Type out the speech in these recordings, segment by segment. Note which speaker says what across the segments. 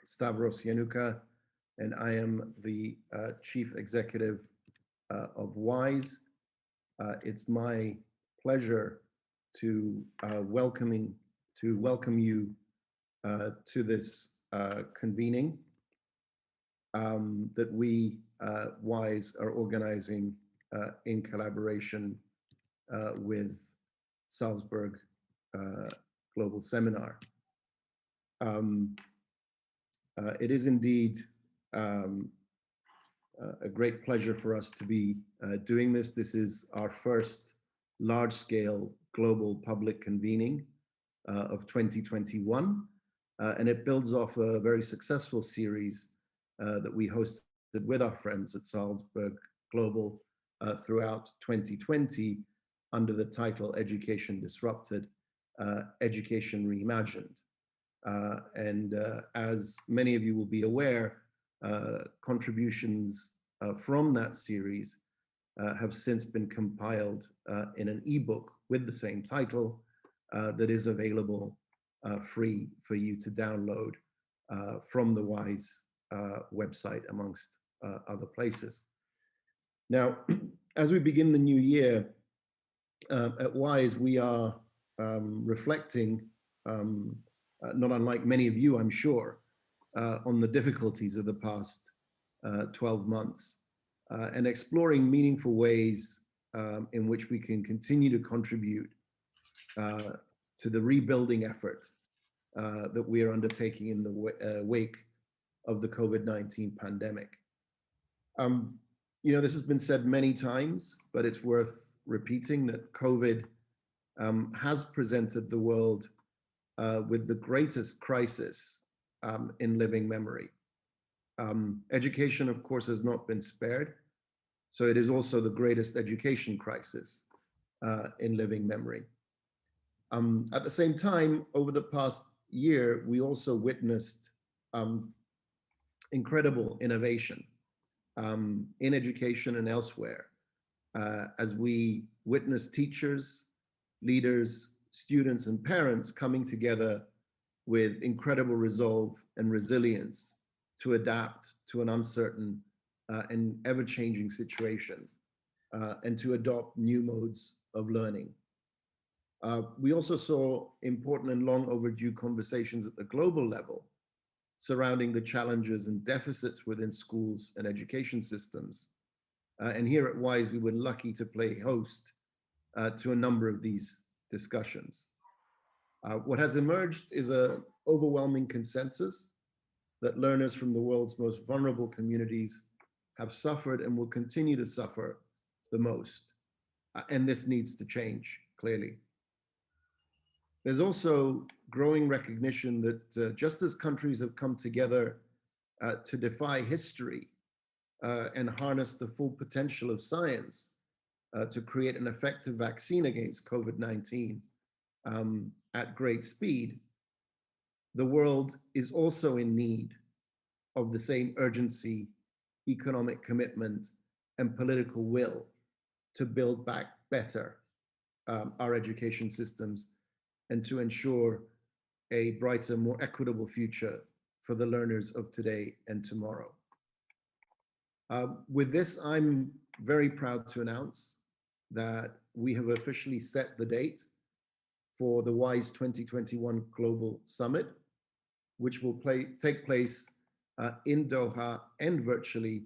Speaker 1: Stavros Yanuka, and I am the Chief Executive of WISE. It's my pleasure to welcome you to this convening that we, WISE, are organizing in collaboration with Salzburg Global Seminar. It is indeed a great pleasure for us to be doing this. This is our first large-scale global public convening of 2021, and it builds off a very successful series that we hosted with our friends at Salzburg Global throughout 2020 under the title Education Disrupted, Education Reimagined. As many of you will be aware, contributions from that series have since been compiled in an ebook with the same title that is available free for you to download from the WISE website, amongst other places. Now, as we begin the new year, at WISE, we are reflecting, not unlike many of you, I'm sure, on the difficulties of the past 12 months and exploring meaningful ways in which we can continue to contribute to the rebuilding effort that we are undertaking in the wake of the COVID-19 pandemic. You know, this has been said many times, but it's worth repeating that COVID has presented the world with the greatest crisis in living memory. Education, of course, has not been spared, so it is also the greatest education crisis in living memory. At the same time, over the past year, we also witnessed incredible innovation in education and elsewhere, as we witnessed teachers, leaders, students, and parents coming together with incredible resolve and resilience to adapt to an uncertain and ever-changing situation and to adopt new modes of learning. We also saw important and long overdue conversations at the global level surrounding the challenges and deficits within schools and education systems. And here at WISE, we were lucky to play host to a number of these discussions. What has emerged is an overwhelming consensus that learners from the world's most vulnerable communities have suffered and will continue to suffer the most. And this needs to change, clearly. There's also growing recognition that just as countries have come together to defy history and harness the full potential of science to create an effective vaccine against COVID-19 at great speed, the world is also in need of the same urgency, economic commitment, and political will to build back better our education systems and to ensure a brighter, more equitable future for the learners of today and tomorrow. With this, I'm very proud to announce that we have officially set the date for the WISE 2021 Global Summit, which will take place in Doha and virtually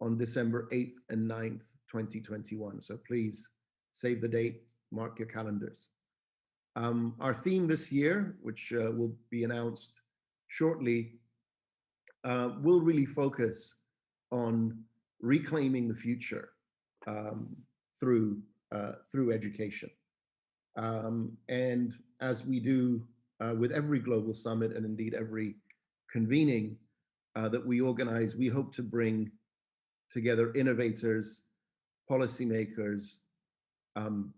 Speaker 1: on December 8th and 9th, 2021. So please save the date, mark your calendars. Our theme this year, which will be announced shortly, will really focus on reclaiming the future through education. And as we do with every global summit and indeed every convening that we organize, we hope to bring together innovators, policymakers,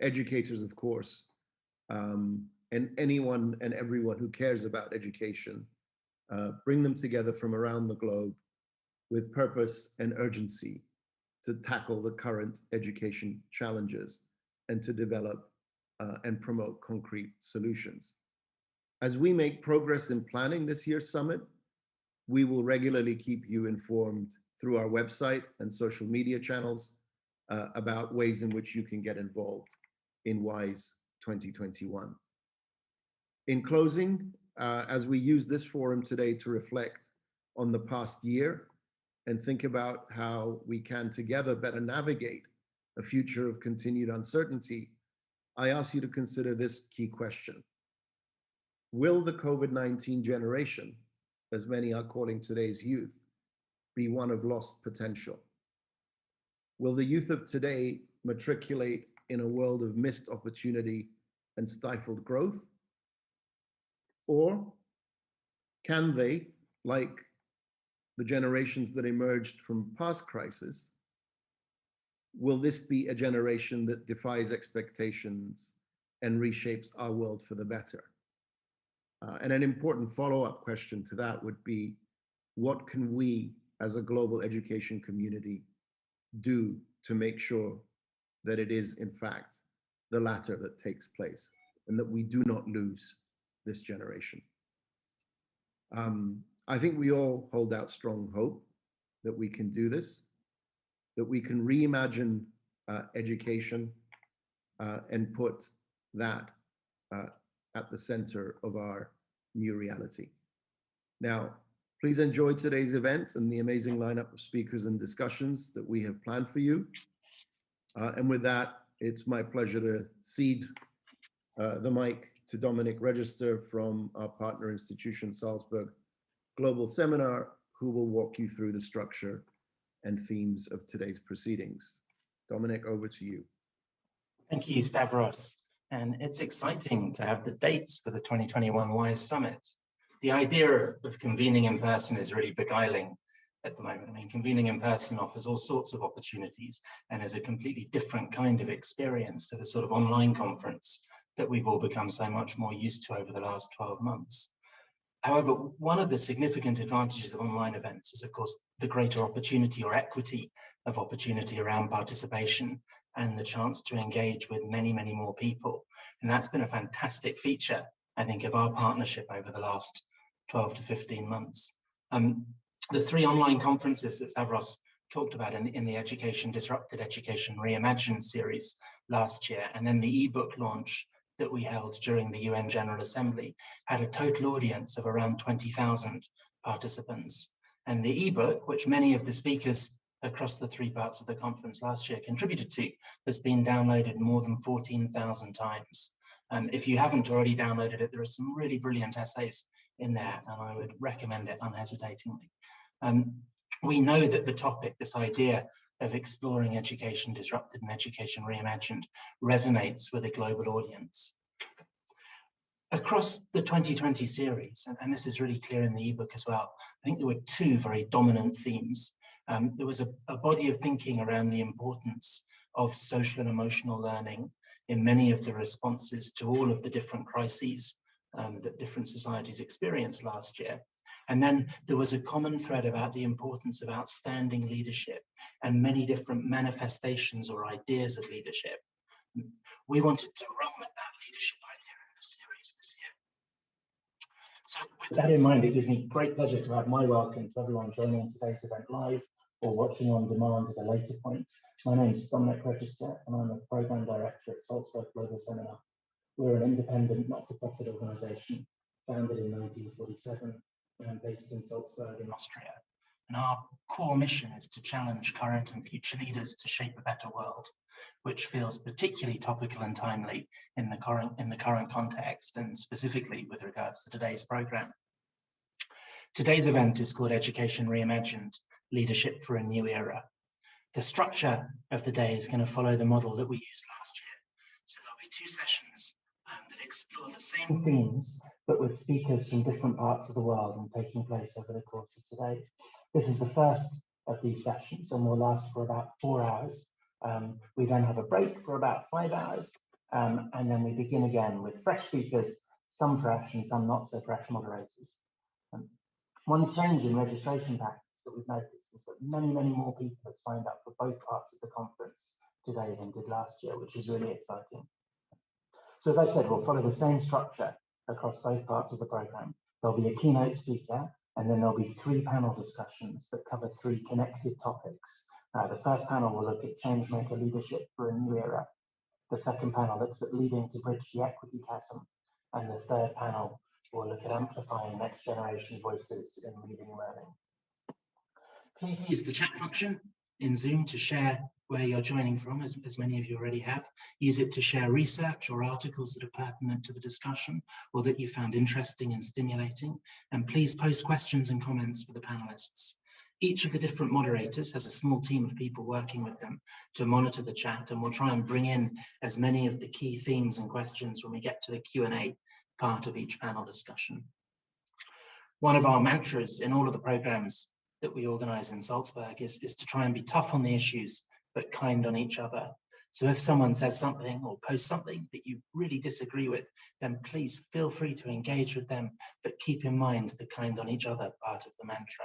Speaker 1: educators, of course, and anyone and everyone who cares about education, bring them together from around the globe with purpose and urgency to tackle the current education challenges and to develop and promote concrete solutions. As we make progress in planning this year's summit, We will regularly keep you informed through our website and social media channels about ways in which you can get involved in WISE 2021. In closing, as we use this forum today to reflect on the past year and think about how we can together better navigate a future of continued uncertainty, I ask you to consider this key question. Will the COVID-19 generation, as many are calling today's youth, be one of lost potential? Will the youth of today matriculate in a world of missed opportunity and stifled growth? Or can they, like the generations that emerged from past crises, will this be a generation that defies expectations and reshapes our world for the better? And an important follow-up question to that would be, what can we as a global education community do to make sure that it is, in fact, the latter that takes place and that we do not lose this generation? I think we all hold out strong hope that we can do this, that we can reimagine education and put that at the center of our new reality. Now, please enjoy today's event and the amazing lineup of speakers and discussions that we have planned for you. And with that, it's my pleasure to cede the mic to Dominic Register from our partner institution, Salzburg Global Seminar, who will walk you through the structure and themes of today's proceedings. Dominic, over to you.
Speaker 2: Thank you, Stavros. And it's exciting to have the dates for the 2021 WISE Summit. The idea of convening in person is really beguiling at the moment. I mean, convening in person offers all sorts of opportunities and is a completely different kind of experience to the sort of online conference that we've all become so much more used to over the last 12 months. However, one of the significant advantages of online events is, of course, the greater opportunity or equity of opportunity around participation and the chance to engage with many, many more people. And that's been a fantastic feature, I think, of our partnership over the last 12 to 15 months. The 3 online conferences that Stavros talked about in the Disrupted Education Reimagined series last year, and then the ebook launch that we held during the UN General Assembly, had a total audience of around 20,000 participants. And the ebook, which many of the speakers across the 3 parts of the conference last year contributed to, has been downloaded more than 14,000 times. If you haven't already downloaded it, there are some really brilliant essays in there, and I would recommend it unhesitatingly. We know that the topic, this idea of exploring education disrupted and education reimagined, resonates with a global audience. Across the 2020 series, and this is really clear in the ebook as well, I think there were 2 very dominant themes. There was a body of thinking around the importance of social and emotional learning in many of the responses to all of the different crises that different societies experienced last year. And then there was a common thread about the importance of outstanding leadership and many different manifestations or ideas of leadership. We wanted to run with that leadership idea in the series this year. So with that in mind, it gives me great pleasure to add my welcome to everyone joining today's event live or watching on demand at a later point. My name is Dominic Register, and I'm a Program Director at Salzburg Global Seminar. We're an independent, not-for-profit organisation founded in 1947 and based in Salzburg in Austria. And our core mission is to challenge current and future leaders to shape a better world, which feels particularly topical and timely in the current context, and specifically with regards to today's programme. Today's event is called Education Reimagined, Leadership for a New Era. The structure of the day is going to follow the model that we used last year. So there'll be 2 sessions that explore the same themes, but with speakers from different parts of the world and taking place over the course of today. This is the first of these sessions and will last for about 4 hours. We then have a break for about 5 hours, and then we begin again with fresh speakers, some fresh and some not so fresh moderators. One change in registration practice that we've noticed is that many, many more people have signed up for both parts of the conference today than did last year, which is really exciting. So as I said, we'll follow the same structure across both parts of the programme. There'll be a keynote speaker And then there'll be 3 panel discussions that cover 3 connected topics. The first panel will look at changemaker leadership for a new era. The second panel looks at leading to bridge the equity chasm. And the third panel will look at amplifying next generation voices in reading and learning. Please use the chat function in Zoom to share where you're joining from, as many of you already have. Use it to share research or articles that are pertinent to the discussion or that you found interesting and stimulating. And please post questions and comments for the panelists. Each of the different moderators has a small team of people working with them to monitor the chat, and we'll try and bring in as many of the key themes and questions when we get to the Q&A part of each panel discussion. One of our mantras in all of the programs that we organize in Salzburg is to try and be tough on the issues, but kind on each other. So if someone says something or posts something that you really disagree with, then please feel free to engage with them, but keep in mind the kind on each other part of the mantra.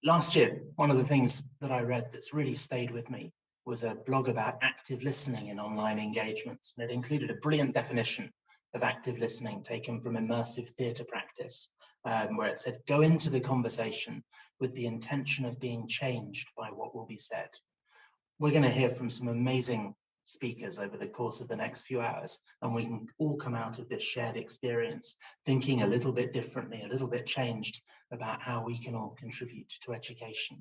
Speaker 2: Last year, one of the things that I read that's really stayed with me was a blog about active listening in online engagements. And it included a brilliant definition of active listening taken from immersive theatre practice, where it said, go into the conversation with the intention of being changed by what will be said. We're going to hear from some amazing speakers over the course of the next few hours, and we can all come out of this shared experience thinking a little bit differently, a little bit changed about how we can all contribute to education.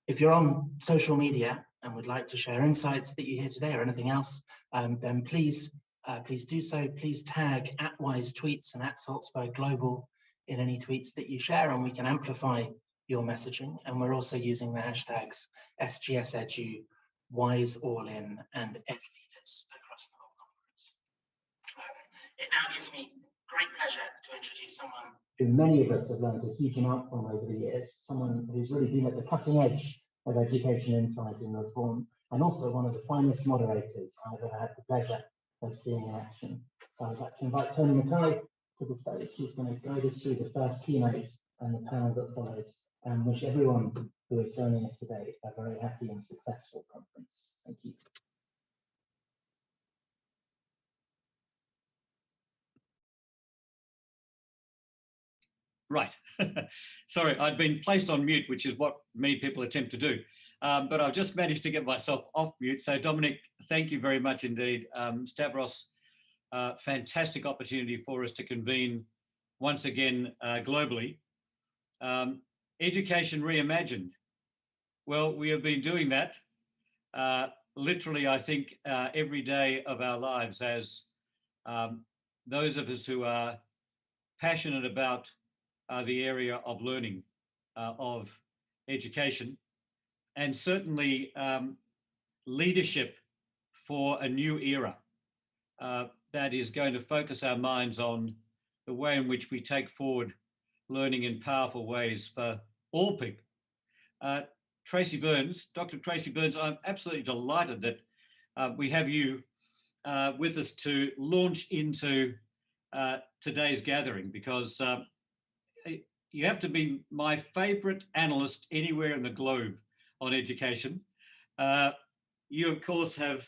Speaker 2: If you're on social media and would like to share insights that you hear today or anything else, then please do so. Please tag @WISE tweets and @Salzburg Global in any tweets that you share, and we can amplify your messaging. And we're also using the hashtags SGSEDU, WISE All In, and EdLeaders across the whole conference. It now gives me great pleasure to introduce someone who many of us have learned a huge amount from over the years, someone who's really been at the cutting edge of education insight and reform, and also one of the finest moderators I've ever had the pleasure of seeing in action. So I'd like to invite Tony Mackay to the stage. She's going to guide us through the first keynote and the panel that follows, and wish everyone who is joining us today a very happy and successful conference. Thank you.
Speaker 3: Right. Sorry, I'd been placed on mute, which is what many people attempt to do. But I've just managed to get myself off mute. So Dominic, thank you very much indeed. Stavros, fantastic opportunity for us to convene once again globally. Education Reimagined. Well, we have been doing that literally, I think, every day of our lives as those of us who are passionate about the area of learning, of education, and certainly leadership for a new era that is going to focus our minds on the way in which we take forward learning in powerful ways for all people. Tracy Burns, Dr. Tracy Burns, I'm absolutely delighted that we have you with us to launch into today's gathering, because you have to be my favorite analyst anywhere in the globe on education. You, of course, have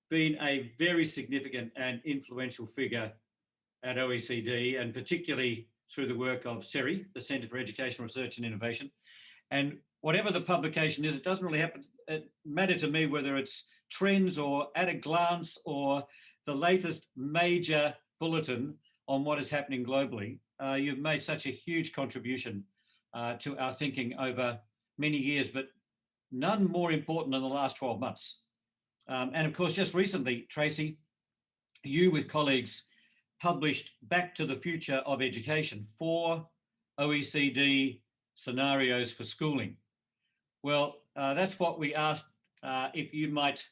Speaker 3: been a very significant and influential figure at OECD, and particularly through the work of CERI, the Centre for Educational Research and Innovation. And whatever the publication is, it doesn't really matter to me whether it's trends or at a glance or the latest major bulletin on what is happening globally. You've made such a huge contribution to our thinking over many years, but none more important than the last 12 months. And of course, just recently, Tracy, you with colleagues published Back to the Future of Education, 4 OECD scenarios for schooling. Well, that's what we asked, if you might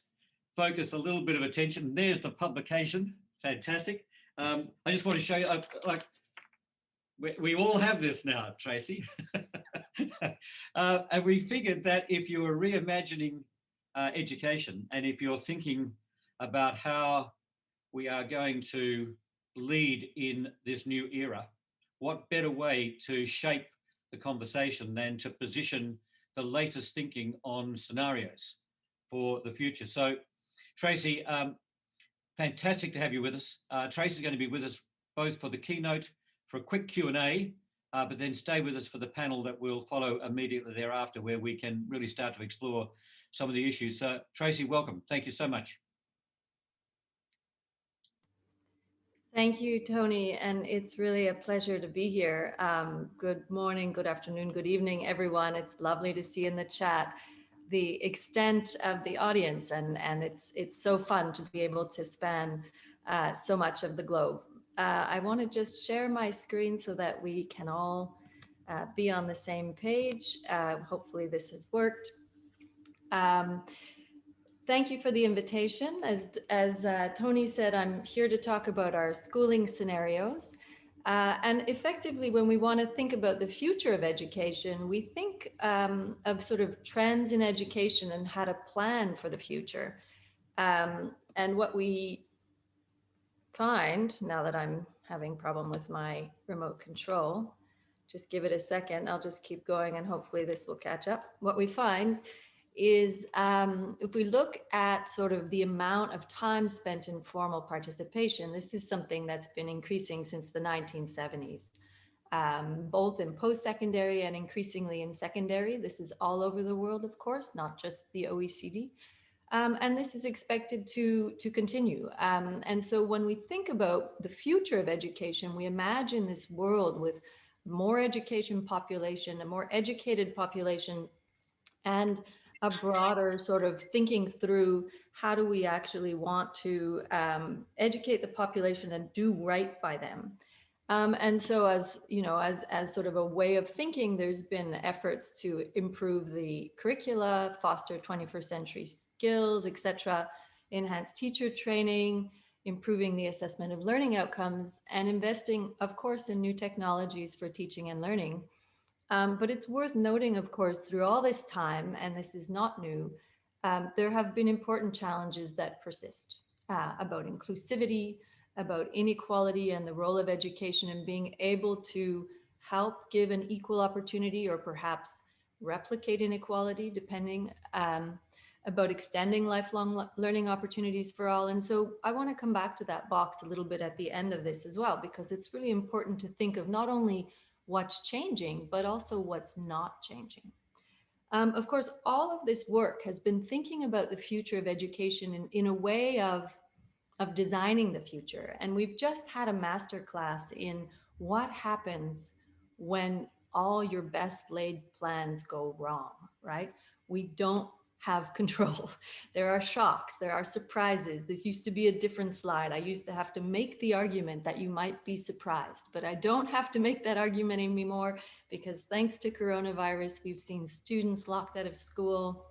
Speaker 3: focus a little bit of attention. There's the publication, fantastic. I just want to show you, like, we all have this now, Tracy. And we figured that if you were reimagining education, and if you're thinking about how we are going to lead in this new era, what better way to shape the conversation than to position the latest thinking on scenarios for the future. So, Tracy, fantastic to have you with us. Tracy's going to be with us both for the keynote, for a quick Q&A, but then stay with us for the panel that will follow immediately thereafter, where we can really start to explore some of the issues. So Tracy, welcome. Thank you so much.
Speaker 4: Thank you, Tony, and it's really a pleasure to be here. Good morning, good afternoon, good evening, everyone. It's lovely to see in the chat the extent of the audience, and it's so fun to be able to span so much of the globe. I want to just share my screen so that we can all be on the same page. Hopefully this has worked. Thank you for the invitation. As Tony said, I'm here to talk about our schooling scenarios. And effectively, when we want to think about the future of education, we think of sort of trends in education and how to plan for the future. And what we find, now that I'm having a problem with my remote control, just give it a second, I'll just keep going and hopefully this will catch up. What we find is if we look at sort of the amount of time spent in formal participation, this is something that's been increasing since the 1970s, both in post-secondary and increasingly in secondary. This is all over the world, of course, not just the OECD. And this is expected to continue. And so when we think about the future of education, we imagine this world with more education population, a more educated population, and a broader sort of thinking through how do we actually want to educate the population and do right by them. And so as you know, as sort of a way of thinking, there's been efforts to improve the curricula, foster 21st century skills, etc., enhance teacher training, improving the assessment of learning outcomes, and investing, of course, in new technologies for teaching and learning. But it's worth noting, of course, through all this time, and this is not new, there have been important challenges that persist about inclusivity, about inequality and the role of education and being able to help give an equal opportunity or perhaps replicate inequality, depending, about extending lifelong learning opportunities for all. And so I want to come back to that box a little bit at the end of this as well, because it's really important to think of not only what's changing, but also what's not changing. Of course, all of this work has been thinking about the future of education in a way of designing the future. And we've just had a masterclass in what happens when all your best laid plans go wrong, right? We don't have control. There are shocks, there are surprises. This used to be a different slide. I used to have to make the argument that you might be surprised, but I don't have to make that argument anymore because thanks to coronavirus, we've seen students locked out of school,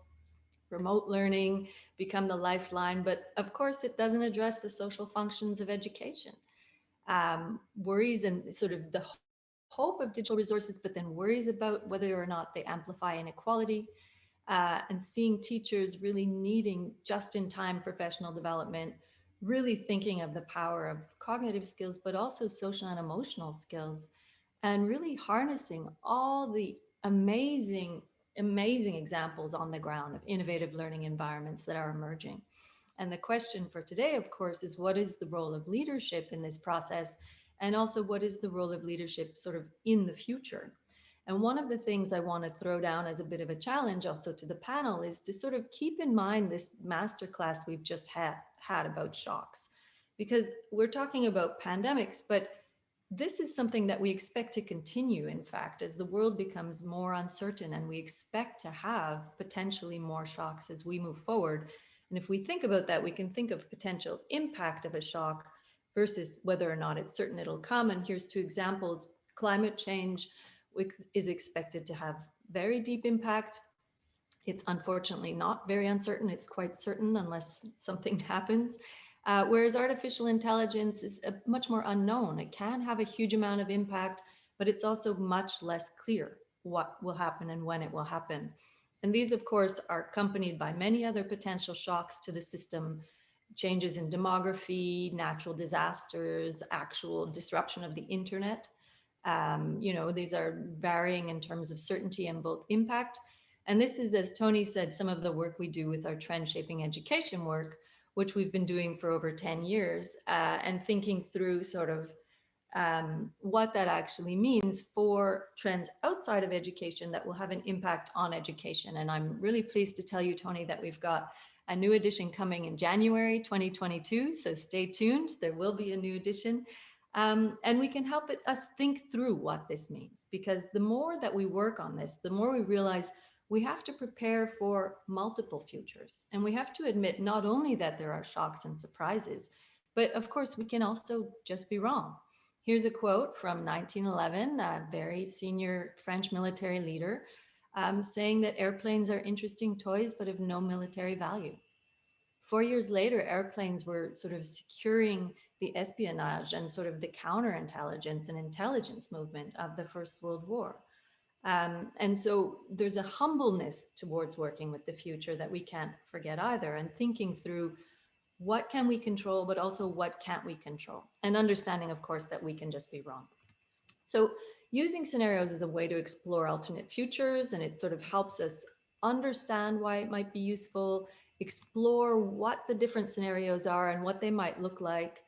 Speaker 4: remote learning become the lifeline, but of course it doesn't address the social functions of education. Worries and sort of the hope of digital resources, but then worries about whether or not they amplify inequality, and seeing teachers really needing just-in-time professional development, really thinking of the power of cognitive skills, but also social and emotional skills, and really harnessing all the amazing examples on the ground of innovative learning environments that are emerging. And the question for today, of course, is what is the role of leadership in this process? And also what is the role of leadership sort of in the future? And one of the things I want to throw down as a bit of a challenge also to the panel is to sort of keep in mind this masterclass we've just had about shocks, because we're talking about pandemics, but this is something that we expect to continue, in fact, as the world becomes more uncertain, and we expect to have potentially more shocks as we move forward. And if we think about that, we can think of potential impact of a shock versus whether or not it's certain it'll come. And here's two examples. Climate change is expected to have very deep impact. It's unfortunately not very uncertain. It's quite certain unless something happens. Whereas artificial intelligence is much more unknown. It can have a huge amount of impact, but it's also much less clear what will happen and when it will happen. And these, of course, are accompanied by many other potential shocks to the system, changes in demography, natural disasters, actual disruption of the internet. You know, these are varying in terms of certainty and both impact. And this is, as Tony said, some of the work we do with our trend shaping education work, which we've been doing for over 10 years, and thinking through sort of what that actually means for trends outside of education that will have an impact on education. And I'm really pleased to tell you, Tony, that we've got a new edition coming in January 2022. So stay tuned. There will be a new edition. And we can help us think through what this means, because the more that we work on this, the more we realize we have to prepare for multiple futures. And we have to admit not only that there are shocks and surprises, but of course we can also just be wrong. Here's a quote from 1911, a very senior French military leader, saying that airplanes are interesting toys, but of no military value. 4 years later, airplanes were sort of securing the espionage and sort of the counterintelligence and intelligence movement of the First World War. And so there's a humbleness towards working with the future that we can't forget either, and thinking through what can we control, but also what can't we control, and understanding, of course, that we can just be wrong. So using scenarios is a way to explore alternate futures, and it sort of helps us understand why it might be useful, explore what the different scenarios are and what they might look like,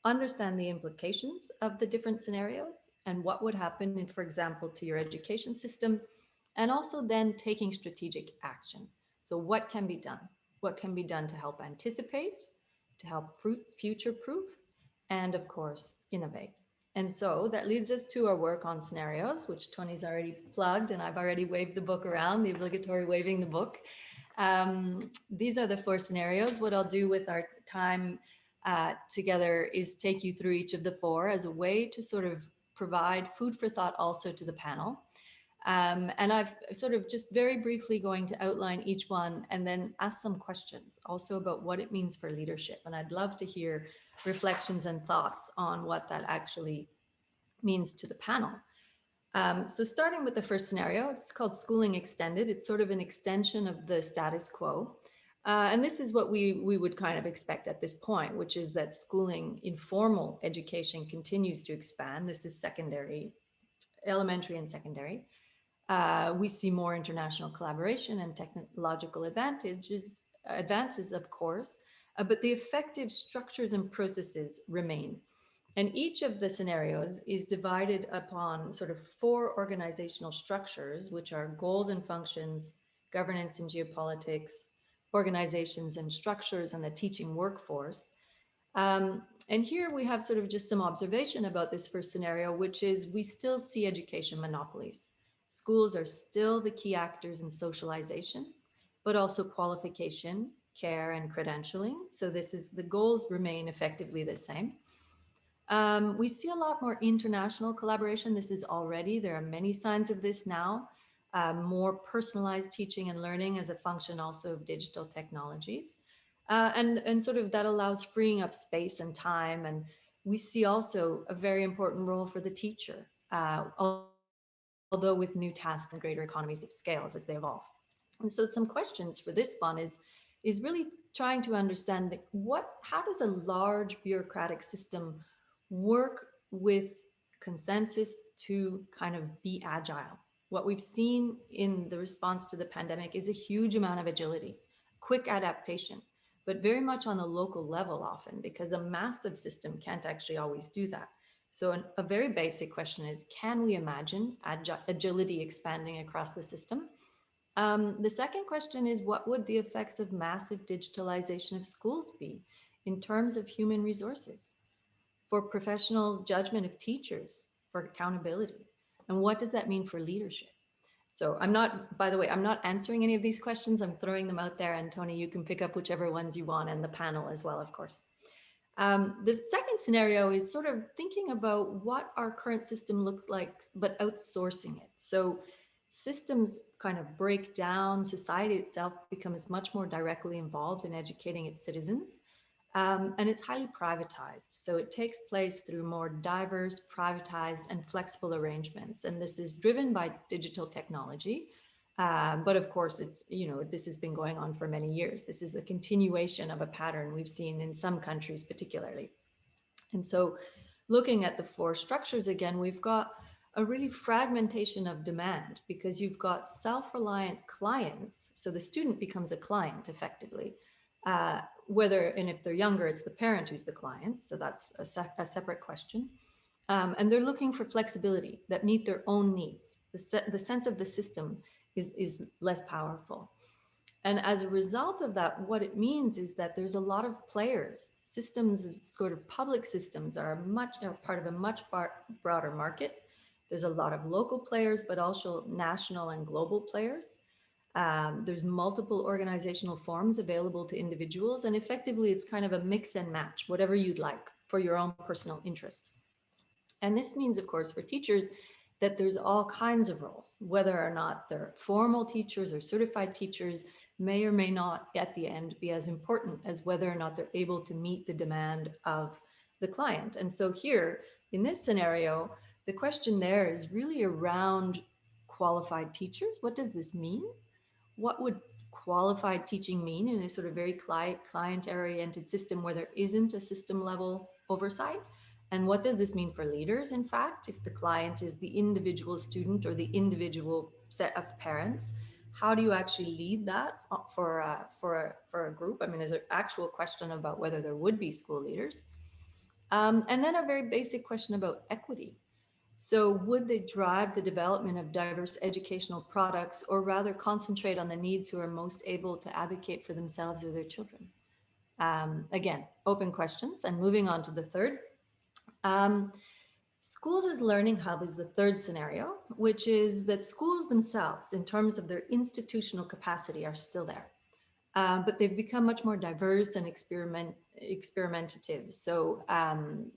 Speaker 4: understand the implications of the different scenarios and what would happen, in, for example, to your education system, and also then taking strategic action. So what can be done? What can be done to help anticipate, to help future-proof, and of course, innovate. And so that leads us to our work on scenarios, which Tony's already plugged, and I've already waved the book around, the obligatory waving the book. These are the 4 scenarios. What I'll do with our time together is take you through each of the 4 as a way to sort of provide food for thought also to the panel. And I've sort of just very briefly going to outline each one and then ask some questions also about what it means for leadership. And I'd love to hear reflections and thoughts on what that actually means to the panel. So starting with the first scenario, it's called schooling extended. It's sort of an extension of the status quo. And this is what we would kind of expect at this point, which is that schooling, informal education continues to expand. This is secondary, elementary and secondary. We see more international collaboration and technological advances, of course, but the effective structures and processes remain. And each of the scenarios is divided upon sort of 4 organizational structures, which are goals and functions, governance and geopolitics, organizations and structures, and the teaching workforce. And here we have sort of just some observation about this first scenario, which is we still see education monopolies. Schools are still the key actors in socialization, but also qualification, care, and credentialing. So this is, the goals remain effectively the same. We see a lot more international collaboration. This is already, there are many signs of this now. More personalized teaching and learning as a function also of digital technologies. And sort of that allows freeing up space and time. And we see also a very important role for the teacher, although with new tasks and greater economies of scales as they evolve. And so some questions for this one is really trying to understand how does a large bureaucratic system work with consensus to kind of be agile? What we've seen in the response to the pandemic is a huge amount of agility, quick adaptation, but very much on the local level often, because a massive system can't actually always do that. So a very basic question is, can we imagine agility expanding across the system? The second question is, what would the effects of massive digitalization of schools be in terms of human resources, for professional judgment of teachers, for accountability? And what does that mean for leadership? So I'm not, by the way, I'm not answering any of these questions. I'm throwing them out there, and Tony, you can pick up whichever ones you want, and the panel as well, of course. The second scenario is sort of thinking about what our current system looks like, but outsourcing it. So systems kind of break down, society itself becomes much more directly involved in educating its citizens. And it's highly privatized. So it takes place through more diverse, privatized, and flexible arrangements. And this is driven by digital technology. But of course, it's, this has been going on for many years. This is a continuation of a pattern we've seen in some countries particularly. And so looking at the 4 structures again, we've got a really fragmentation of demand, because you've got self-reliant clients. So the student becomes a client effectively. And if they're younger, it's the parent who's the client. So that's a separate question. And they're looking for flexibility that meet their own needs. The sense of the system is less powerful. And as a result of that, what it means is that there's a lot of players. Systems, sort of public systems, are part of a much broader market. There's a lot of local players, but also national and global players. There's multiple organizational forms available to individuals, and effectively it's kind of a mix and match, whatever you'd like for your own personal interests. And this means, of course, for teachers, that there's all kinds of roles, whether or not they're formal teachers or certified teachers, may or may not at the end be as important as whether or not they're able to meet the demand of the client. And so here, in this scenario, the question there is really around qualified teachers. What does this mean? What would qualified teaching mean in a sort of very client-oriented system where there isn't a system level oversight? And what does this mean for leaders? In fact, if the client is the individual student or the individual set of parents, how do you actually lead that for a group? I mean, there's an actual question about whether there would be school leaders. And then a very basic question about equity. So would they drive the development of diverse educational products, or rather concentrate on the needs who are most able to advocate for themselves or their children? Again, open questions. And moving on to the third. Schools as learning hub is the third scenario, which is that schools themselves, in terms of their institutional capacity, are still there. But they've become much more diverse and experimentative. So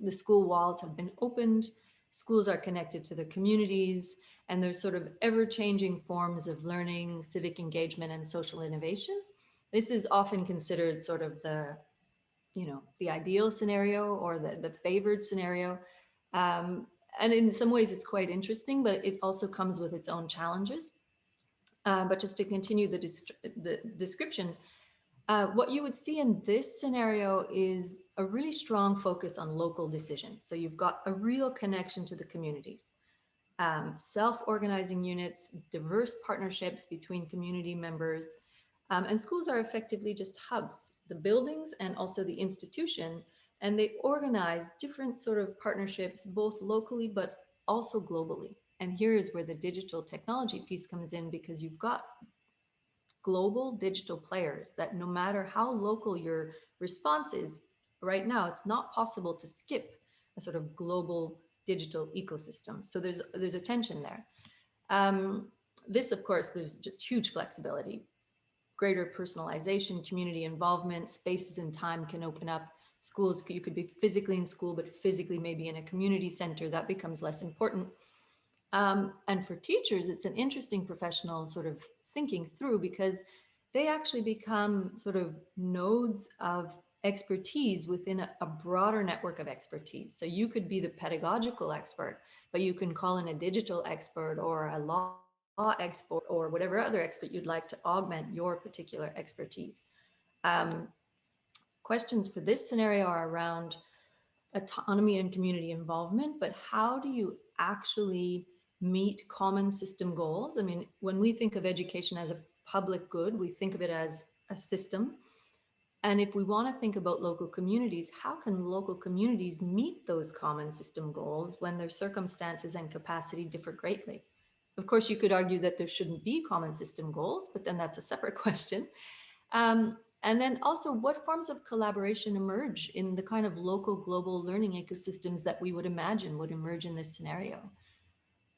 Speaker 4: the school walls have been opened, schools are connected to the communities, and there's sort of ever-changing forms of learning, civic engagement, and social innovation. This is often considered sort of the ideal scenario or the favored scenario. And in some ways it's quite interesting, but it also comes with its own challenges. But just to continue the description, what you would see in this scenario is a really strong focus on local decisions. So you've got a real connection to the communities, self-organizing units, diverse partnerships between community members, and schools are effectively just hubs, the buildings and also the institution, and they organize different sort of partnerships, both locally, but also globally. And here is where the digital technology piece comes in, because you've got global digital players that no matter how local your response is, right now, it's not possible to skip a sort of global digital ecosystem. So there's a tension there. This, of course, there's just huge flexibility, greater personalization, community involvement, spaces and time can open up. Schools, you could be physically in school, but physically maybe in a community center, that becomes less important. And for teachers, it's an interesting professional sort of thinking through, because they actually become sort of nodes of expertise within a broader network of expertise. So you could be the pedagogical expert, but you can call in a digital expert or a law expert or whatever other expert you'd like to augment your particular expertise. Questions for this scenario are around autonomy and community involvement, but how do you actually meet common system goals? I mean, when we think of education as a public good, we think of it as a system. And if we want to think about local communities, how can local communities meet those common system goals when their circumstances and capacity differ greatly? Of course, you could argue that there shouldn't be common system goals, but then that's a separate question. And then also, what forms of collaboration emerge in the kind of local global learning ecosystems that we would imagine would emerge in this scenario?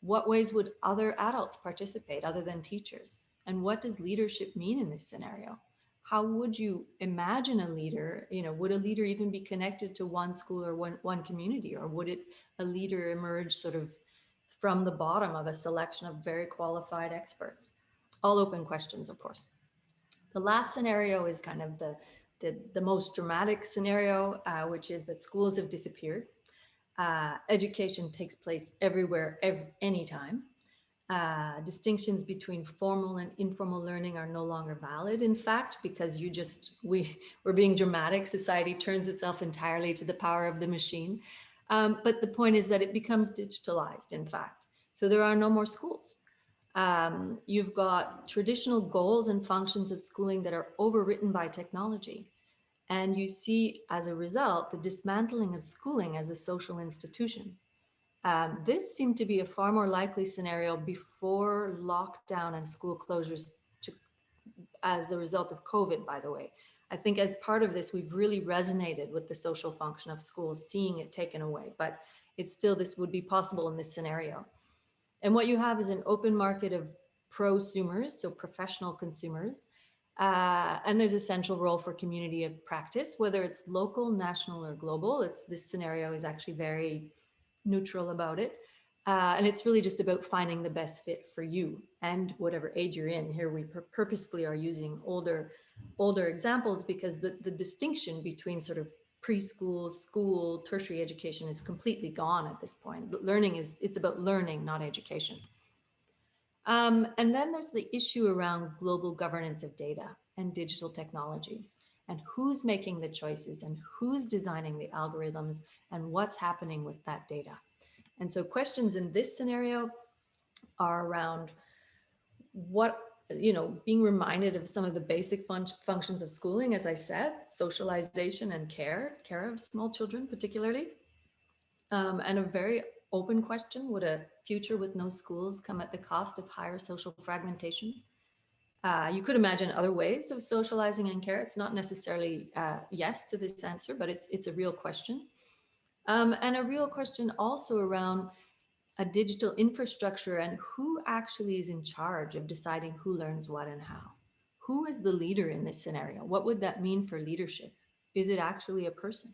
Speaker 4: What ways would other adults participate other than teachers? And what does leadership mean in this scenario? How would you imagine a leader? Would a leader even be connected to one school or one community? Or would a leader emerge sort of from the bottom of a selection of very qualified experts? All open questions, of course. The last scenario is kind of the most dramatic scenario, which is that schools have disappeared. Education takes place everywhere, anytime. Distinctions between formal and informal learning are no longer valid, in fact, because we're being dramatic. Society turns itself entirely to the power of the machine. But the point is that it becomes digitalized, in fact. So there are no more schools. You've got traditional goals and functions of schooling that are overwritten by technology. And you see, as a result, the dismantling of schooling as a social institution. This seemed to be a far more likely scenario before lockdown and school closures as a result of COVID, by the way. I think as part of this, we've really resonated with the social function of schools, seeing it taken away, but it's still, this would be possible in this scenario. And what you have is an open market of prosumers, so professional consumers, and there's a central role for community of practice, whether it's local, national, or global. This scenario is actually very neutral about it. And it's really just about finding the best fit for you and whatever age you're in. Here we purposefully are using older examples because the distinction between sort of preschool, school, tertiary education is completely gone at this point. It's about learning, not education. And then there's the issue around global governance of data and digital technologies, and who's making the choices and who's designing the algorithms and what's happening with that data. And so questions in this scenario are around being reminded of some of the basic functions of schooling, as I said, socialization and care of small children particularly. And a very open question, would a future with no schools come at the cost of higher social fragmentation? You could imagine other ways of socializing and care. It's not necessarily yes to this answer, but it's a real question. And a real question also around a digital infrastructure and who actually is in charge of deciding who learns what and how. Who is the leader in this scenario? What would that mean for leadership? Is it actually a person?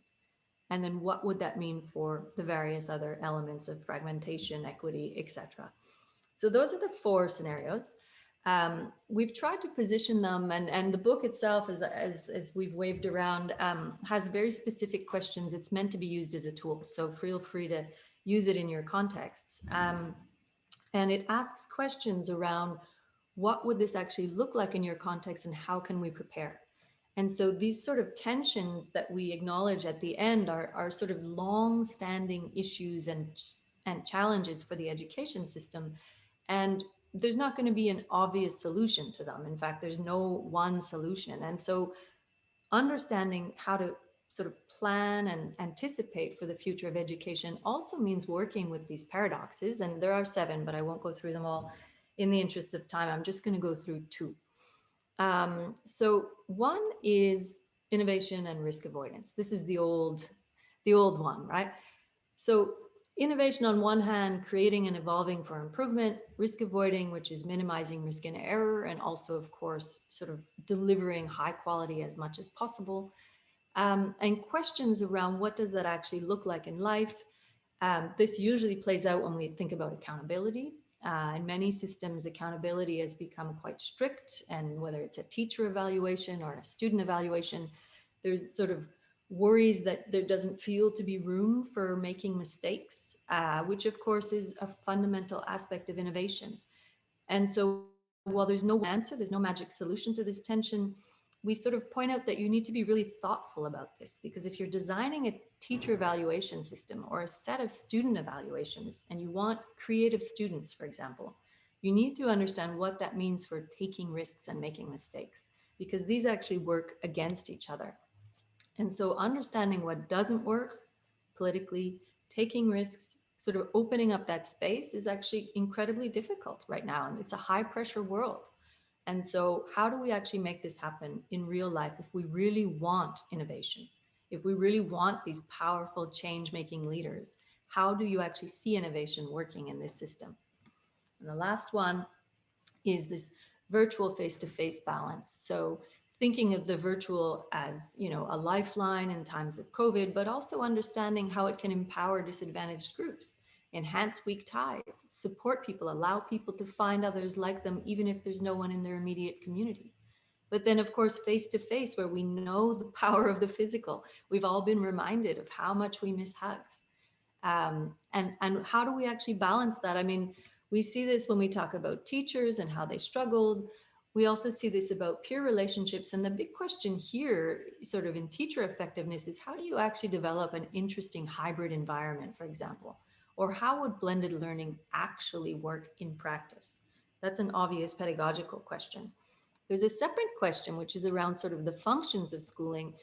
Speaker 4: And then what would that mean for the various other elements of fragmentation, equity, etc.? So those are the 4 scenarios. We've tried to position them, and the book itself, as we've waved around, has very specific questions. It's meant to be used as a tool, so feel free to use it in your contexts. And it asks questions around what would this actually look like in your context and how can we prepare? And so these sort of tensions that we acknowledge at the end are sort of long-standing issues and challenges for the education system. And there's not going to be an obvious solution to them. In fact, there's no one solution. And so understanding how to sort of plan and anticipate for the future of education also means working with these paradoxes. And there are 7, but I won't go through them all in the interest of time. I'm just going to go through 2. So one is innovation and risk avoidance. This is the old one, right? So innovation on one hand, creating and evolving for improvement, risk avoiding, which is minimizing risk and error, and also, of course, sort of delivering high quality as much as possible. And questions around what does that actually look like in life? This usually plays out when we think about accountability. In many systems, accountability has become quite strict, and whether it's a teacher evaluation or a student evaluation, there's sort of worries that there doesn't feel to be room for making mistakes, which of course is a fundamental aspect of innovation. And so while there's no answer, there's no magic solution to this tension, we sort of point out that you need to be really thoughtful about this, because if you're designing a teacher evaluation system or a set of student evaluations and you want creative students, for example, you need to understand what that means for taking risks and making mistakes, because these actually work against each other. And so understanding what doesn't work politically, taking risks, sort of opening up that space is actually incredibly difficult right now. And it's a high pressure world. And so how do we actually make this happen in real life if we really want innovation? If we really want these powerful change-making leaders, how do you actually see innovation working in this system? And the last one is this virtual face-to-face balance. So thinking of the virtual as, a lifeline in times of COVID, but also understanding how it can empower disadvantaged groups, enhance weak ties, support people, allow people to find others like them, even if there's no one in their immediate community. But then, of course, face-to-face, where we know the power of the physical. We've all been reminded of how much we miss hugs. And how do we actually balance that? I mean, we see this when we talk about teachers and how they struggled. We also see this about peer relationships. And the big question here, sort of in teacher effectiveness, is how do you actually develop an interesting hybrid environment, for example? Or how would blended learning actually work in practice? That's an obvious pedagogical question. There's a separate question, which is around sort of the functions of schooling.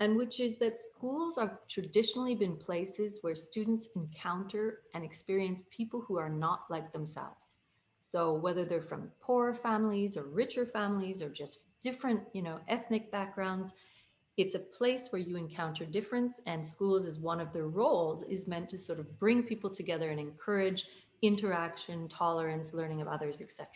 Speaker 4: and which is that schools have traditionally been places where students encounter and experience people who are not like themselves. So whether they're from poorer families or richer families or just different, ethnic backgrounds, it's a place where you encounter difference, and schools, as one of their roles, is meant to sort of bring people together and encourage interaction, tolerance, learning of others, etc.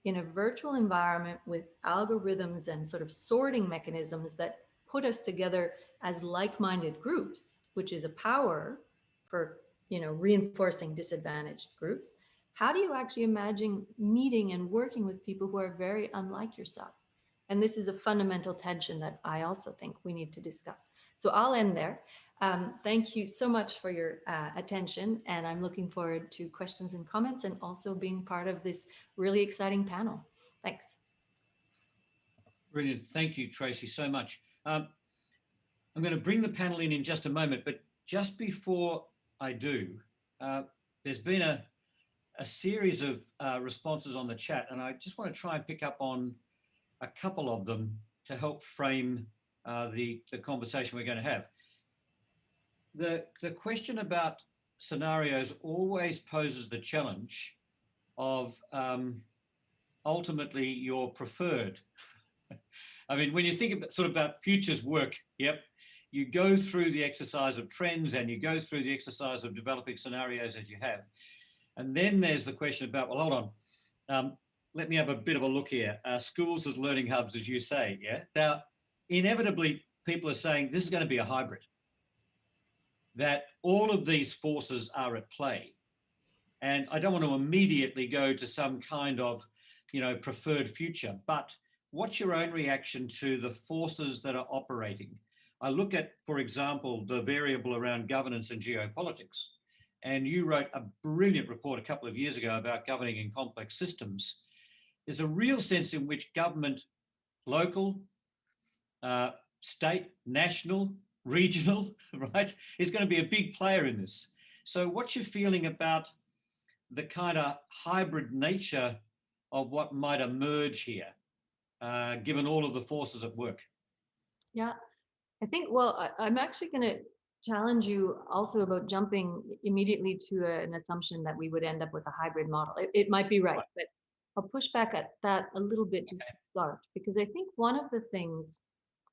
Speaker 4: In a virtual environment with algorithms and sort of sorting mechanisms that put us together as like-minded groups, which is a power for, reinforcing disadvantaged groups, how do you actually imagine meeting and working with people who are very unlike yourself? And this is a fundamental tension that I also think we need to discuss. So I'll end there. Thank you so much for your attention, and I'm looking forward to questions and comments and also being part of this really exciting panel. Thanks.
Speaker 3: Brilliant. Thank you, Tracy, so much. I'm going to bring the panel in just a moment, but just before I do, there's been a series of responses on the chat, and I just want to try and pick up on a couple of them to help frame the conversation we're going to have. The question about scenarios always poses the challenge of ultimately your preferred. I mean, when you think about futures work, you go through the exercise of trends and you go through the exercise of developing scenarios as you have. And then there's the question about, well, hold on, let me have a bit of a look here. Schools as learning hubs, as you say, Now, inevitably, people are saying this is going to be a hybrid, that all of these forces are at play. And I don't want to immediately go to some kind of, preferred future, but what's your own reaction to the forces that are operating? I look at, for example, the variable around governance and geopolitics. And you wrote a brilliant report a couple of years ago about governing in complex systems. There's a real sense in which government, local, state, national, regional, right, is going to be a big player in this. So what's your feeling about the kind of hybrid nature of what might emerge here, given all of the forces at work?
Speaker 4: Yeah, I think, well, I'm actually going to challenge you also about jumping immediately to an assumption that we would end up with a hybrid model. It might be right, but I'll push back at that a little bit just to start, because I think one of the things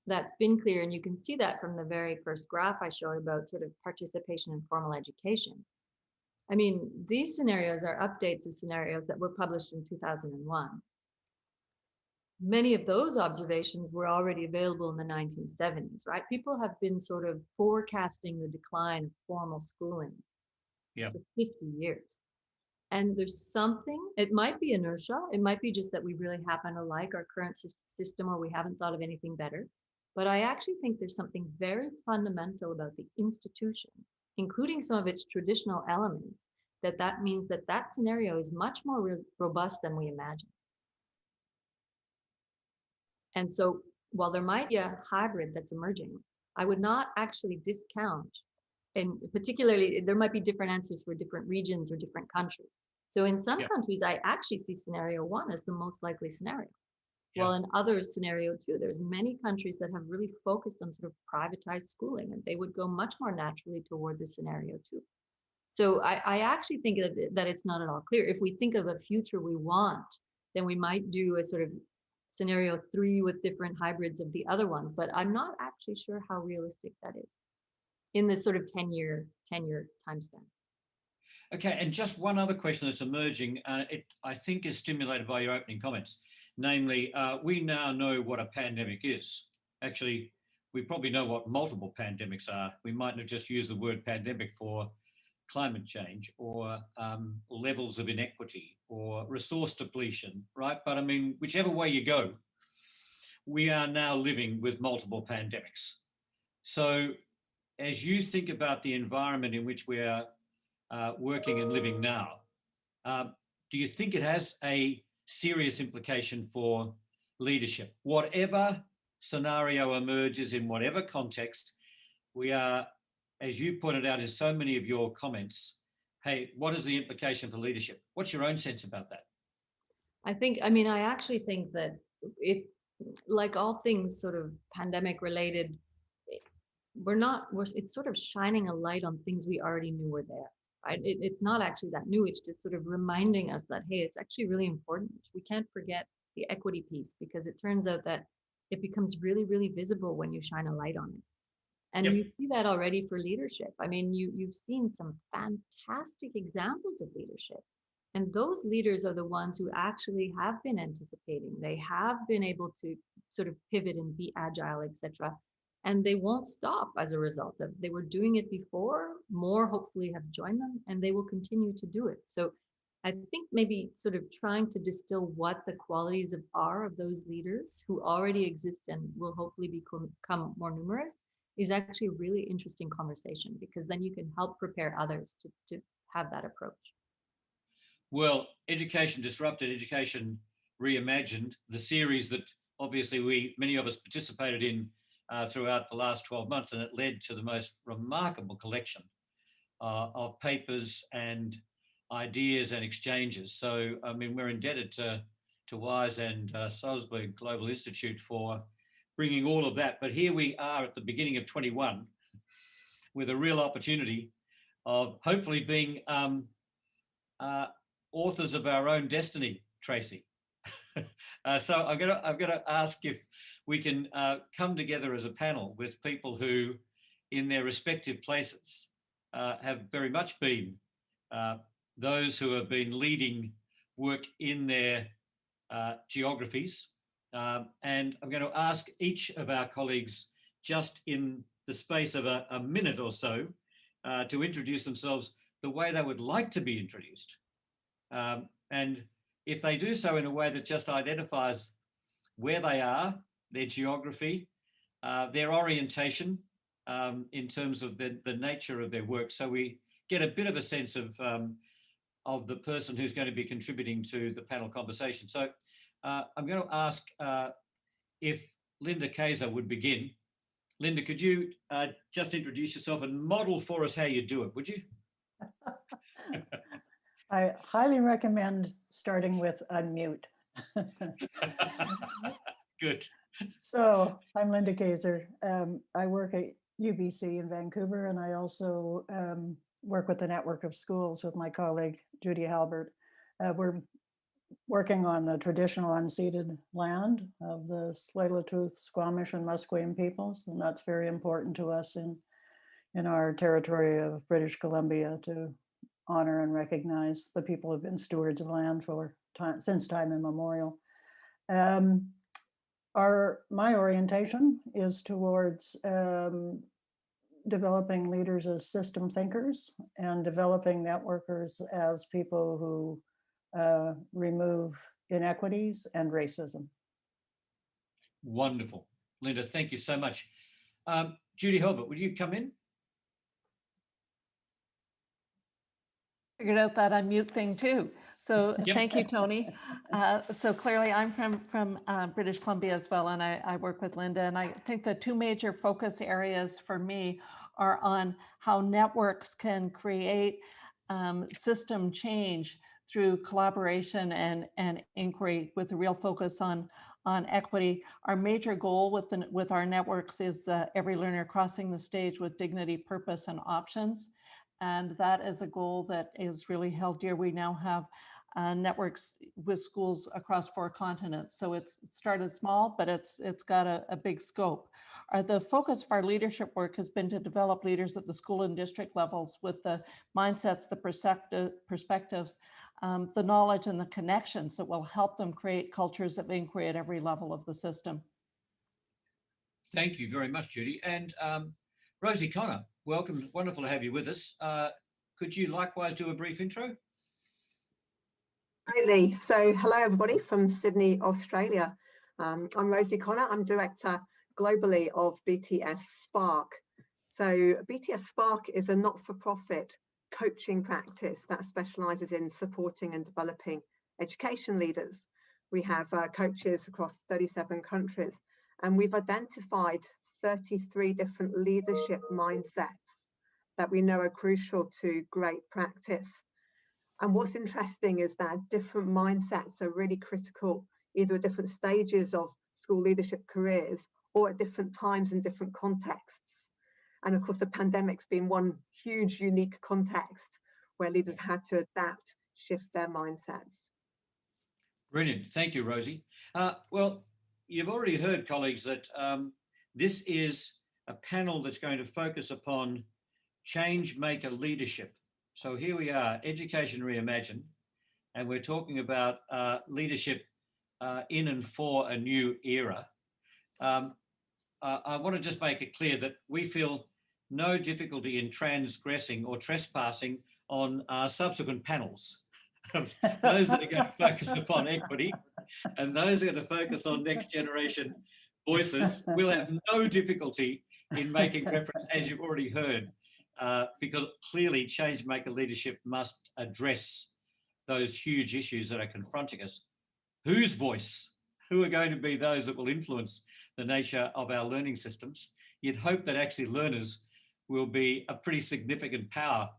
Speaker 4: that's been clear, and you can see that from the very first graph I showed about sort of participation in formal education. I mean, these scenarios are updates of scenarios that were published in 2001. Many of those observations were already available in the 1970s, right? People have been sort of forecasting the decline of formal schooling for 50 years. And there's something, it might be inertia, it might be just that we really happen to like our current system or we haven't thought of anything better. But I actually think there's something very fundamental about the institution, including some of its traditional elements, that means that scenario is much more robust than we imagine. And so while there might be a hybrid that's emerging, I would not actually discount, and particularly there might be different answers for different regions or different countries. So in some countries, I actually see scenario one as the most likely scenario. While in others, scenario two, there's many countries that have really focused on sort of privatized schooling, and they would go much more naturally towards a scenario two. So I actually think that it's not at all clear. If we think of a future we want, then we might do a sort of scenario three with different hybrids of the other ones, but I'm not actually sure how realistic that is in this sort of 10-year time span.
Speaker 3: Okay, and just one other question that's emerging, I think is stimulated by your opening comments, namely, we now know what a pandemic is. Actually, we probably know what multiple pandemics are. We might not just use the word pandemic for climate change or levels of inequity or resource depletion, right? But I mean, whichever way you go, we are now living with multiple pandemics. So as you think about the environment in which we are working and living now, do you think it has a serious implication for leadership? Whatever scenario emerges in whatever context, we are, as you pointed out in so many of your comments, hey, what is the implication for leadership? What's your own sense about that?
Speaker 4: I actually think that if, like all things sort of pandemic related, it's sort of shining a light on things we already knew were there. Right? It's not actually that new. It's just sort of reminding us that, hey, it's actually really important. We can't forget the equity piece, because it turns out that it becomes really, really visible when you shine a light on it. And
Speaker 3: Yep.
Speaker 4: you see that already for leadership. I mean, you've seen some fantastic examples of leadership. And those leaders are the ones who actually have been anticipating. They have been able to sort of pivot and be agile, etc. And they won't stop as a result of, they were doing it before, more hopefully have joined them, and they will continue to do it. So I think maybe sort of trying to distill what the qualities are of those leaders who already exist and will hopefully become more numerous is actually a really interesting conversation, because then you can help prepare others to have that approach.
Speaker 3: Well, Education Disrupted, Education Reimagined, the series that obviously many of us participated in throughout the last 12 months, and it led to the most remarkable collection of papers and ideas and exchanges. So, I mean, we're indebted to WISE and Salzburg Global Institute for bringing all of that. But here we are at the beginning of 21 with a real opportunity of hopefully being authors of our own destiny, Tracy. So I'm gonna ask if we can come together as a panel with people who, in their respective places, have very much been those who have been leading work in their geographies. And I'm going to ask each of our colleagues, just in the space of a minute or so, to introduce themselves the way they would like to be introduced. And if they do so in a way that just identifies where they are, their geography, their orientation in terms of the nature of their work, so we get a bit of a sense of the person who's going to be contributing to the panel conversation. So I'm going to ask if Linda Kaiser would begin. Linda, could you just introduce yourself and model for us how you do it, would you?
Speaker 5: I highly recommend starting with unmute.
Speaker 3: Good.
Speaker 5: So I'm Linda Kaiser. I work at UBC in Vancouver, and I also work with the network of schools with my colleague, Judy Halbert. We're working on the traditional unceded land of the Tsleil-Waututh, Squamish, and Musqueam peoples, and that's very important to us in our territory of British Columbia to honor and recognize the people who've been stewards of land for since time immemorial. My orientation is towards developing leaders as system thinkers and developing networkers as people who remove inequities and racism.
Speaker 3: Wonderful. Linda, thank you so much. Judy Halbert, would you come in?
Speaker 6: Figured out that unmute thing too. So
Speaker 3: Yep.
Speaker 6: Thank you, Tony. So clearly I'm from British Columbia as well, and I work with Linda, and I think the two major focus areas for me are on how networks can create system change through collaboration and inquiry with a real focus on equity. Our major goal with our networks is every learner crossing the stage with dignity, purpose, and options. And that is a goal that is really held dear. We now have networks with schools across 4 continents. So it's started small, but it's got a big scope. The focus of our leadership work has been to develop leaders at the school and district levels with the mindsets, the perspectives, the knowledge and the connections that will help them create cultures of inquiry at every level of the system.
Speaker 3: Thank you very much, Judy. And Rosie Connor, welcome. Wonderful to have you with us. Could you likewise do a brief intro?
Speaker 7: Absolutely. So hello, everybody from Sydney, Australia. I'm Rosie Connor. I'm Director globally of BTS Spark. So BTS Spark is a not-for-profit coaching practice that specialises in supporting and developing education leaders. We have coaches across 37 countries, and we've identified 33 different leadership mindsets that we know are crucial to great practice. And what's interesting is that different mindsets are really critical, either at different stages of school leadership careers or at different times in different contexts. And of course, the pandemic's been one huge, unique context where leaders have had to adapt, shift their mindsets.
Speaker 3: Brilliant. Thank you, Rosie. Well, you've already heard, colleagues, that this is a panel that's going to focus upon change maker leadership. So here we are, Education Reimagined, and we're talking about leadership in and for a new era. I want to just make it clear that we feel no difficulty in transgressing or trespassing on subsequent panels. Those that are going to focus upon equity and those that are going to focus on next generation voices will have no difficulty in making reference, as you've already heard, because clearly change maker leadership must address those huge issues that are confronting us. Whose voice? Who are going to be those that will influence the nature of our learning systems? You'd hope that actually learners will be a pretty significant power.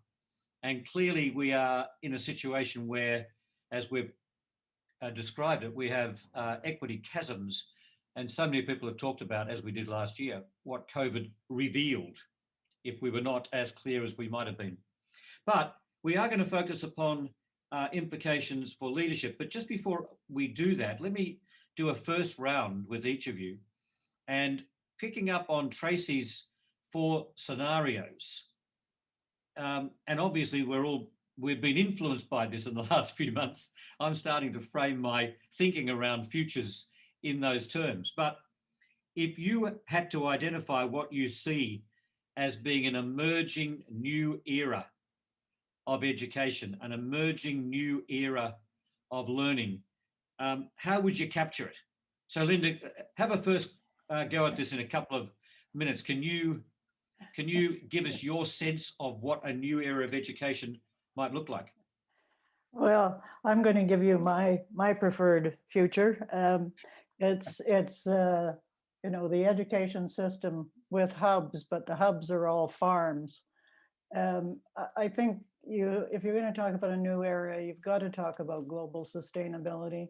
Speaker 3: And clearly we are in a situation where, as we've described it, we have equity chasms. And so many people have talked about, as we did last year, what COVID revealed if we were not as clear as we might have been. But we are going to focus upon implications for leadership. But just before we do that, let me do a first round with each of you. And picking up on Tracy's 4 scenarios, and obviously we've been influenced by this in the last few months. I'm starting to frame my thinking around futures in those terms. But if you had to identify what you see as being an emerging new era of education, an emerging new era of learning, how would you capture it? So Linda, have a first go at this in a couple of minutes. Can you give us your sense of what a new era of education might look like?
Speaker 5: Well, I'm going to give you my preferred future. It's you know, the education system with hubs, but the hubs are all farms. I think if you're going to talk about a new era, you've got to talk about global sustainability,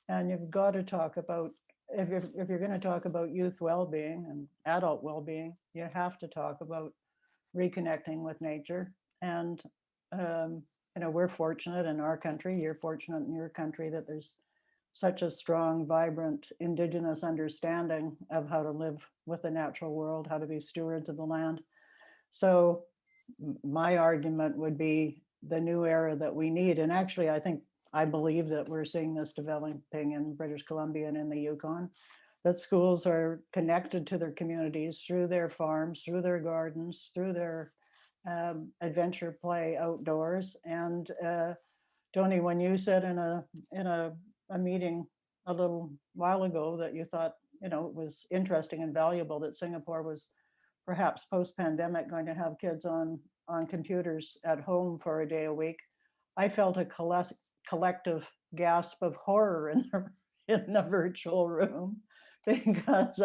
Speaker 5: and you've got to talk about, if you're going to talk about youth well-being and adult well-being, you have to talk about reconnecting with nature. And you know, we're fortunate in our country, you're fortunate in your country, that there's such a strong, vibrant Indigenous understanding of how to live with the natural world, how to be stewards of the land. So my argument would be the new era that we need. And actually, I believe that we're seeing this developing in British Columbia and in the Yukon, that schools are connected to their communities through their farms, through their gardens, through their adventure play outdoors. And Tony, when you said in a meeting a little while ago that you thought, you know, it was interesting and valuable that Singapore was perhaps post-pandemic going to have kids on computers at home for a day a week, I felt a collective gasp of horror in the virtual room, because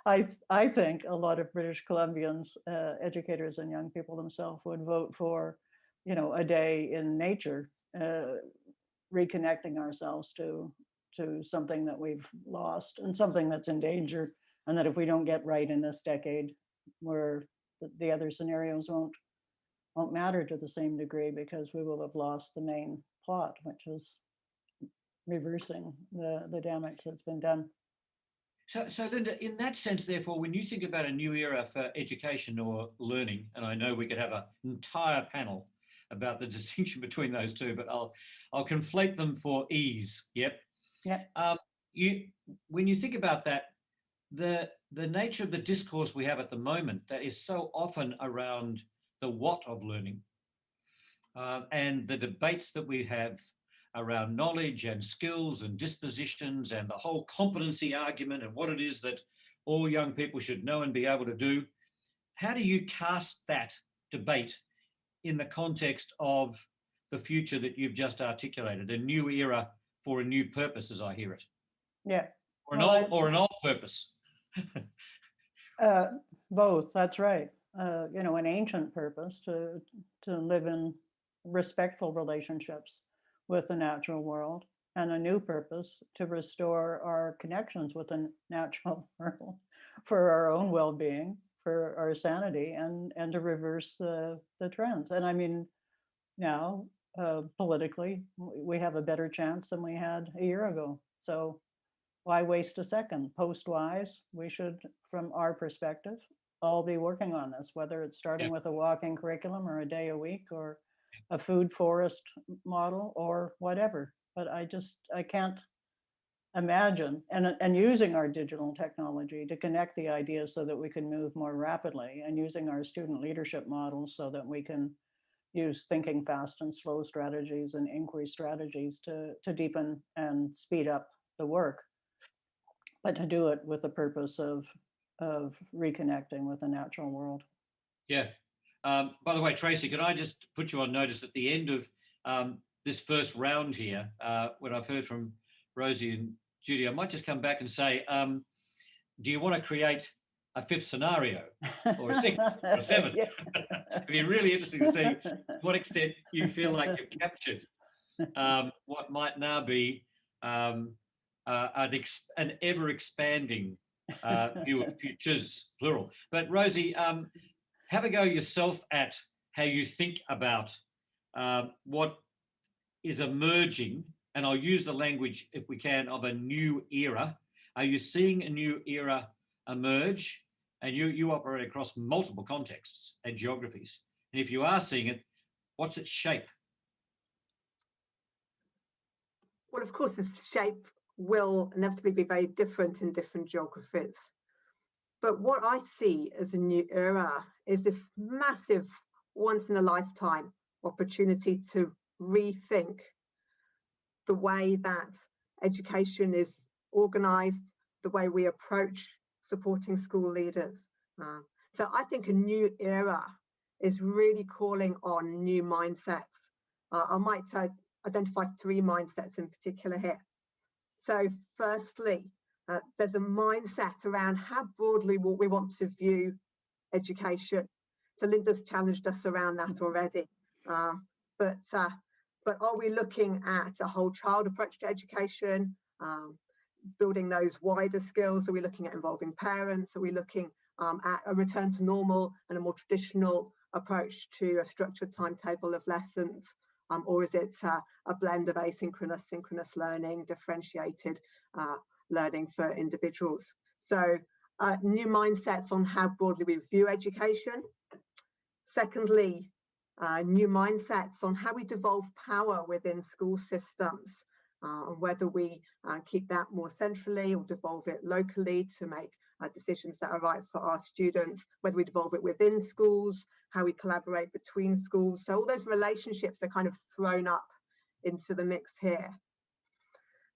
Speaker 5: I think a lot of British Columbians, educators and young people themselves, would vote for, you know, a day in nature, reconnecting ourselves to something that we've lost and something that's in danger, and that if we don't get right in this decade, where the other scenarios won't matter to the same degree, because we will have lost the main plot, which is reversing the damage that's been done.
Speaker 3: So Linda, in that sense, therefore, when you think about a new era for education or learning, and I know we could have an entire panel about the distinction between those two, but I'll conflate them for ease. Yep.
Speaker 5: Yeah.
Speaker 3: When you think about that, the nature of the discourse we have at the moment that is so often around the what of learning, and the debates that we have around knowledge and skills and dispositions and the whole competency argument and what it is that all young people should know and be able to do. How do you cast that debate in the context of the future that you've just articulated, a new era for a new purpose, as I hear it?
Speaker 5: Yeah.
Speaker 3: Or an old purpose?
Speaker 5: Both, that's right. You know, an ancient purpose to live in respectful relationships with the natural world, and a new purpose to restore our connections with the natural world for our own well-being, for our sanity, and to reverse the trends. And I mean, now politically, we have a better chance than we had a year ago. So why waste a second? Post-WISE, we should, from our perspective, all be working on this, whether it's starting with a walking curriculum or a day a week or a food forest model or whatever. But I can't imagine, and using our digital technology to connect the ideas so that we can move more rapidly, and using our student leadership models so that we can use thinking fast and slow strategies and inquiry strategies to deepen and speed up the work, but to do it with the purpose of reconnecting with the natural world.
Speaker 3: Yeah. By the way, Tracy, can I just put you on notice at the end of this first round here, when I've heard from Rosie and Judy, I might just come back and say, do you want to create a fifth scenario or a sixth or a seventh? It'd be really interesting to see to what extent you feel like you've captured what might now be an ever-expanding view of futures, plural. But Rosie, have a go yourself at how you think about what is emerging, and I'll use the language, if we can, of a new era. Are you seeing a new era emerge? And you operate across multiple contexts and geographies. And if you are seeing it, what's its shape?
Speaker 7: Well, of course, the shape will inevitably be very different in different geographies. But what I see as a new era is this massive, once-in-a-lifetime opportunity to rethink the way that education is organized, the way we approach supporting school leaders. So I think a new era is really calling on new mindsets. I might identify three mindsets in particular here. So firstly, there's a mindset around how broadly we want to view education. So Linda's challenged us around that already. But are we looking at a whole child approach to education? Building those wider skills? Are we looking at involving parents? Are we looking at a return to normal and a more traditional approach to a structured timetable of lessons? Or is it a blend of asynchronous, synchronous learning, differentiated learning for individuals? So new mindsets on how broadly we view education. Secondly, new mindsets on how we devolve power within school systems, and whether we keep that more centrally or devolve it locally to make decisions that are right for our students, whether we devolve it within schools, how we collaborate between schools. So all those relationships are kind of thrown up into the mix here.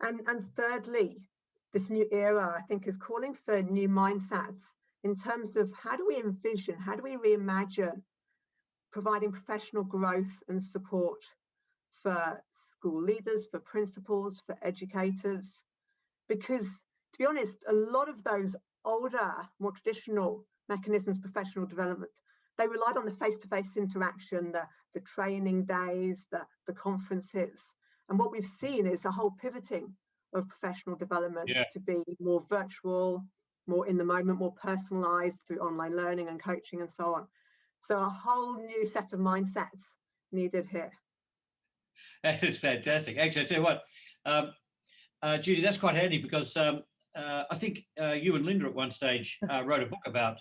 Speaker 7: And thirdly, this new era, I think, is calling for new mindsets in terms of how do we envision, how do we reimagine providing professional growth and support for school leaders, for principals, for educators. Because to be honest, a lot of those older, more traditional mechanisms of professional development, they relied on the face-to-face interaction, the training days, the conferences. And what we've seen is a whole pivoting of professional development to be more virtual, more in the moment, more personalized through online learning and coaching and so on. So a whole new set of mindsets needed here.
Speaker 3: That is fantastic. Actually, I tell you what, Judy, that's quite handy because I think you and Linda at one stage wrote a book about,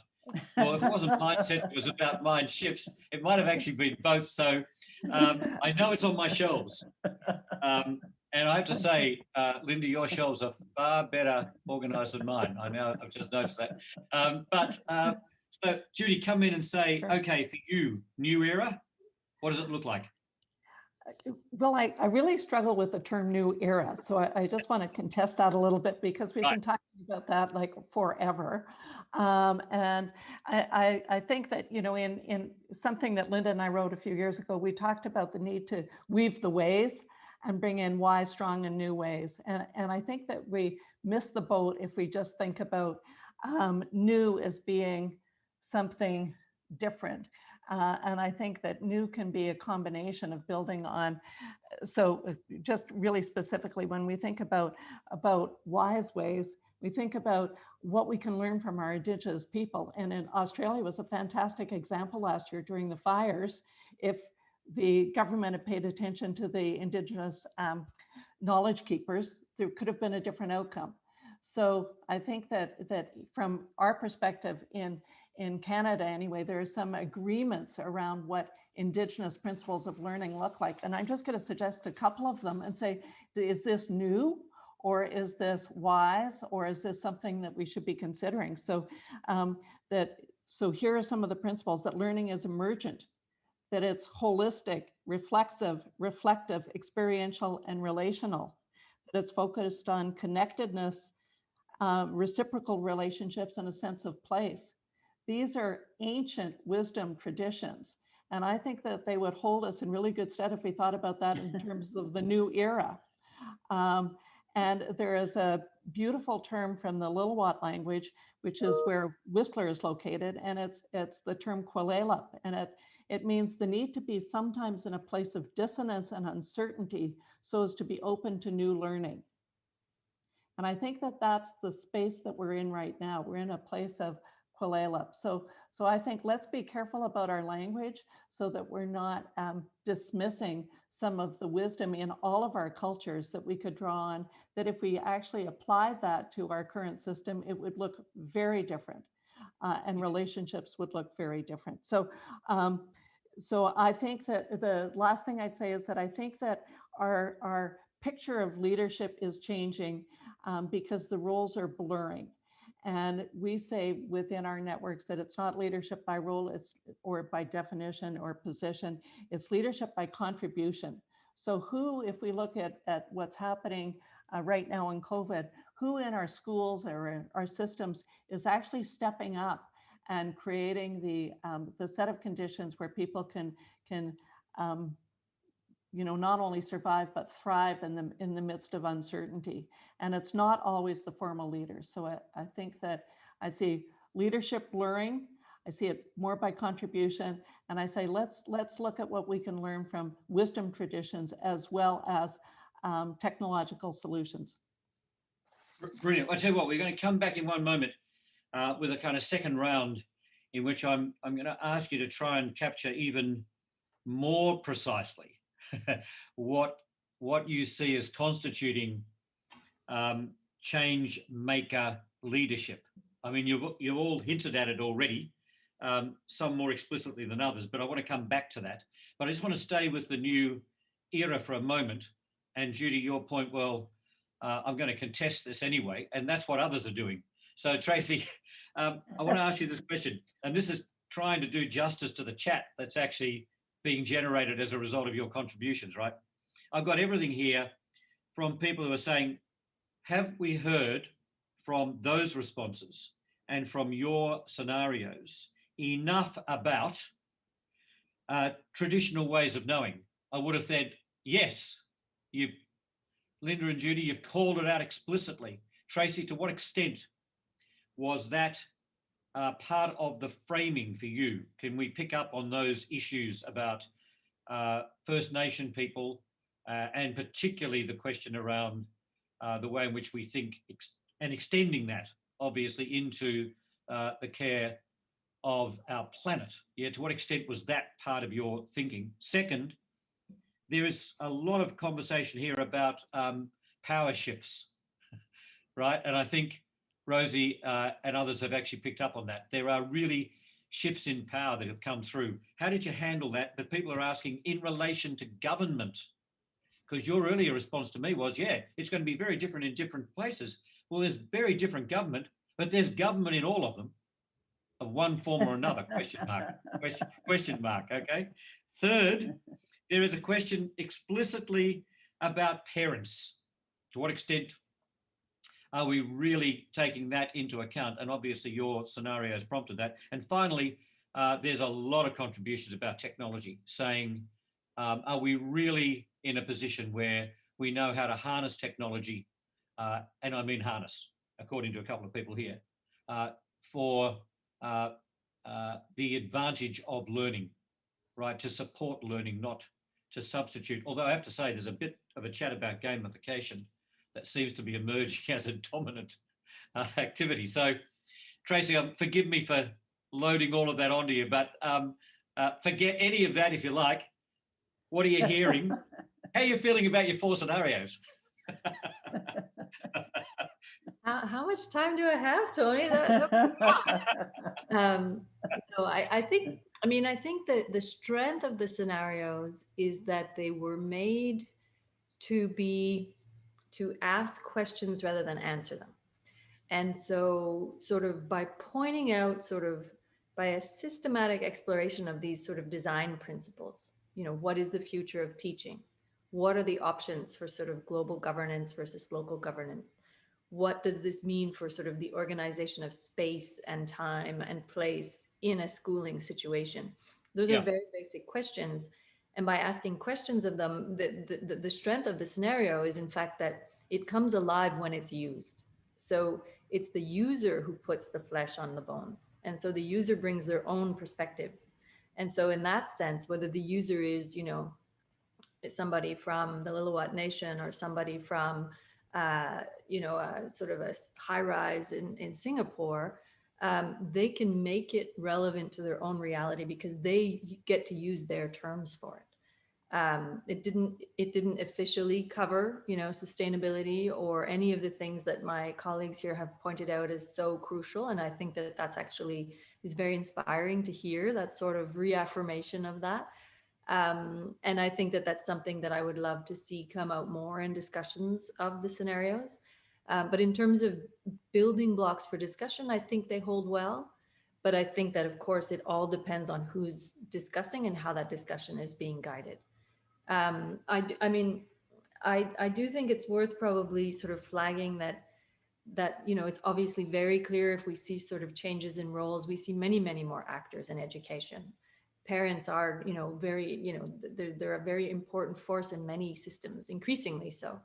Speaker 3: well, if it wasn't mindset, it was about mind shifts. It might have actually been both. So I know it's on my shelves. And I have to say, Linda, your shelves are far better organized than mine. I've just noticed that. So Judy, come in and say, okay, for you, new era, what does it look like?
Speaker 6: Well, I really struggle with the term new era. So I just want to contest that a little bit because we've been talking about that like forever. And I think that, you know, in something that Linda and I wrote a few years ago, we talked about the need to weave the ways and bring in wise, strong, and new ways. And I think that we miss the boat if we just think about new as being something different. And I think that new can be a combination of building on. So just really specifically, when we think about wise ways, we think about what we can learn from our Indigenous people. And in Australia was a fantastic example last year during the fires. If the government had paid attention to the Indigenous knowledge keepers, there could have been a different outcome. So I think that from our perspective in Canada anyway, there are some agreements around what Indigenous principles of learning look like. And I'm just going to suggest a couple of them and say, is this new? Or is this wise? Or is this something that we should be considering? So so here are some of the principles: that learning is emergent, that it's holistic, reflexive, reflective, experiential, and relational, that it's focused on connectedness, reciprocal relationships, and a sense of place. These are ancient wisdom traditions. And I think that they would hold us in really good stead if we thought about that in terms of the new era. And there is a beautiful term from the Lil'wat language, which is where Whistler is located, and it's the term kwalelap, and it means the need to be sometimes in a place of dissonance and uncertainty so as to be open to new learning. And I think that that's the space that we're in right now. We're in a place of kwalelap. So I think let's be careful about our language so that we're not dismissing some of the wisdom in all of our cultures that we could draw on, that if we actually applied that to our current system, it would look very different, and relationships would look very different. So I think that the last thing I'd say is that I think that our picture of leadership is changing because the roles are blurring. And we say within our networks that it's not leadership by role, or by definition or position, it's leadership by contribution. So who, if we look at what's happening right now in COVID, who in our schools or in our systems is actually stepping up and creating the set of conditions where people can not only survive, but thrive in the midst of uncertainty. And it's not always the formal leaders. So I think that I see leadership blurring. I see it more by contribution. And I say, let's look at what we can learn from wisdom traditions as well as technological solutions.
Speaker 3: Brilliant. I tell you what, we're going to come back in one moment with a kind of second round in which I'm going to ask you to try and capture even more precisely what you see as constituting change maker leadership. I mean, you've all hinted at it already, some more explicitly than others, but I want to come back to that. But I just want to stay with the new era for a moment. And Judy, your point, well, I'm going to contest this anyway, and that's what others are doing. So Tracy, I want to ask you this question, and this is trying to do justice to the chat that's actually being generated as a result of your contributions, right? I've got everything here from people who are saying, have we heard from those responses and from your scenarios enough about traditional ways of knowing? I would have said, yes. Linda and Judy, you've called it out explicitly. Tracy, to what extent was that part of the framing for you? Can we pick up on those issues about First Nation people and particularly the question around the way in which we think and extending that obviously into the care of our planet? Yeah, to what extent was that part of your thinking? Second, there is a lot of conversation here about power shifts, right? And I think Rosie and others have actually picked up on that. There are really shifts in power that have come through. How did you handle that? But people are asking in relation to government, because your earlier response to me was, yeah, it's going to be very different in different places. Well, there's very different government, but there's government in all of them, of one form or another, question mark, okay? Third, there is a question explicitly about parents. To what extent are we really taking that into account? And obviously your scenario has prompted that. And finally, there's a lot of contributions about technology saying, are we really in a position where we know how to harness technology, and I mean harness, according to a couple of people here, for the advantage of learning, right? To support learning, not to substitute. Although I have to say there's a bit of a chat about gamification that seems to be emerging as a dominant activity. So Tracy, forgive me for loading all of that onto you, but forget any of that if you like. What are you hearing? How are you feeling about your 4 scenarios?
Speaker 4: How much time do I have, Tony? No, I think that the strength of the scenarios is that they were made to ask questions rather than answer them. And so sort of by pointing out, sort of by a systematic exploration of these sort of design principles, what is the future of teaching? What are the options for sort of global governance versus local governance? What does this mean for sort of the organization of space and time and place in a schooling situation? Those are very basic questions. And by asking questions of them, the strength of the scenario is in fact that it comes alive when it's used. So it's the user who puts the flesh on the bones. And so the user brings their own perspectives. And so in that sense, whether the user is, somebody from the Lillooet Nation or somebody from, sort of a high rise in Singapore, they can make it relevant to their own reality because they get to use their terms for it. It didn't officially cover, sustainability or any of the things that my colleagues here have pointed out as so crucial. And I think that that's actually is very inspiring to hear that sort of reaffirmation of that. And I think that that's something that I would love to see come out more in discussions of the scenarios. But in terms of building blocks for discussion, I think they hold well. But I think that, of course, it all depends on who's discussing and how that discussion is being guided. I do think it's worth probably sort of flagging that it's obviously very clear if we see sort of changes in roles, we see many, many more actors in education. Parents are, very, they're a very important force in many systems, increasingly so.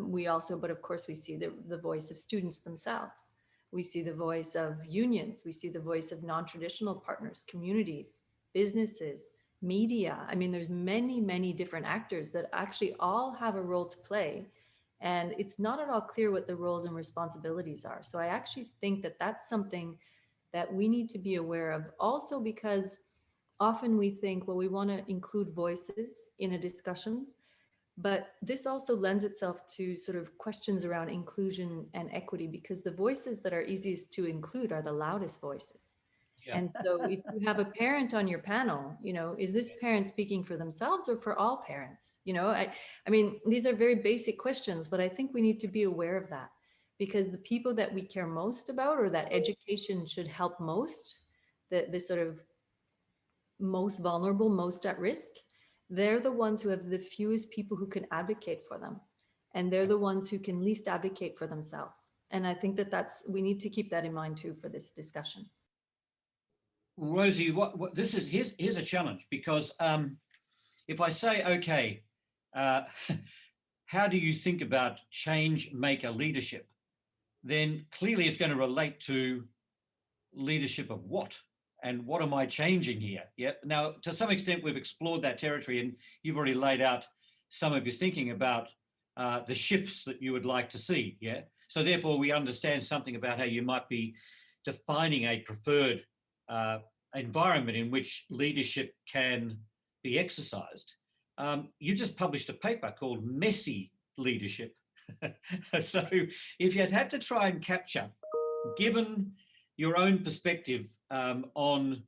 Speaker 4: We also, but of course, we see the voice of students themselves. We see the voice of unions. We see the voice of non-traditional partners, communities, businesses, media. I mean, there's many, many different actors that actually all have a role to play. And it's not at all clear what the roles and responsibilities are. So I actually think that that's something that we need to be aware of also, because often we think, well, we want to include voices in a discussion, but this also lends itself to sort of questions around inclusion and equity, because the voices that are easiest to include are the loudest voices. Yeah. And so if you have a parent on your panel, is this parent speaking for themselves or for all parents? I mean, these are very basic questions, but I think we need to be aware of that, because the people that we care most about, or that education should help most, the sort of most vulnerable, most at risk, they're the ones who have the fewest people who can advocate for them. And they're the ones who can least advocate for themselves. And I think that we need to keep that in mind too for this discussion.
Speaker 3: Rosie, here's a challenge, because if I say, okay, how do you think about change maker leadership? Then clearly it's going to relate to leadership of what? And what am I changing here? Yeah. Now, to some extent, we've explored that territory, and you've already laid out some of your thinking about the shifts that you would like to see. Yeah. So therefore, we understand something about how you might be defining a preferred environment in which leadership can be exercised. You just published a paper called Messy Leadership. So if you had to try and capture, given your own perspective on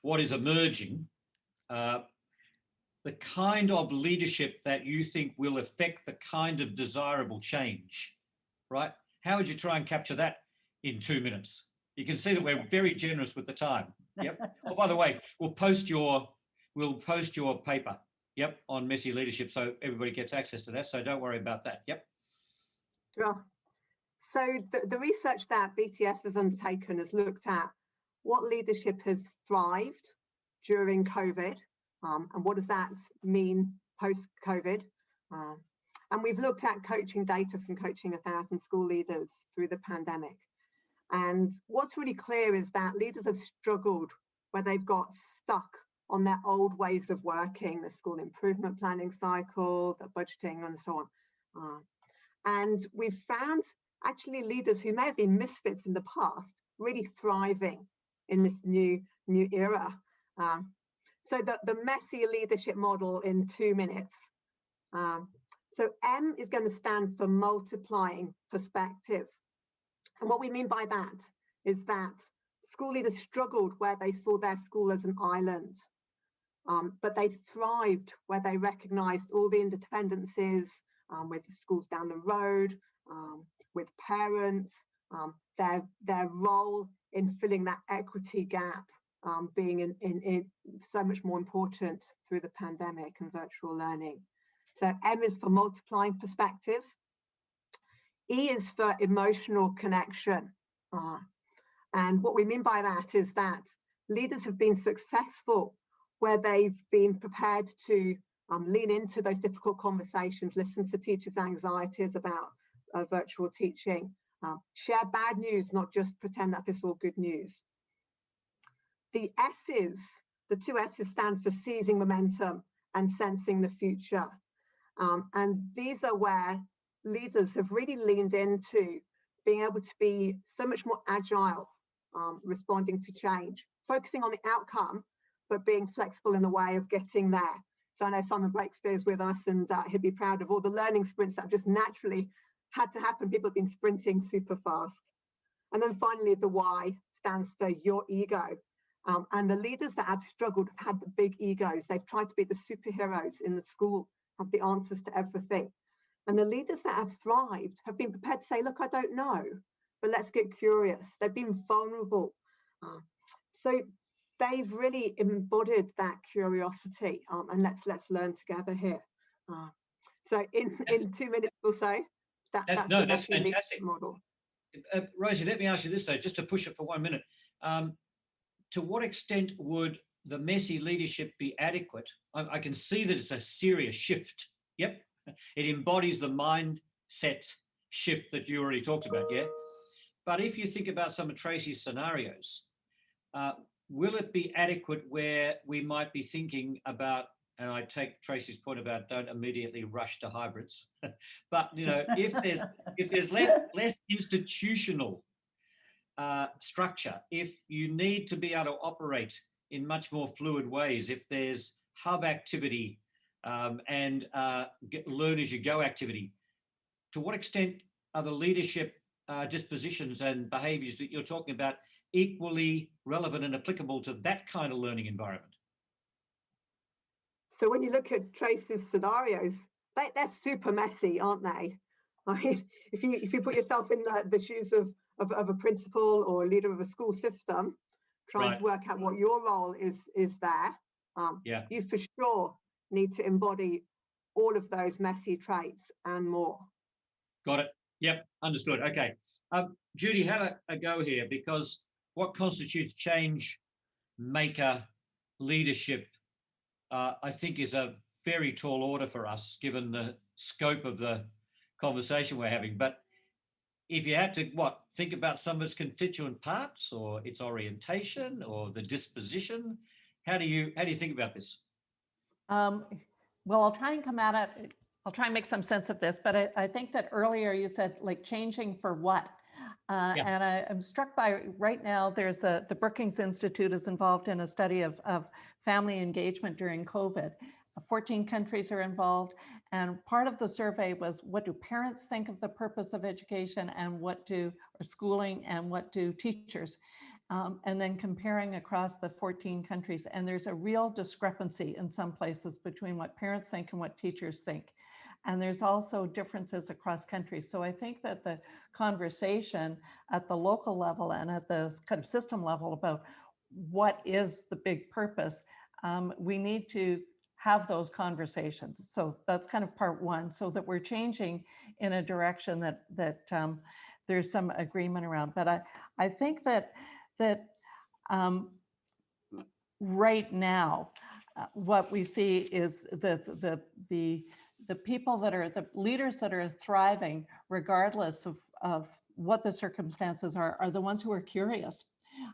Speaker 3: what is emerging, the kind of leadership that you think will affect the kind of desirable change, right? How would you try and capture that in 2 minutes? You can see that we're very generous with the time. Yep. Oh, by the way, we'll post your paper, yep, on messy leadership, so everybody gets access to that. So don't worry about that. Yep.
Speaker 7: Sure. So the research that BTS has undertaken has looked at what leadership has thrived during COVID, and what does that mean post-COVID. And we've looked at coaching data from coaching 1,000 school leaders through the pandemic. And what's really clear is that leaders have struggled where they've got stuck on their old ways of working, the school improvement planning cycle, the budgeting, and so on. And we've found actually leaders who may have been misfits in the past really thriving in this new era. So the messy leadership model in 2 minutes. So M is going to stand for multiplying perspective. And what we mean by that is that school leaders struggled where they saw their school as an island, but they thrived where they recognized all the interdependencies with schools down the road, with parents, their role in filling that equity gap being in so much more important through the pandemic and virtual learning. So M is for multiplying perspective. E is for emotional connection. And what we mean by that is that leaders have been successful where they've been prepared to lean into those difficult conversations, listen to teachers' anxieties about virtual teaching, share bad news, not just pretend that it's all good news. The S's, the 2 S's stand for seizing momentum and sensing the future. And these are where leaders have really leaned into being able to be so much more agile, responding to change, focusing on the outcome, but being flexible in the way of getting there. So I know Simon Breakspear is with us, and he'd be proud of all the learning sprints that have just naturally had to happen. People have been sprinting super fast. And then finally, the Y stands for your ego. And the leaders that have struggled have had the big egos. They've tried to be the superheroes in the school, have the answers to everything. And the leaders that have thrived have been prepared to say, look, I don't know, but let's get curious. They've been vulnerable. So they've really embodied that curiosity, and let's learn together here. So in 2 minutes or so, that's fantastic model.
Speaker 3: Rosie, let me ask you this though, just to push it for 1 minute. To what extent would the messy leadership be adequate? I can see that it's a serious shift. Yep, it embodies the mindset shift that you already talked about, yeah? But if you think about some of Tracy's scenarios, will it be adequate where we might be thinking about, and I take Tracy's point about don't immediately rush to hybrids, but you know, if there's less institutional structure, if you need to be able to operate in much more fluid ways, if there's hub activity and learn as you go activity, to what extent are the leadership dispositions and behaviours that you're talking about equally relevant and applicable to that kind of learning environment?
Speaker 7: So when you look at Tracy's scenarios, they're super messy, aren't they? I mean, if you put yourself in the shoes of a principal or a leader of a school system, trying to work out what your role is there, you for sure need to embody all of those messy traits and more.
Speaker 3: Got it. Yep, understood. Okay. Judy, have a go here, because what constitutes change maker leadership, I think, is a very tall order for us, given the scope of the conversation we're having. But if you had to, think about some of its constituent parts or its orientation or the disposition, how do you think about this?
Speaker 6: Well, I'll try and come at it. I'll try and make some sense of this, but I think that earlier you said like changing for what? And I'm struck by right now, there's the Brookings Institute is involved in a study of family engagement during COVID. 14 countries are involved. And part of the survey was, what do parents think of the purpose of education, and or schooling, and what do teachers? And then comparing across the 14 countries. And there's a real discrepancy in some places between what parents think and what teachers think. And there's also differences across countries. So I think that the conversation at the local level and at the kind of system level about what is the big purpose, we need to have those conversations. So that's kind of part one, so that we're changing in a direction that there's some agreement around. But I think that right now, what we see is the people that are the leaders that are thriving, regardless of what the circumstances are the ones who are curious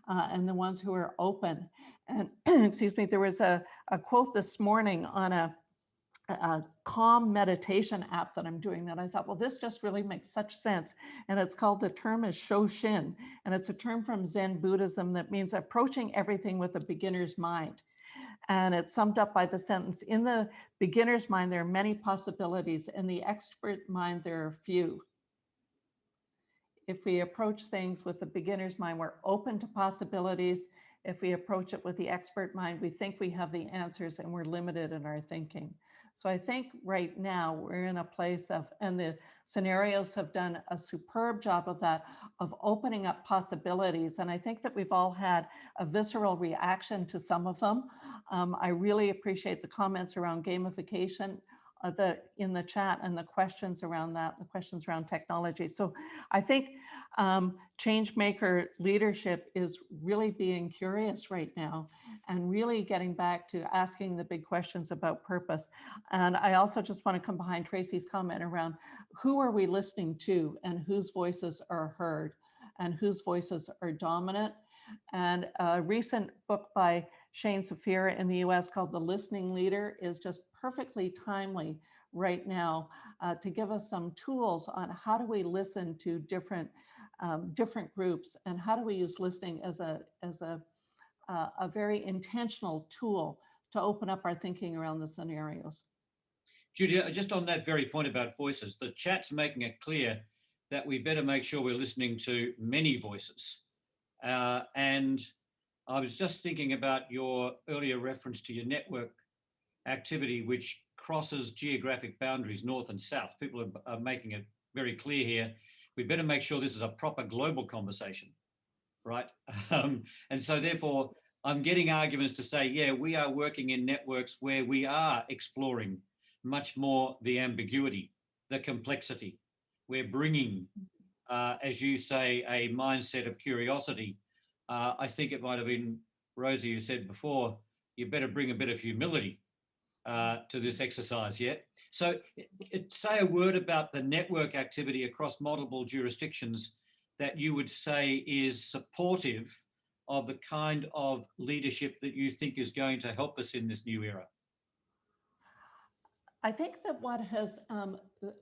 Speaker 6: and the ones who are open. And excuse me, there was a quote this morning on a calm meditation app that I'm doing that I thought, well, this just really makes such sense. And it's called, the term is Shoshin. And it's a term from Zen Buddhism that means approaching everything with a beginner's mind. And it's summed up by the sentence, in the beginner's mind, there are many possibilities. In the expert mind, there are few. If we approach things with the beginner's mind, we're open to possibilities. If we approach it with the expert mind, we think we have the answers and we're limited in our thinking. So I think right now we're in a place of, and the scenarios have done a superb job of that, of opening up possibilities. And I think that we've all had a visceral reaction to some of them. I really appreciate the comments around gamification in the chat and the questions around that, the questions around technology. So I think change maker leadership is really being curious right now and really getting back to asking the big questions about purpose. And I also just want to come behind Tracy's comment around who are we listening to and whose voices are heard and whose voices are dominant. And a recent book by Shane Safira in the US called The Listening Leader is just perfectly timely right now to give us some tools on how do we listen to different groups and how do we use listening as a very intentional tool to open up our thinking around the scenarios.
Speaker 3: Judy, just on that very point about voices, the chat's making it clear that we better make sure we're listening to many voices. And I was just thinking about your earlier reference to your network activity, which crosses geographic boundaries, north and south. People are making it very clear here. We better make sure this is a proper global conversation, right? And so therefore, I'm getting arguments to say, yeah, we are working in networks where we are exploring much more the ambiguity, the complexity. We're bringing, as you say, a mindset of curiosity. I think it might have been Rosie who said before, you better bring a bit of humility to this exercise, yeah? So say a word about the network activity across multiple jurisdictions that you would say is supportive of the kind of leadership that you think is going to help us in this new era.
Speaker 6: I think that what has,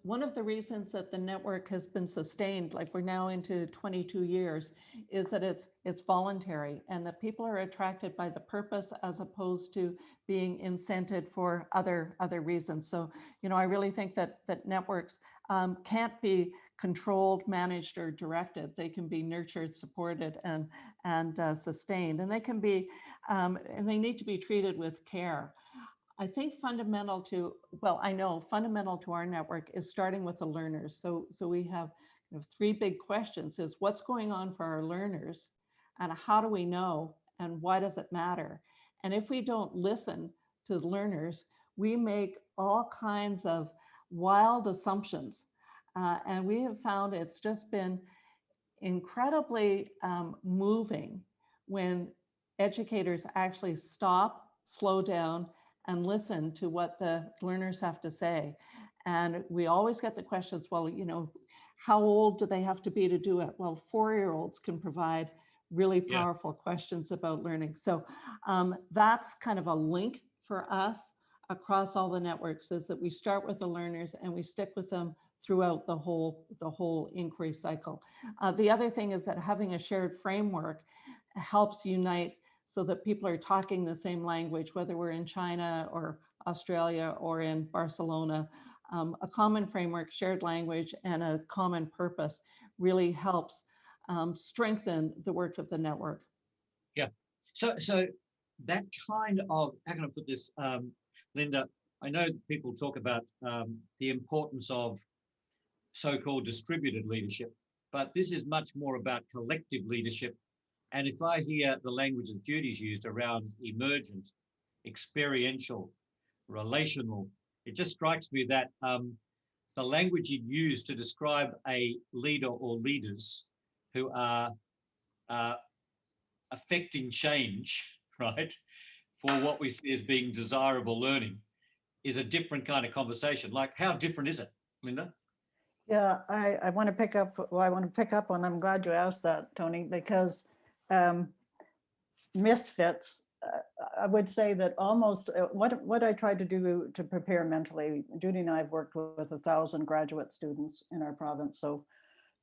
Speaker 6: one of the reasons that the network has been sustained, like we're now into 22 years, is that it's voluntary and that people are attracted by the purpose as opposed to being incented for other reasons. So, you know, I really think that networks can't be controlled, managed, or directed. They can be nurtured, supported, and sustained, and they can be, and they need to be treated with care. I think fundamental to our network is starting with the learners. So we have three big questions: is what's going on for our learners, and how do we know, and why does it matter? And if we don't listen to the learners, we make all kinds of wild assumptions. And we have found it's just been incredibly moving when educators actually stop, slow down, and listen to what the learners have to say. And we always get the questions, well, you know, how old do they have to be to do it? Well, 4-year-olds can provide really powerful questions about learning. So that's kind of a link for us across all the networks, is that we start with the learners and we stick with them throughout the whole inquiry cycle. The other thing is that having a shared framework helps unite so that people are talking the same language, whether we're in China or Australia or in Barcelona. A common framework, shared language, and a common purpose really helps strengthen the work of the network.
Speaker 3: Yeah. So that kind of, how can I put this, Linda? I know people talk about the importance of so-called distributed leadership, but this is much more about collective leadership. And if I hear the language that Judy's used around emergent, experiential, relational, it just strikes me that the language you'd use to describe a leader or leaders who are affecting change, right, for what we see as being desirable learning is a different kind of conversation. Like, how different is it, Linda?
Speaker 5: Yeah, I want to pick up, well, I want to pick up on, I'm glad you asked that, Tony, because misfits, I would say that almost what I tried to do to prepare mentally, Judy and I have worked with 1,000 graduate students in our province, so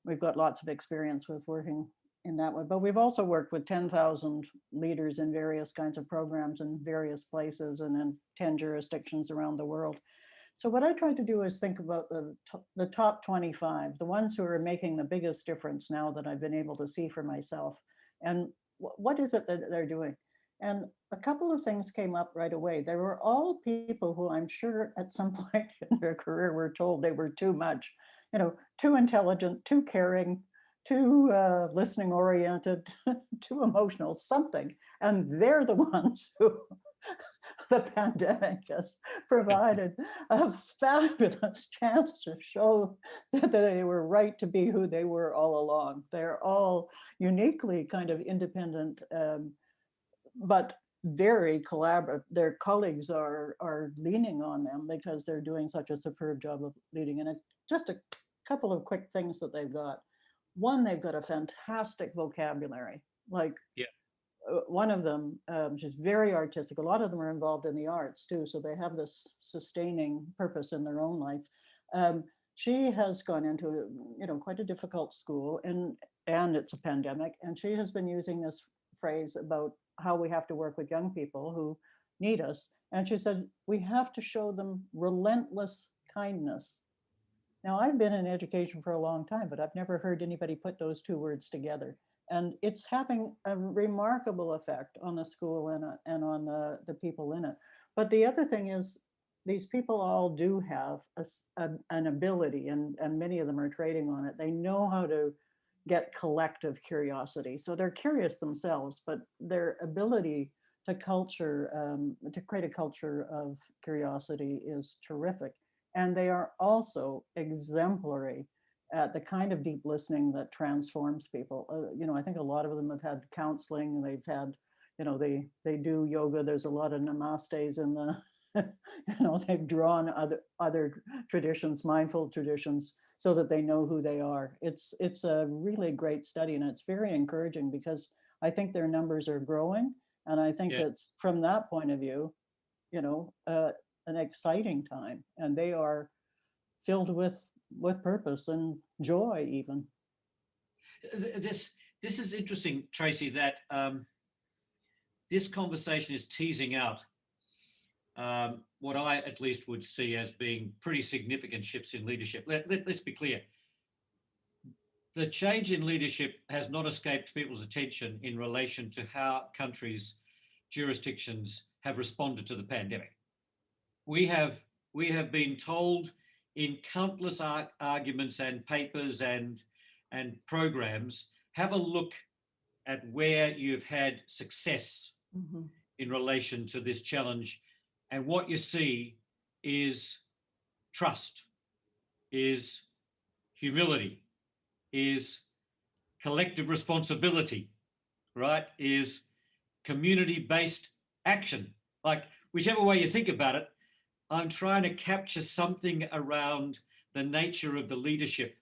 Speaker 5: we've got lots of experience with working in that way, but we've also worked with 10,000 leaders in various kinds of programs in various places and in 10 jurisdictions around the world. So what I tried to do is think about the top 25, the ones who are making the biggest difference now that I've been able to see for myself. And what is it that they're doing? And a couple of things came up right away. They were all people who I'm sure at some point in their career were told they were too much, too intelligent, too caring, too listening oriented, too emotional, something. And they're the ones who the pandemic has provided a fabulous chance to show that they were right to be who they were all along. They're all uniquely kind of independent, but very collaborative. Their colleagues are leaning on them because they're doing such a superb job of leading. And just a couple of quick things that they've got. One, they've got a fantastic vocabulary. Like,
Speaker 3: yeah.
Speaker 5: One of them, she's very artistic. A lot of them are involved in the arts too, so they have this sustaining purpose in their own life. She has gone into, quite a difficult school, and it's a pandemic, and she has been using this phrase about how we have to work with young people who need us. And she said, we have to show them relentless kindness. Now, I've been in education for a long time, but I've never heard anybody put those two words together. And it's having a remarkable effect on the school and on the people in it. But the other thing is, these people all do have an ability, and many of them are trading on it. They know how to get collective curiosity. So they're curious themselves, but their ability to create a culture of curiosity is terrific. And they are also exemplary at the kind of deep listening that transforms people. I think a lot of them have had counseling, they've had, they do yoga. There's a lot of namastes in the, they've drawn other traditions, mindful traditions, so that they know who they are. It's a really great study, and it's very encouraging because I think their numbers are growing. And I think it's from that point of view, an exciting time, and they are filled with purpose and joy even.
Speaker 3: This is interesting, Tracy, that this conversation is teasing out what I at least would see as being pretty significant shifts in leadership. Let's be clear. The change in leadership has not escaped people's attention in relation to how countries, jurisdictions have responded to the pandemic. We have been told in countless arguments and papers and programs, have a look at where you've had success in relation to this challenge. And what you see is trust, is humility, is collective responsibility, right? Is community-based action. Like, whichever way you think about it, I'm trying to capture something around the nature of the leadership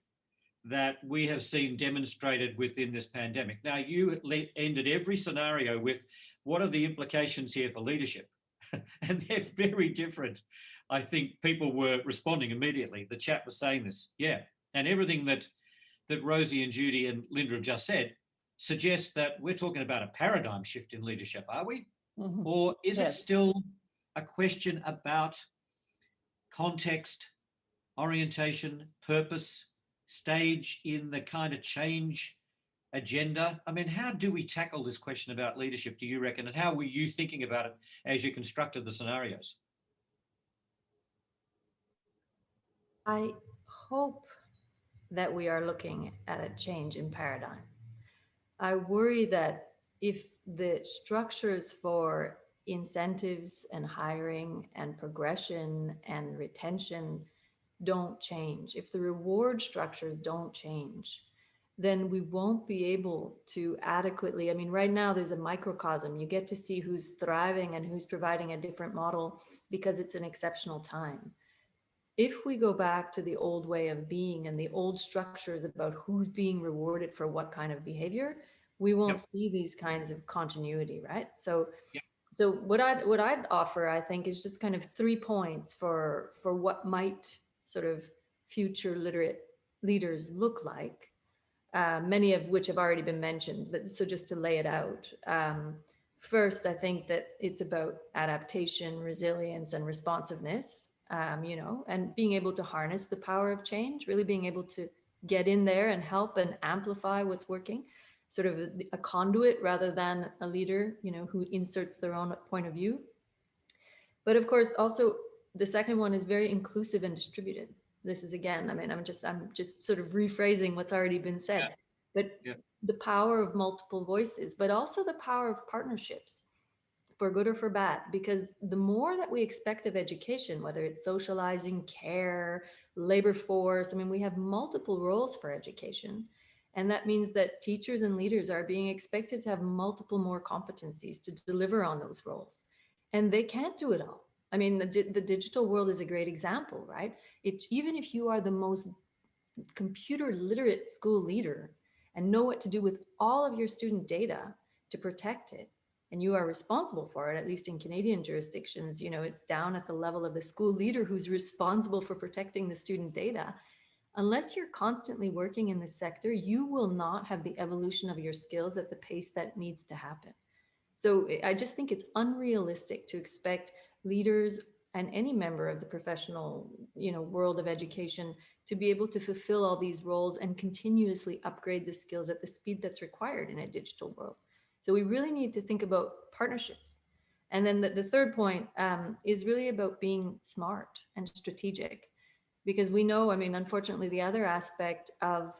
Speaker 3: that we have seen demonstrated within this pandemic. Now, you ended every scenario with, what are the implications here for leadership? And they're very different. I think people were responding immediately. The chat was saying this, yeah. And everything that Rosie and Judy and Linda have just said suggests that we're talking about a paradigm shift in leadership, are we? Or is it still a question about context, orientation, purpose, stage in the kind of change agenda? I mean, how do we tackle this question about leadership, do you reckon? And how were you thinking about it as you constructed the scenarios?
Speaker 4: I hope that we are looking at a change in paradigm. I worry that if the structures for incentives and hiring and progression and retention don't change, if the reward structures don't change, then we won't be able to adequately, I mean, right now there's a microcosm. You get to see who's thriving and who's providing a different model because it's an exceptional time. if we go back to the old way of being and the old structures about who's being rewarded for what kind of behavior, we won't see these kinds of continuity, right? So so what I'd offer, I think, is just kind of 3 points for what might sort of future literate leaders look like, many of which have already been mentioned, but so just to lay it out. First, I think that it's about adaptation, resilience, and responsiveness, you know, and being able to harness the power of change, really being able to get in there and help and amplify what's working, sort of a conduit rather than a leader, you know, who inserts their own point of view. But of course, also the second one is very inclusive and distributed. This is, again, I mean, I'm just sort of rephrasing what's already been said, but the power of multiple voices, but also the power of partnerships, for good or for bad, because the more that we expect of education, whether it's socializing, care, labor force, I mean, we have multiple roles for education. And that means that teachers and leaders are being expected to have multiple more competencies to deliver on those roles. And they can't do it all. I mean, the digital world is a great example, right? Even if you are the most computer literate school leader and know what to do with all of your student data to protect it, and you are responsible for it, at least in Canadian jurisdictions, you know, it's down at the level of the school leader who's responsible for protecting the student data. Unless you're constantly working in this sector, you will not have the evolution of your skills at the pace that needs to happen. So I just think it's unrealistic to expect leaders and any member of the professional, you know, world of education to be able to fulfill all these roles and continuously upgrade the skills at the speed that's required in a digital world. So we really need to think about partnerships. And then the third point is really about being smart and strategic, because we know, I mean, unfortunately, the other aspect of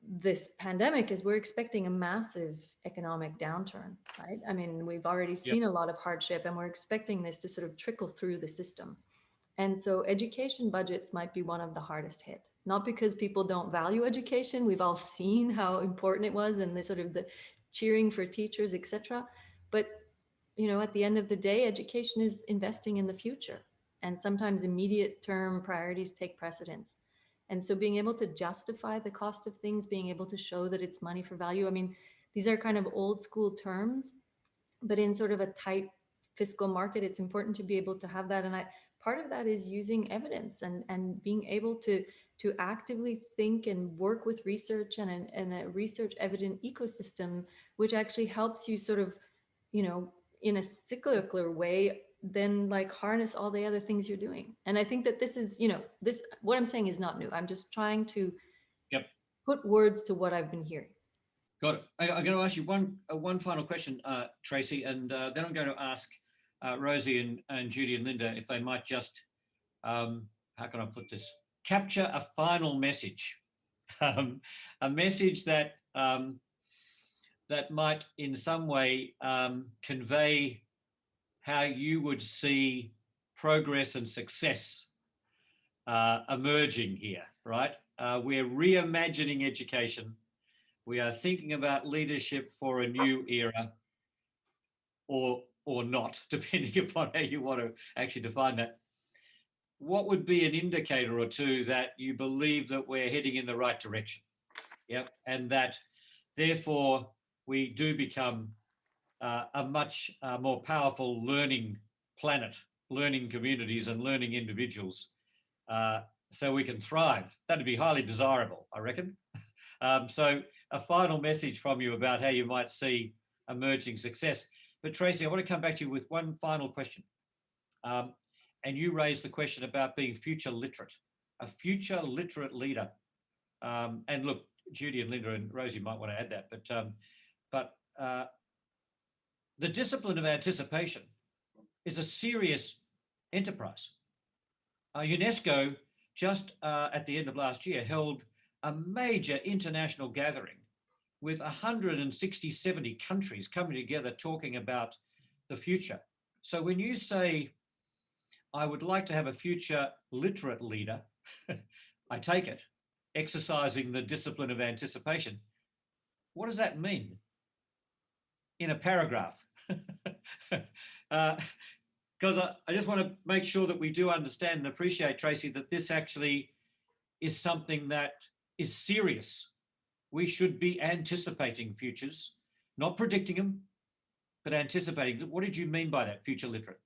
Speaker 4: this pandemic is we're expecting a massive economic downturn, right? I mean, we've already seen a lot of hardship, and we're expecting this to sort of trickle through the system. And so education budgets might be one of the hardest hit, not because people don't value education. We've all seen how important it was and the sort of the cheering for teachers, etc. But, you know, at the end of the day, education is investing in the future, and sometimes immediate term priorities take precedence. And so being able to justify the cost of things, being able to show that it's money for value. I mean, these are kind of old school terms, but in sort of a tight fiscal market, it's important to be able to have that. And part of that is using evidence and being able to actively think and work with research and a research evident ecosystem, which actually helps you sort of, you know, in a cyclical way, then like harness all the other things you're doing. And I think that this is, you know, this, what I'm saying is not new. I'm just trying to put words to what I've been hearing.
Speaker 3: Got it. I'm going to ask you one final question, Tracy, and then I'm going to ask Rosie and Judy and Linda if they might just, how can I put this, capture a final message, a message that that might in some way convey how you would see progress and success emerging here, right? We're reimagining education. We are thinking about leadership for a new era, or not, depending upon how you want to actually define that. What would be an indicator or two that you believe that we're heading in the right direction? Yep, and that therefore we do become a much more powerful learning planet, learning communities and learning individuals, so we can thrive. That'd be highly desirable, I reckon. So a final message from you about how you might see emerging success. But Tracy, I want to come back to you with one final question. And you raised the question about being future literate, a future literate leader. And look, Judy and Linda and Rosie might want to add that, but the discipline of anticipation is a serious enterprise. UNESCO just at the end of last year held a major international gathering with 160-70 countries coming together talking about the future. So when you say, I would like to have a future literate leader, I take it, exercising the discipline of anticipation. What does that mean in a paragraph? Because because I just want to make sure that we do understand and appreciate, Tracy, that this actually is something that is serious. We should be anticipating futures, not predicting them, but anticipating. What did you mean by that, future literate?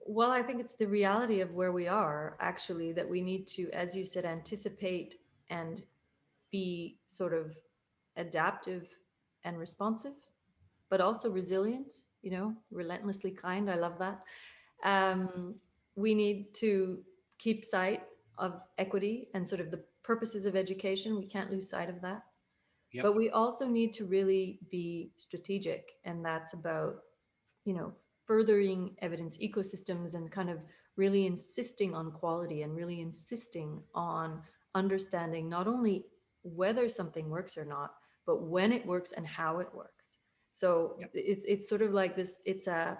Speaker 4: Well, I think it's the reality of where we are, actually, that we need to, as you said, anticipate and be sort of adaptive and responsive, but also resilient, you know, relentlessly kind. I love that. We need to keep sight of equity and sort of the purposes of education. We can't lose sight of that.
Speaker 3: Yep.
Speaker 4: But we also need to really be strategic, and that's about, you know, furthering evidence ecosystems and kind of really insisting on quality and really insisting on understanding not only whether something works or not, but when it works and how it works. So
Speaker 3: Yep.
Speaker 4: it's sort of like this, it's a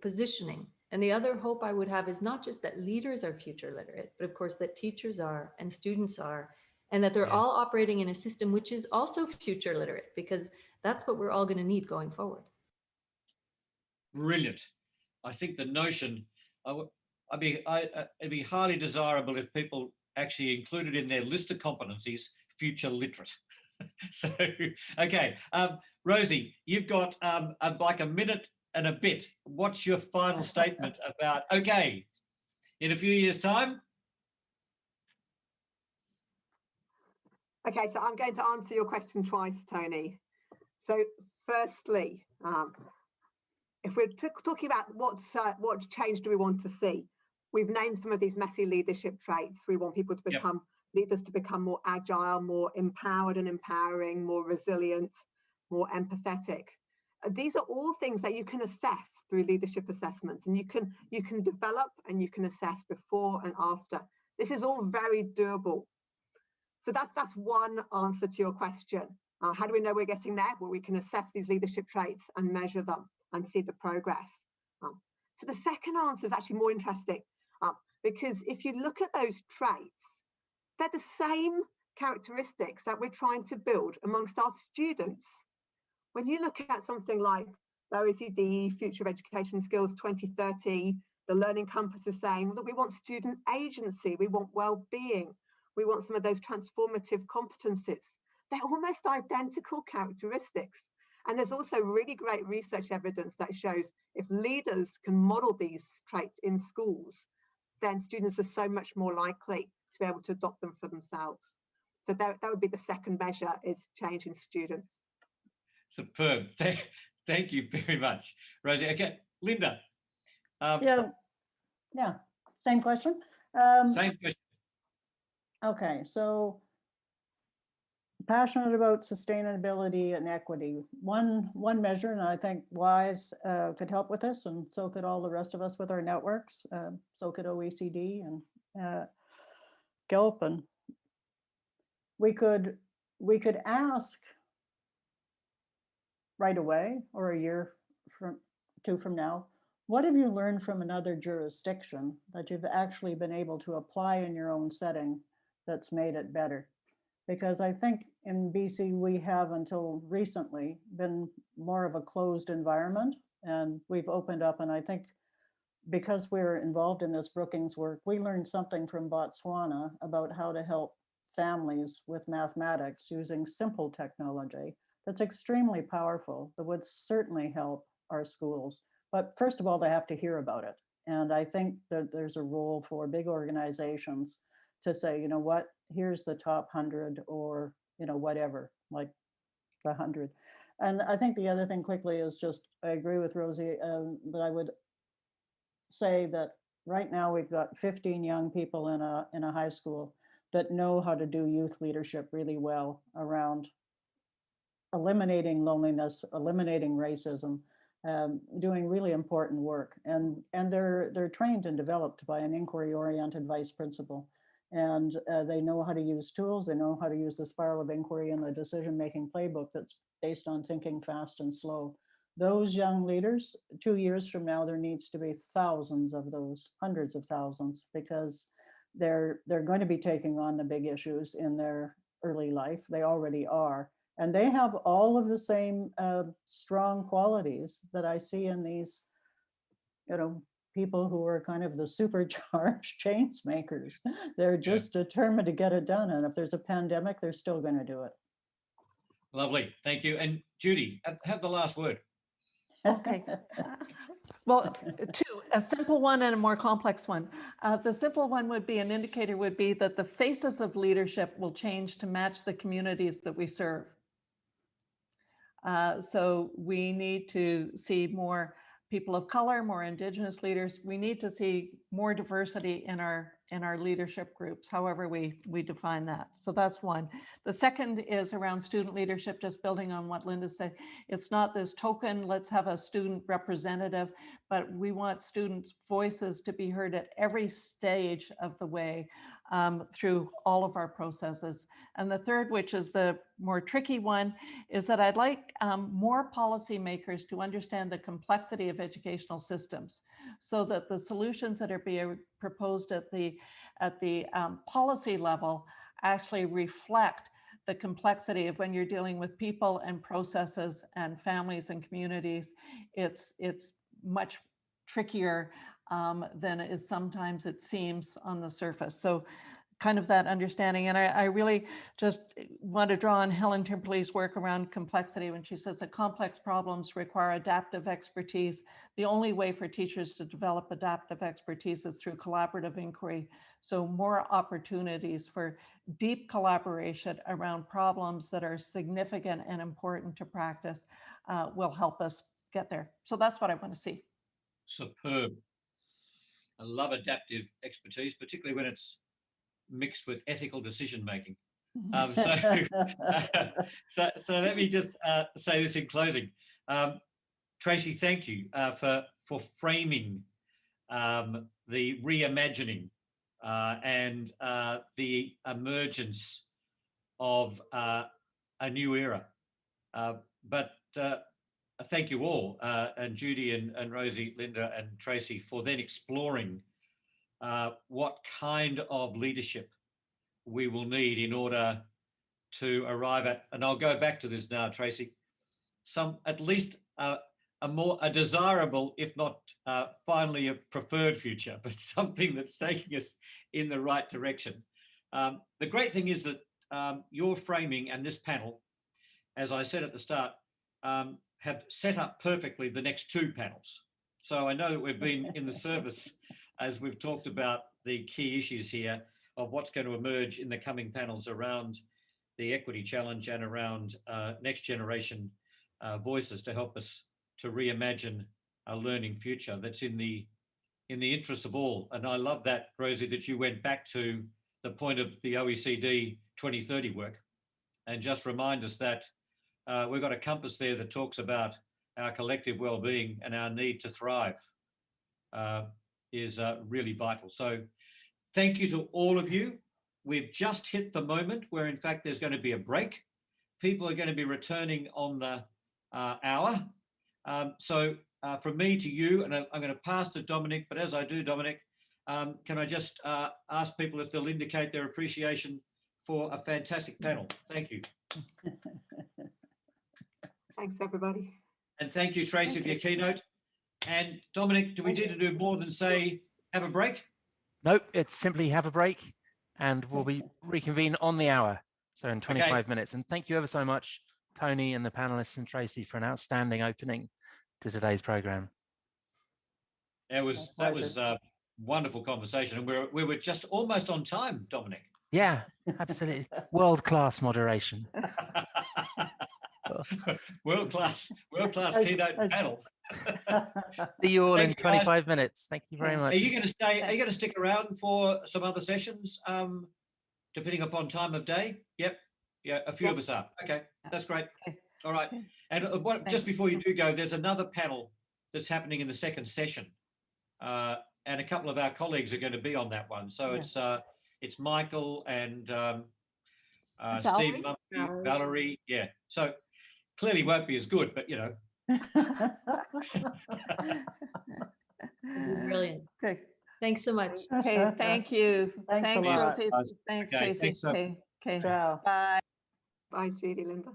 Speaker 4: positioning. And the other hope I would have is not just that leaders are future literate, but of course that teachers are and students are, and that they're
Speaker 3: Yeah.
Speaker 4: all operating in a system which is also future literate, because that's what we're all going to need going forward.
Speaker 3: Brilliant. I think the notion, it'd be highly desirable if people actually included in their list of competencies future literate. So, okay, Rosie, you've got like a minute and a bit. What's your final statement about, okay, in a few years' time?
Speaker 7: Okay, so I'm going to answer your question twice, Tony. So firstly, if we're talking about what change do we want to see, we've named some of these messy leadership traits. We want people to become leaders, to become more agile, more empowered and empowering, more resilient, more empathetic. These are all things that you can assess through leadership assessments, and you can develop and you can assess before and after. This is all very doable. So that's one answer to your question. How do we know we're getting there? Well, we can assess these leadership traits and measure them and see the progress. So the second answer is actually more interesting, because if you look at those traits, they're the same characteristics that we're trying to build amongst our students. When you look at something like the OECD Future of Education Skills 2030, the Learning Compass is saying that we want student agency, we want well-being, we want some of those transformative competencies. They're almost identical characteristics. And there's also really great research evidence that shows if leaders can model these traits in schools, then students are so much more likely to be able to adopt them for themselves. So that would be the second measure, is change in students.
Speaker 3: Superb. Thank you very much, Rosie. Okay, Linda.
Speaker 5: Yeah, same question.
Speaker 3: Same question.
Speaker 5: Okay, so passionate about sustainability and equity. One measure, and I think WISE could help with this, and so could all the rest of us with our networks. So could OECD and GILP, and we could ask right away, or a year from now, what have you learned from another jurisdiction that you've actually been able to apply in your own setting that's made it better? Because I think in BC, we have until recently been more of a closed environment, and we've opened up. And I think because we're involved in this Brookings work, we learned something from Botswana about how to help families with mathematics using simple technology that's extremely powerful, that would certainly help our schools. But first of all, they have to hear about it. And I think that there's a role for big organizations to say, you know what, here's the top 100, or, you know, whatever, like the 100. And I think the other thing quickly is just, I agree with Rosie, but I would say that right now we've got 15 young people in a high school that know how to do youth leadership really well around eliminating loneliness, eliminating racism, doing really important work. And they're trained and developed by an inquiry-oriented vice principal. And they know how to use tools, they know how to use the spiral of inquiry and the decision-making playbook that's based on thinking fast and slow. Those young leaders, 2 years from now, there needs to be thousands of those, hundreds of thousands, because they're going to be taking on the big issues in their early life. They already are. And they have all of the same strong qualities that I see in these, people who are kind of the supercharged change makers. They're just determined to get it done. And if there's a pandemic, they're still going to do it.
Speaker 3: Lovely. Thank you. And Judy, have the last word.
Speaker 6: Okay. Well, two, a simple one and a more complex one. The simple one would be, an indicator would be that the faces of leadership will change to match the communities that we serve. So we need to see more people of color, more Indigenous leaders. We need to see more diversity in our leadership groups, however we define that. So that's one. The second is around student leadership, just building on what Linda said. It's not this token, let's have a student representative, but we want students' voices to be heard at every stage of the way through all of our processes. And the third, which is the more tricky one, is that I'd like more policymakers to understand the complexity of educational systems, so that the solutions that are being proposed at the policy level actually reflect the complexity of when you're dealing with people and processes and families and communities. It's much trickier than it is sometimes it seems on the surface. So kind of that understanding. And I really just want to draw on Helen Timperley's work around complexity when she says that complex problems require adaptive expertise. The only way for teachers to develop adaptive expertise is through collaborative inquiry. So more opportunities for deep collaboration around problems that are significant and important to practice will help us get there. So that's what I want to see.
Speaker 3: Superb. I love adaptive expertise, particularly when it's mixed with ethical decision making. So let me just say this in closing. Tracy, thank you for framing the reimagining and the emergence of a new era. But thank you all, and Judy and Rosie, Linda and Tracy, for then exploring what kind of leadership we will need in order to arrive at, and I'll go back to this now, Tracy, at least a desirable, if not finally a preferred future, but something that's taking us in the right direction. The great thing is that your framing and this panel, as I said at the start, have set up perfectly the next two panels. So I know that we've been in the service as we've talked about the key issues here of what's going to emerge in the coming panels around the equity challenge and around next generation voices to help us to reimagine a learning future that's in the interest of all. And I love that, Rosie, that you went back to the point of the OECD 2030 work and just remind us that we've got a compass there that talks about our collective well-being and our need to thrive is really vital. So thank you to all of you. We've just hit the moment where, in fact, there's going to be a break. People are going to be returning on the hour. So from me to you, and I'm going to pass to Dominic, but as I do, Dominic, can I just ask people if they'll indicate their appreciation for a fantastic panel? Thank you.
Speaker 7: Thanks, everybody.
Speaker 3: And thank you, Tracy, for your keynote. And Dominic, do we need to do more than say, have a break?
Speaker 8: Nope, it's simply have a break and we'll be reconvene on the hour. So in 25 minutes. And thank you ever so much, Tony and the panelists and Tracy, for an outstanding opening to today's program.
Speaker 3: That was a wonderful conversation. And we were just almost on time, Dominic.
Speaker 8: Yeah, absolutely. World-class moderation.
Speaker 3: World-class keynote panel.
Speaker 8: See you all in 25 minutes. Thank you very much.
Speaker 3: Are you going to stay? Are you going to stick around for some other sessions, depending upon time of day? Yep. Yeah, a few of us are. Okay, that's great. All right. And just before you do go, there's another panel that's happening in the second session, and a couple of our colleagues are going to be on that one. So it's Michael and Steve, Valerie. Yeah. So clearly won't be as good, but you know.
Speaker 4: Brilliant.
Speaker 6: Okay.
Speaker 4: Thanks so much.
Speaker 6: Okay, thank you.
Speaker 5: Thanks a lot.
Speaker 6: Rosie. Thanks,
Speaker 3: Okay,
Speaker 6: Tracy.
Speaker 3: thanks,
Speaker 6: Okay.
Speaker 5: Ciao.
Speaker 6: Bye.
Speaker 7: Bye, Judy, Linda.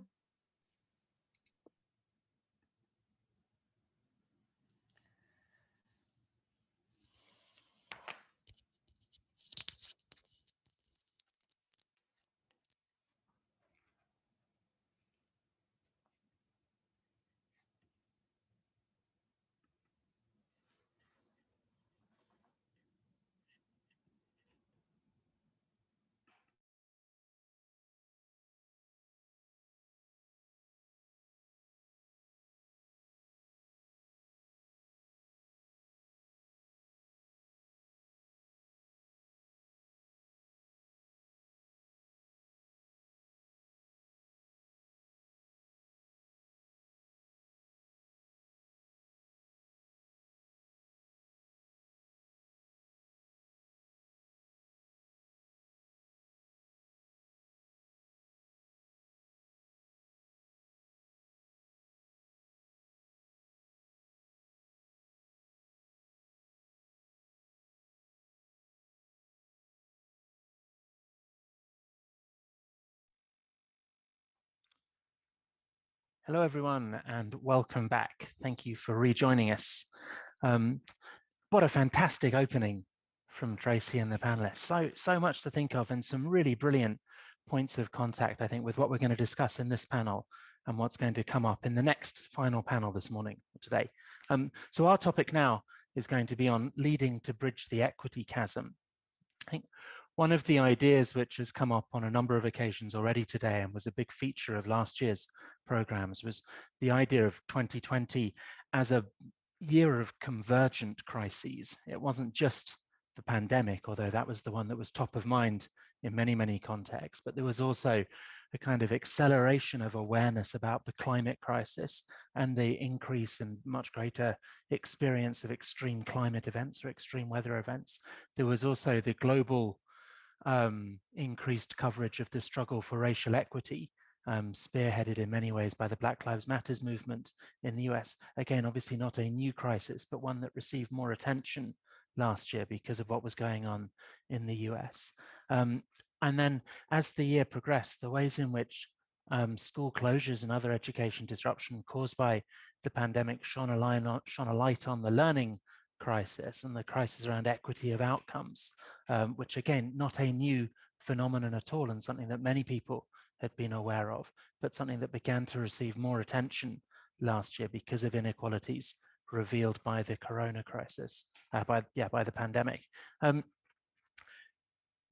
Speaker 8: Hello, everyone, and welcome back. Thank you for rejoining us. What a fantastic opening from Tracy and the panelists. So much to think of and some really brilliant points of contact, I think, with what we're going to discuss in this panel and what's going to come up in the next final panel this morning, today. So our topic now is going to be on leading to bridge the equity chasm. I think one of the ideas which has come up on a number of occasions already today and was a big feature of last year's programs was the idea of 2020 as a year of convergent crises. It wasn't just the pandemic, although that was the one that was top of mind in many, many contexts, but there was also a kind of acceleration of awareness about the climate crisis and the increase in much greater experience of extreme climate events or extreme weather events. There was also the global increased coverage of the struggle for racial equity, spearheaded in many ways by the Black Lives Matter movement in the US. Again, obviously not a new crisis, but one that received more attention last year because of what was going on in the US. And then as the year progressed, the ways in which school closures and other education disruption caused by the pandemic shone a light on the learning crisis and the crisis around equity of outcomes, which again, not a new phenomenon at all and something that many people had been aware of, but something that began to receive more attention last year because of inequalities revealed by the corona crisis, by the pandemic.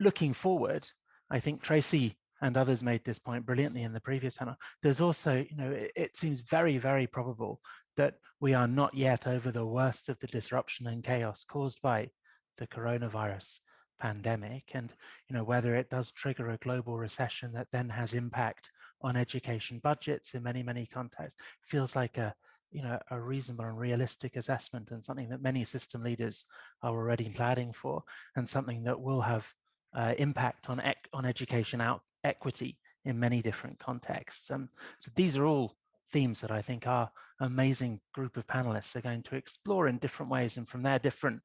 Speaker 8: Looking forward, I think Tracy and others made this point brilliantly in the previous panel. There's also, it seems very, very probable that we are not yet over the worst of the disruption and chaos caused by the coronavirus pandemic, and whether it does trigger a global recession that then has impact on education budgets in many, many contexts, feels like a reasonable and realistic assessment, and something that many system leaders are already planning for, and something that will have impact on education equity in many different contexts. So these are all themes that I think our amazing group of panelists are going to explore in different ways and from their different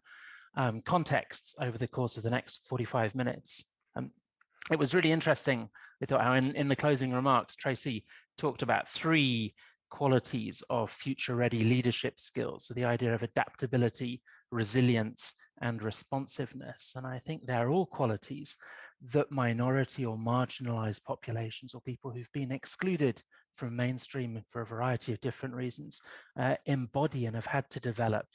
Speaker 8: contexts over the course of the next 45 minutes. It was really interesting, I thought, how in the closing remarks, Tracy talked about 3 qualities of future-ready leadership skills. So the idea of adaptability, resilience, and responsiveness. And I think they're all qualities that minority or marginalized populations or people who've been excluded from mainstream for a variety of different reasons embody and have had to develop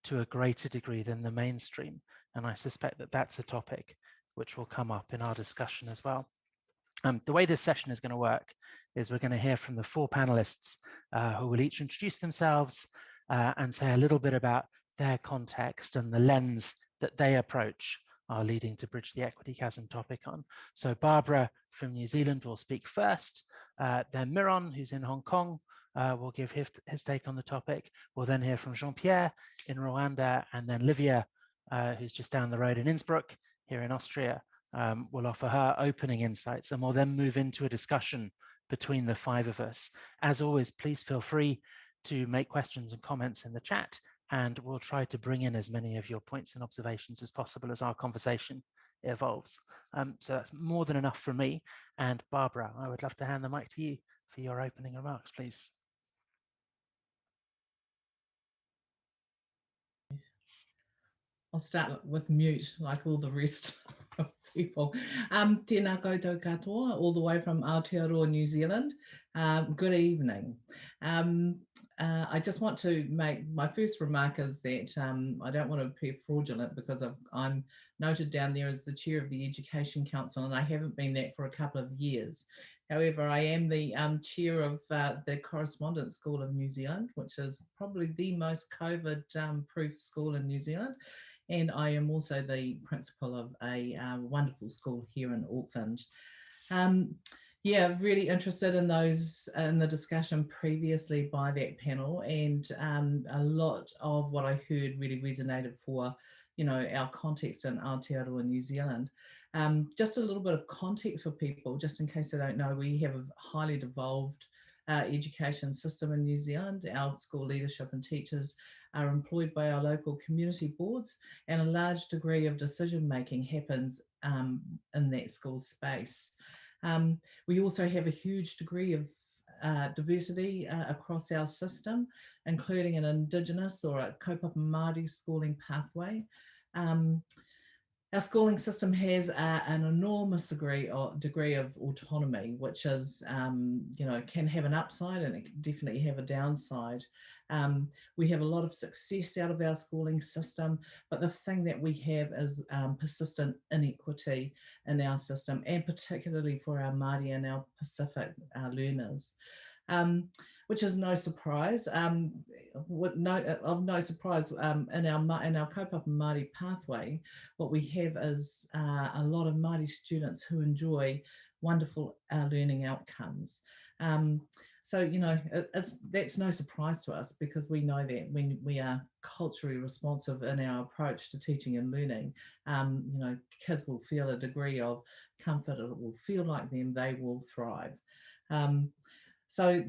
Speaker 8: to a greater degree than the mainstream. And I suspect that that's a topic which will come up in our discussion as well. The way this session is going to work is we're going to hear from the 4 panelists who will each introduce themselves and say a little bit about their context and the lens that they approach our leading to bridge the equity chasm topic on. So Barbara from New Zealand will speak first, then Miron, who's in Hong Kong, will give his take on the topic. We'll then hear from Jean-Pierre in Rwanda, and then Livia, who's just down the road in Innsbruck, here in Austria, will offer her opening insights, and we'll then move into a discussion between the 5 of us. As always, please feel free to make questions and comments in the chat, and we'll try to bring in as many of your points and observations as possible as our conversation evolves. So that's more than enough from me. And Barbara, I would love to hand the mic to you for your opening remarks, please.
Speaker 9: I'll start with mute, like all the rest of people. Tēnā koutou katoa, all the way from Aotearoa, New Zealand. Good evening. I just want to make my first remark is that I don't want to appear fraudulent because I'm noted down there as the chair of the Education Council, and I haven't been that for a couple of years. However, I am the chair of the Correspondence School of New Zealand, which is probably the most COVID-proof school in New Zealand. And I am also the principal of a wonderful school here in Auckland. Yeah, really interested in the discussion previously by that panel, and a lot of what I heard really resonated for, our context in Aotearoa, New Zealand. Just a little bit of context for people, just in case they don't know, we have a highly devolved education system in New Zealand. Our school leadership and teachers are employed by our local community boards, and a large degree of decision making happens in that school space. We also have a huge degree of diversity across our system, including an Indigenous or a kaupapa Māori schooling pathway. Our schooling system has an enormous degree of autonomy, which is, can have an upside and it can definitely have a downside. We have a lot of success out of our schooling system, but the thing that we have is persistent inequity in our system, and particularly for our Māori and our Pacific learners. Which is no surprise. Of no surprise, in our kaupapa Māori pathway, what we have is a lot of Māori students who enjoy wonderful learning outcomes. So, that's no surprise to us, because we know that when we are culturally responsive in our approach to teaching and learning, kids will feel a degree of comfort, it will feel like them, they will thrive. So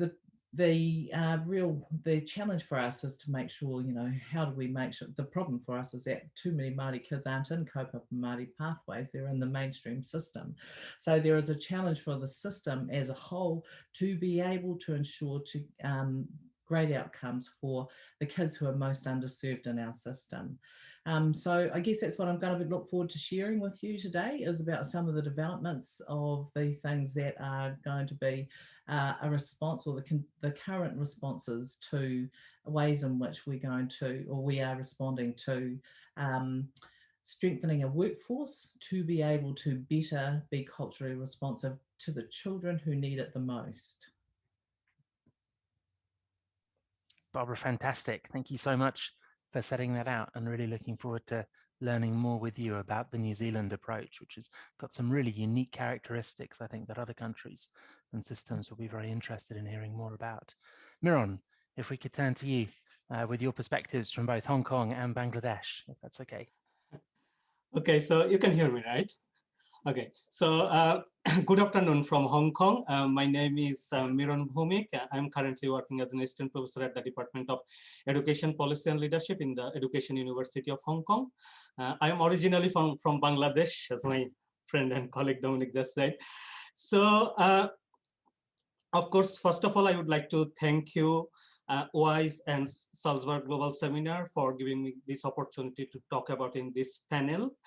Speaker 9: the challenge for us is to make sure, how do we make sure, the problem for us is that too many Māori kids aren't in kaupapa Māori pathways, they're in the mainstream system. So there is a challenge for the system as a whole to be able to ensure great outcomes for the kids who are most underserved in our system. So I guess that's what I'm going to look forward to sharing with you today, is about some of the developments of the things that are going to be a response, or the current responses to ways in which we are responding to strengthening a workforce to be able to better be culturally responsive to the children who need it the most.
Speaker 8: Barbara, fantastic. Thank you so much for setting that out, and really looking forward to learning more with you about the New Zealand approach, which has got some really unique characteristics, I think, that other countries and systems will be very interested in hearing more about. Miron, if we could turn to you with your perspectives from both Hong Kong and Bangladesh, if that's okay.
Speaker 10: Okay, so you can hear me, right? Okay, so good afternoon from Hong Kong. My name is Miron Bhumik. I'm currently working as an assistant professor at the Department of Education Policy and Leadership in the Education University of Hong Kong. I am originally from Bangladesh, as my friend and colleague Dominic just said. So, of course, first of all, I would like to thank you, WISE and Salzburg Global Seminar, for giving me this opportunity to talk about in this panel.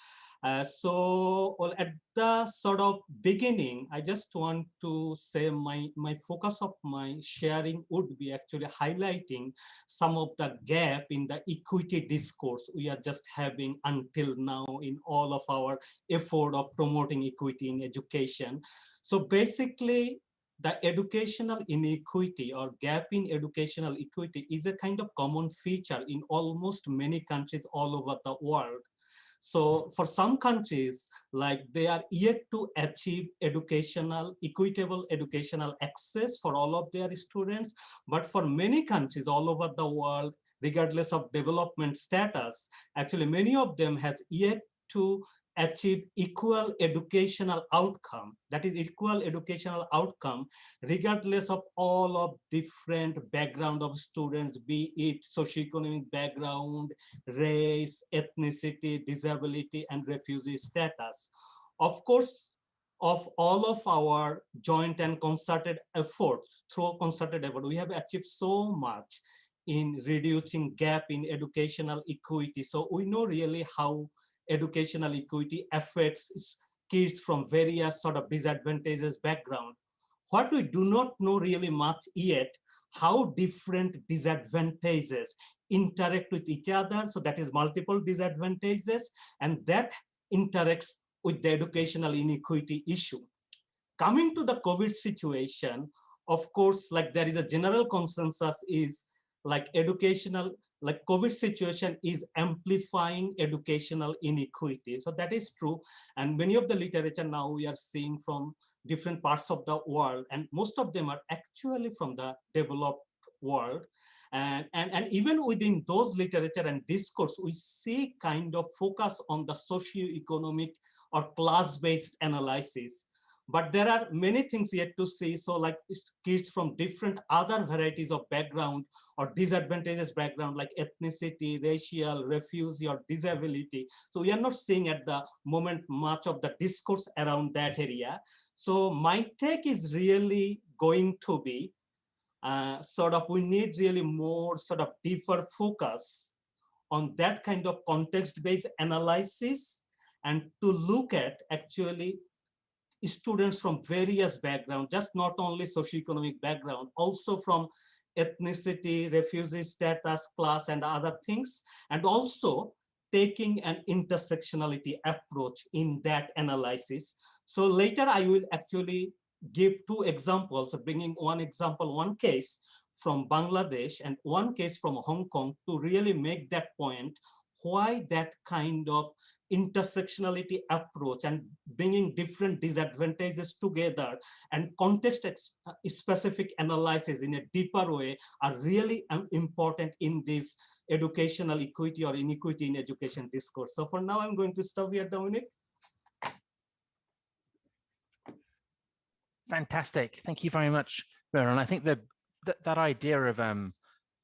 Speaker 10: Well, at the sort of beginning, I just want to say my focus of my sharing would be actually highlighting some of the gap in the equity discourse we are just having until now in all of our effort of promoting equity in education. So basically, the educational inequity or gap in educational equity is a kind of common feature in almost many countries all over the world. So for some countries, like they are yet to achieve equitable educational access for all of their students. But for many countries all over the world, regardless of development status, actually many of them has yet to achieve equal educational outcome. That is equal educational outcome, regardless of all of different background of students, be it socioeconomic background, race, ethnicity, disability, and refugee status. Of course, of all of our joint and concerted efforts, we have achieved so much in reducing gap in educational equity. So we know really how educational equity affects kids from various sort of disadvantageous background. What we do not know really much yet, how different disadvantages interact with each other. So that is multiple disadvantages, and that interacts with the educational inequity issue. Coming to the COVID situation, of course, like there is a general consensus is like COVID situation is amplifying educational inequity. So that is true. And many of the literature now we are seeing from different parts of the world, and most of them are actually from the developed world. And even within those literature and discourse, we see kind of focus on the socio-economic or class-based analysis. But there are many things yet to see. So like kids from different other varieties of background or disadvantageous background, like ethnicity, racial, refugee, or disability. So we are not seeing at the moment much of the discourse around that area. So my take is really going to be sort of we need really more sort of deeper focus on that kind of context-based analysis, and to look at actually students from various backgrounds, just not only socioeconomic background, also from ethnicity, refugee status, class, and other things, and also taking an intersectionality approach in that analysis. So later I will actually give two examples, bringing one example, one case from Bangladesh and one case from Hong Kong to really make that point, why that kind of intersectionality approach and bringing different disadvantages together and context-specific analysis in a deeper way are really important in this educational equity or inequity in education discourse. So for now, I'm going to stop here, Dominic.
Speaker 8: Fantastic. Thank you very much, Ronan. I think that idea of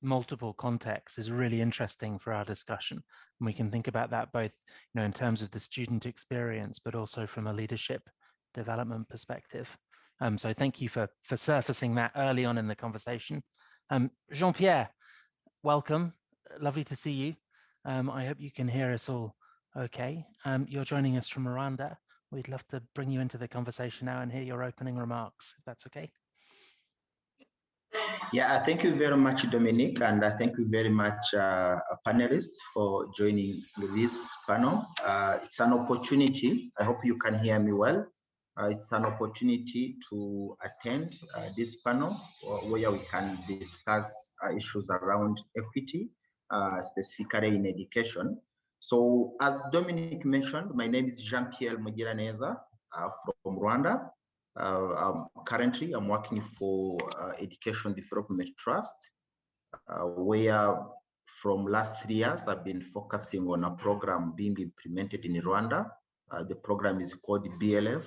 Speaker 8: multiple contexts is really interesting for our discussion. And we can think about that both, in terms of the student experience, but also from a leadership development perspective. So thank you for surfacing that early on in the conversation. Jean-Pierre, welcome. Lovely to see you. I hope you can hear us all okay. You're joining us from Rwanda. We'd love to bring you into the conversation now and hear your opening remarks, if that's okay.
Speaker 11: Yeah, thank you very much, Dominic, and thank you very much, panelists, for joining this panel. It's an opportunity. I hope you can hear me well. It's an opportunity to attend this panel where we can discuss issues around equity, specifically in education. So, as Dominic mentioned, my name is Jean-Pierre Mugiraneza from Rwanda. Currently, I'm working for Education Development Trust, where from last 3 years, I've been focusing on a program being implemented in Rwanda. The program is called BLF,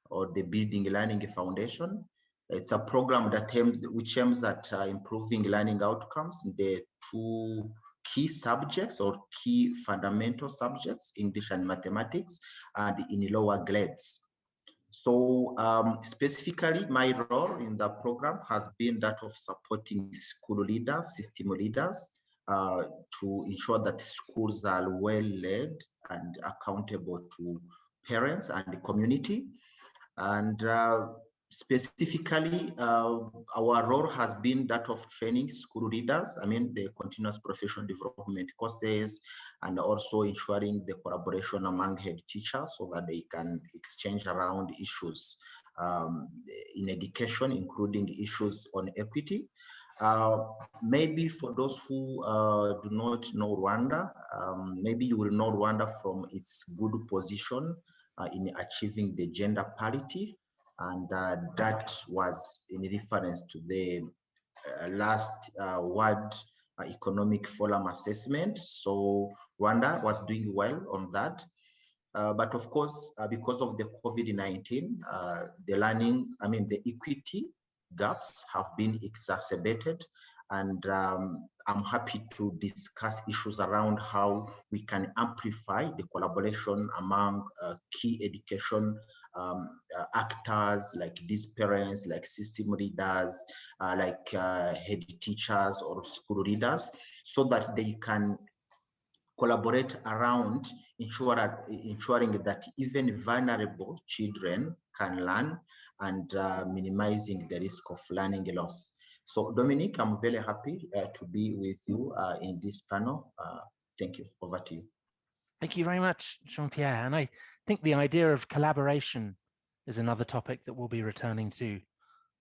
Speaker 11: or the Building Learning Foundation. It's a program that which aims at improving learning outcomes in the two key subjects or key fundamental subjects, English and mathematics, and in lower grades. So specifically, my role in the program has been that of supporting school leaders, system leaders, to ensure that schools are well led and accountable to parents and the community. And specifically, our role has been that of training school leaders, the continuous professional development courses, and also ensuring the collaboration among head teachers so that they can exchange around issues in education, including issues on equity. Maybe for those who do not know Rwanda, maybe you will know Rwanda from its good position in achieving the gender parity, and that was in reference to the last World Economic Forum assessment. So Rwanda was doing well on that. But of course, because of the COVID-19, the equity gaps have been exacerbated. And I'm happy to discuss issues around how we can amplify the collaboration among key education actors, like these parents, like system leaders, like head teachers or school leaders, so that they can collaborate around ensuring that even vulnerable children can learn and minimizing the risk of learning loss. So Dominic, I'm very happy to be with you in this panel. Thank you. Over to you.
Speaker 8: Thank you very much, Jean-Pierre. And I think the idea of collaboration is another topic that we'll be returning to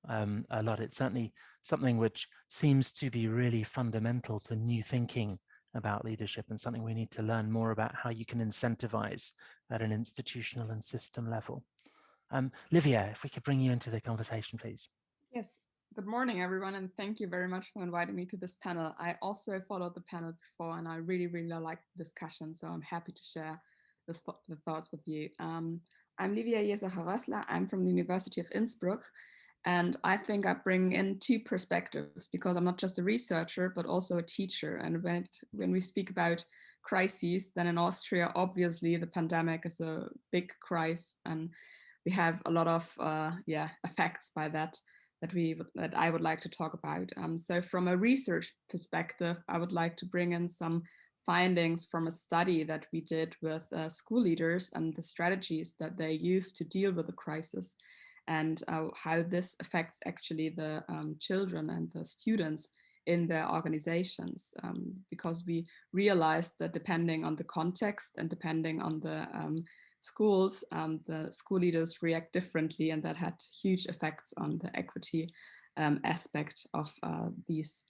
Speaker 8: a lot. It's certainly something which seems to be really fundamental to new thinking about leadership, and something we need to learn more about how you can incentivize at an institutional and system level. Livia, if we could bring you into the conversation, please.
Speaker 12: Yes. Good morning, everyone, and thank you very much for inviting me to this panel. I also followed the panel before, and I really, really liked the discussion, so I'm happy to share the thoughts with you. I'm Livia Yesa-Harasla. I'm from the University of Innsbruck, and I think I bring in two perspectives, because I'm not just a researcher, but also a teacher. And when we speak about crises, then in Austria, obviously, the pandemic is a big crisis, and we have a lot of effects by that. that I would like to talk about. So from a research perspective, I would like to bring in some findings from a study that we did with school leaders and the strategies that they use to deal with the crisis, and how this affects actually the children and the students in their organizations, because we realized that depending on the context and depending on the schools, the school leaders react differently, and that had huge effects on the equity aspect of these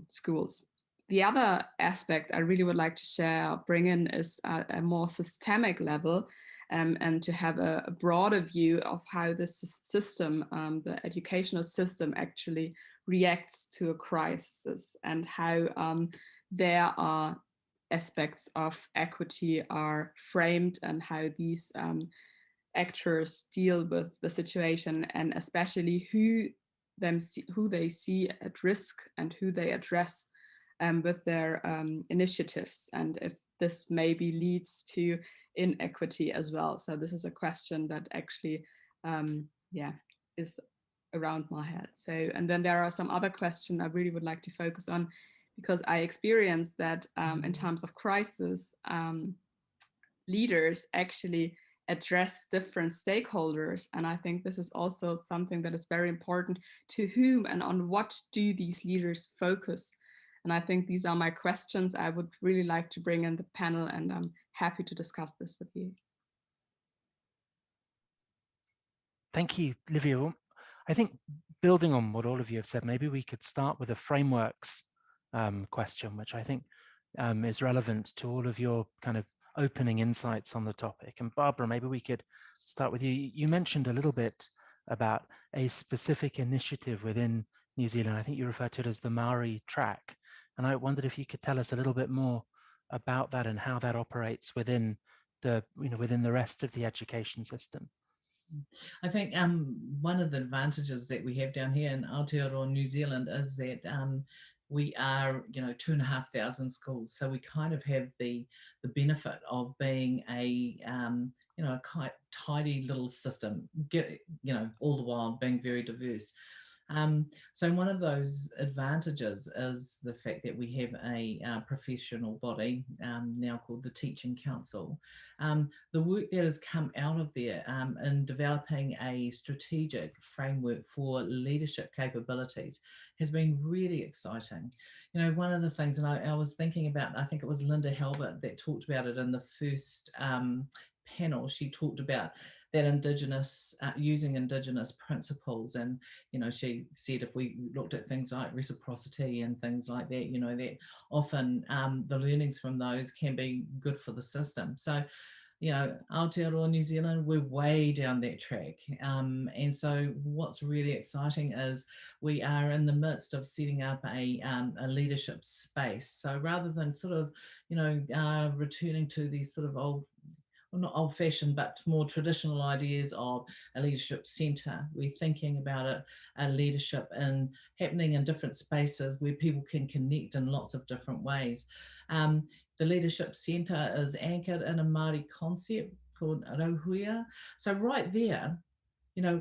Speaker 12: schools. The other aspect I really would like to share, bring in, is a more systemic level, and to have a broader view of how this system, the educational system, actually reacts to a crisis, and how there are aspects of equity are framed, and how these actors deal with the situation, and especially who they see at risk and who they address with their initiatives, and if this maybe leads to inequity as well. So this is a question that actually is around my head. So, and then there are some other questions I really would like to focus on, because I experienced that in times of crisis, leaders actually address different stakeholders. And I think this is also something that is very important. To whom and on what do these leaders focus? And I think these are my questions I would really like to bring in the panel, and I'm happy to discuss this with you.
Speaker 8: Thank you, Livia. Well, I think building on what all of you have said, maybe we could start with a frameworks question, which I think is relevant to all of your kind of opening insights on the topic. And Barbara, maybe we could start with you. You mentioned a little bit about a specific initiative within New Zealand. I think you referred to it as the Maori Track. And I wondered if you could tell us a little bit more about that and how that operates within the, within the rest of the education system.
Speaker 9: I think one of the advantages that we have down here in Aotearoa, New Zealand, is that we are, 2,500 schools. So we kind of have the benefit of being a, a quite tidy little system, all the while being very diverse. So one of those advantages is the fact that we have a professional body now called the Teaching Council. The work that has come out of there in developing a strategic framework for leadership capabilities has been really exciting. One of the things, and I was thinking about, I think it was Linda Halbert that talked about it in the first panel. She talked about that using Indigenous principles, and she said if we looked at things like reciprocity and things like that, that often the learnings from those can be good for the system. So Aotearoa, New Zealand, we're way down that track, and so what's really exciting is we are in the midst of setting up a leadership space. So rather than sort of returning to these sort of not old-fashioned, but more traditional ideas of a leadership centre, we're thinking about a leadership happening in different spaces where people can connect in lots of different ways. The leadership centre is anchored in a Māori concept called rauhuia. So right there,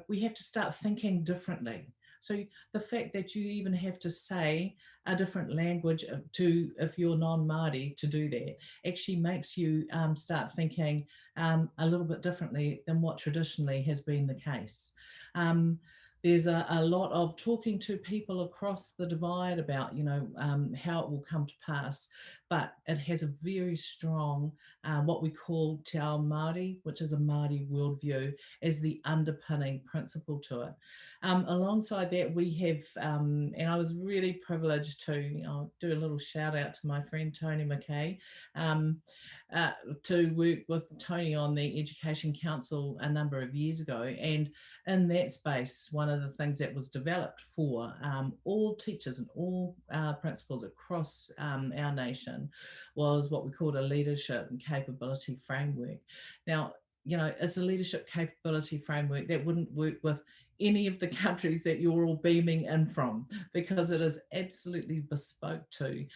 Speaker 9: we have to start thinking differently. So the fact that you even have to say a different language if you're non-Māori to do that actually makes you start thinking a little bit differently than what traditionally has been the case. There's a lot of talking to people across the divide about, how it will come to pass, but it has a very strong, what we call Te Ao Māori, which is a Māori worldview, as the underpinning principle to it. Alongside that, we have, and I was really privileged to do a little shout out to my friend Tony McKay, to work with Tony on the Education Council a number of years ago. And in that space, one of the things that was developed for all teachers and all principals across our nation was what we called a leadership and capability framework. Now, it's a leadership capability framework that wouldn't work with any of the countries that you're all beaming in from, because it is absolutely bespoke to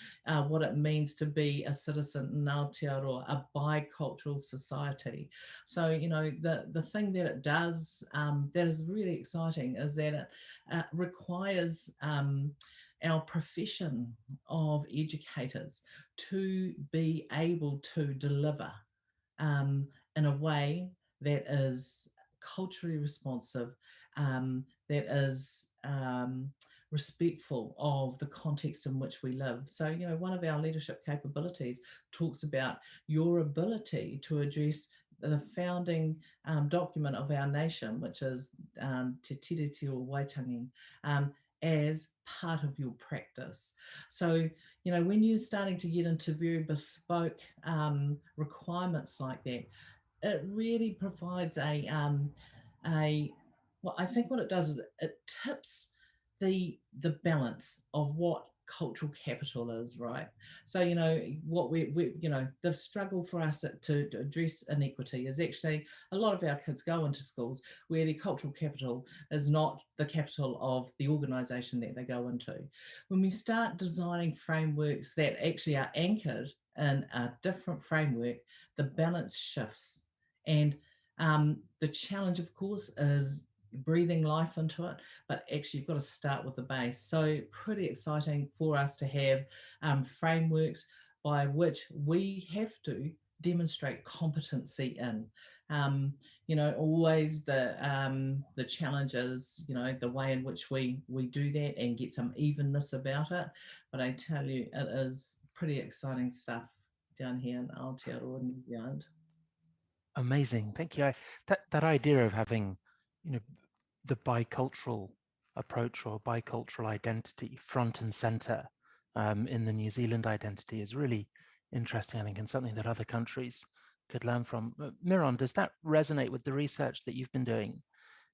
Speaker 9: what it means to be a citizen in Aotearoa, a bicultural society. So, you know, the thing that it does that is really exciting is that it requires our profession of educators to be able to deliver in a way that is culturally responsive, that is respectful of the context in which we live. So, you know, one of our leadership capabilities talks about your ability to address the founding document of our nation, which is Te Tiriti o Waitangi, as part of your practice. So, you know, when you're starting to get into very bespoke requirements like that, it really provides well, I think what it does is it tips the balance of what cultural capital is, right? So, you know, what we you know, the struggle for us to address inequity is actually a lot of our kids go into schools where the cultural capital is not the capital of the organization that they go into. When we start designing frameworks that actually are anchored in a different framework, the balance shifts. And the challenge, of course, is breathing life into it, but actually you've got to start with the base. So pretty exciting for us to have frameworks by which we have to demonstrate competency in. You know, always the challenge is, you know, the way in which we do that and get some evenness about it. But I tell you, it is pretty exciting stuff down here in Aotearoa, New Zealand.
Speaker 8: Amazing, thank you. That idea of having, you know, the bicultural approach or bicultural identity front and center in the New Zealand identity is really interesting, I think, and something that other countries could learn from. Miron, does that resonate with the research that you've been doing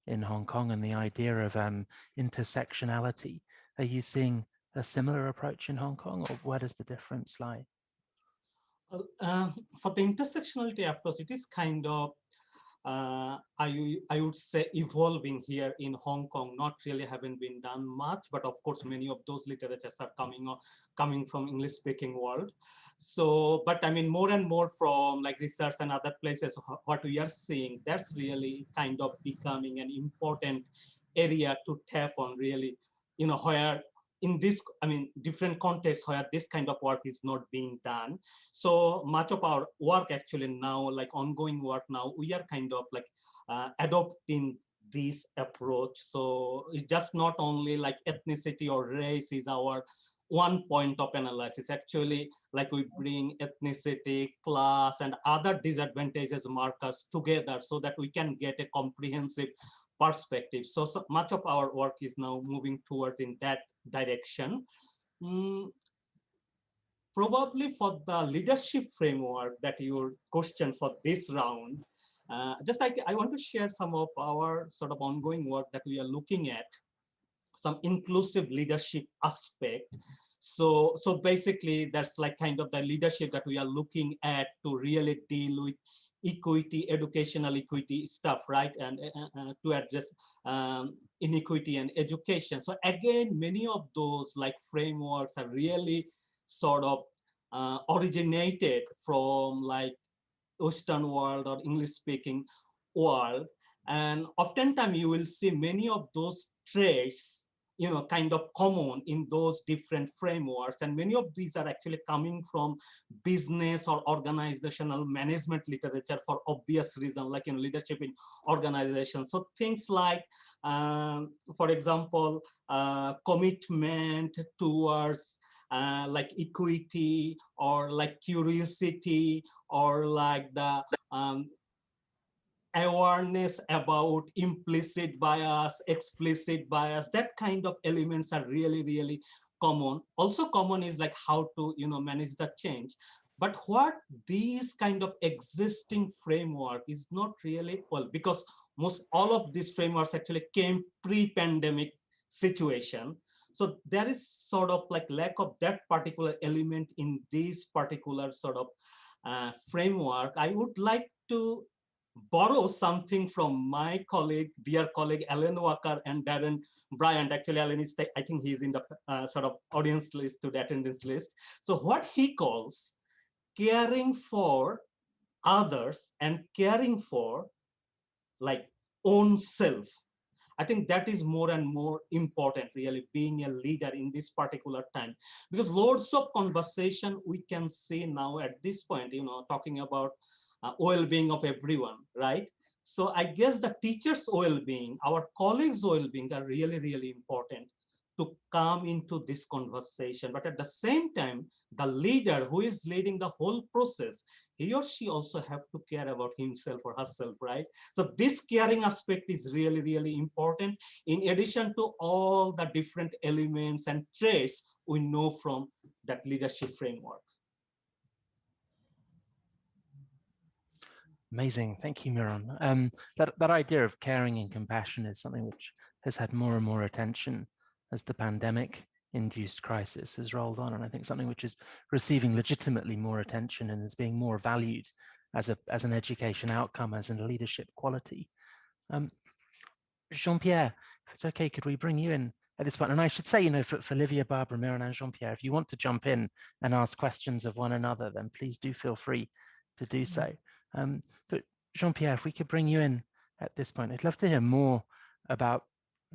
Speaker 8: in Hong Kong and the idea of intersectionality? Are you seeing a similar approach in Hong Kong, or where does the difference lie?
Speaker 10: For the intersectionality approach, it is kind of, I would say, evolving here in Hong Kong. Not really haven't been done much, but of course, many of those literatures are coming from English-speaking world. So, but I mean, more and more from like research and other places, what we are seeing, that's really kind of becoming an important area to tap on, really, you know, where in this, I mean, different contexts where this kind of work is not being done. So much of our work actually now, like ongoing work now, we are kind of like adopting this approach. So it's just not only like ethnicity or race is our one point of analysis. Actually, like we bring ethnicity, class, and other disadvantages markers together so that we can get a comprehensive perspective. So much of our work is now moving towards in that direction. Probably for the leadership framework that your question for this round, just like I want to share some of our sort of ongoing work that we are looking at, some inclusive leadership aspect. So basically that's like kind of the leadership that we are looking at to really deal with equity, educational equity stuff, right? And to address inequity and education. So again, many of those like frameworks are really sort of originated from like Western world or English speaking world. And oftentimes you will see many of those traits, you know, kind of common in those different frameworks. And many of these are actually coming from business or organizational management literature for obvious reasons, like in leadership in organizations. So things like, for example, commitment towards like equity, or like curiosity, or like the awareness about implicit bias, explicit bias, that kind of elements are really, really common. Also common is like how to, you know, manage the change. But what these kind of existing framework is not really, well, because most all of these frameworks actually came pre-pandemic situation. So there is sort of like lack of that particular element in this particular sort of framework. I would like to borrow something from my colleague, dear colleague, Alan Walker and Darren Bryant. Actually, Alan is, I think he's in the sort of audience list to the attendance list. So what he calls caring for others and caring for like own self. I think that is more and more important, really, being a leader in this particular time, because loads of conversation we can see now at this point, you know, talking about well-being of everyone, right? So I guess the teachers' well-being, our colleagues' well-being are really, really important to come into this conversation. But at the same time, the leader who is leading the whole process, he or she also have to care about himself or herself, right? So this caring aspect is really, really important, in addition to all the different elements and traits we know from that leadership framework.
Speaker 8: Amazing. Thank you, Miron. That idea of caring and compassion is something which has had more and more attention as the pandemic-induced crisis has rolled on, and I think something which is receiving legitimately more attention and is being more valued as an education outcome, as a leadership quality. Jean-Pierre, if it's okay, could we bring you in at this point? And I should say, you know, for Livia, Barbara, Miron, and Jean-Pierre, if you want to jump in and ask questions of one another, then please do feel free to do so. But Jean-Pierre, if we could bring you in at this point, I'd love to hear more about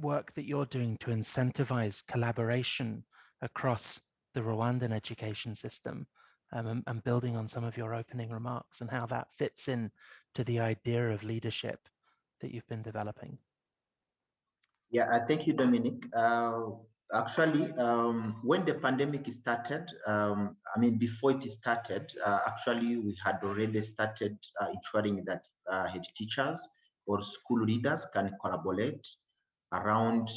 Speaker 8: work that you're doing to incentivize collaboration across the Rwandan education system, and building on some of your opening remarks and how that fits in to the idea of leadership that you've been developing.
Speaker 11: Yeah, thank you, Dominic. Actually, when the pandemic started, I mean, before it started, actually, we had already started ensuring that head teachers or school leaders can collaborate around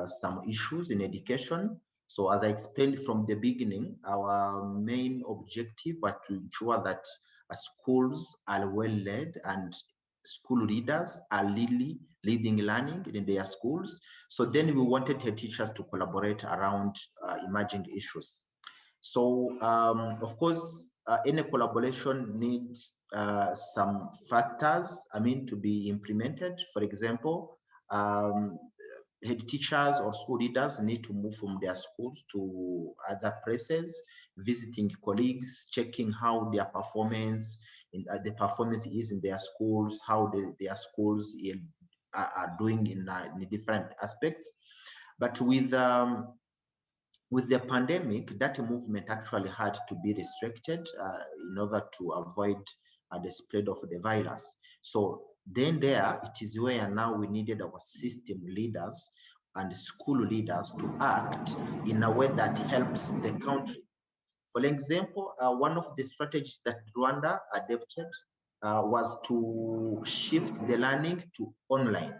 Speaker 11: some issues in education. So as I explained from the beginning, our main objective was to ensure that schools are well led and school leaders are leading learning in their schools. So then we wanted head teachers to collaborate around emerging issues. So of course, any collaboration needs some factors, I mean, to be implemented. For example, head teachers or school leaders need to move from their schools to other places, visiting colleagues, checking how their performance the performance is in their schools, how their schools are doing in different aspects. But with the pandemic, that movement actually had to be restricted in order to avoid the spread of the virus. So then it is where now we needed our system leaders and school leaders to act in a way that helps the country. For example, one of the strategies that Rwanda adopted was to shift the learning to online,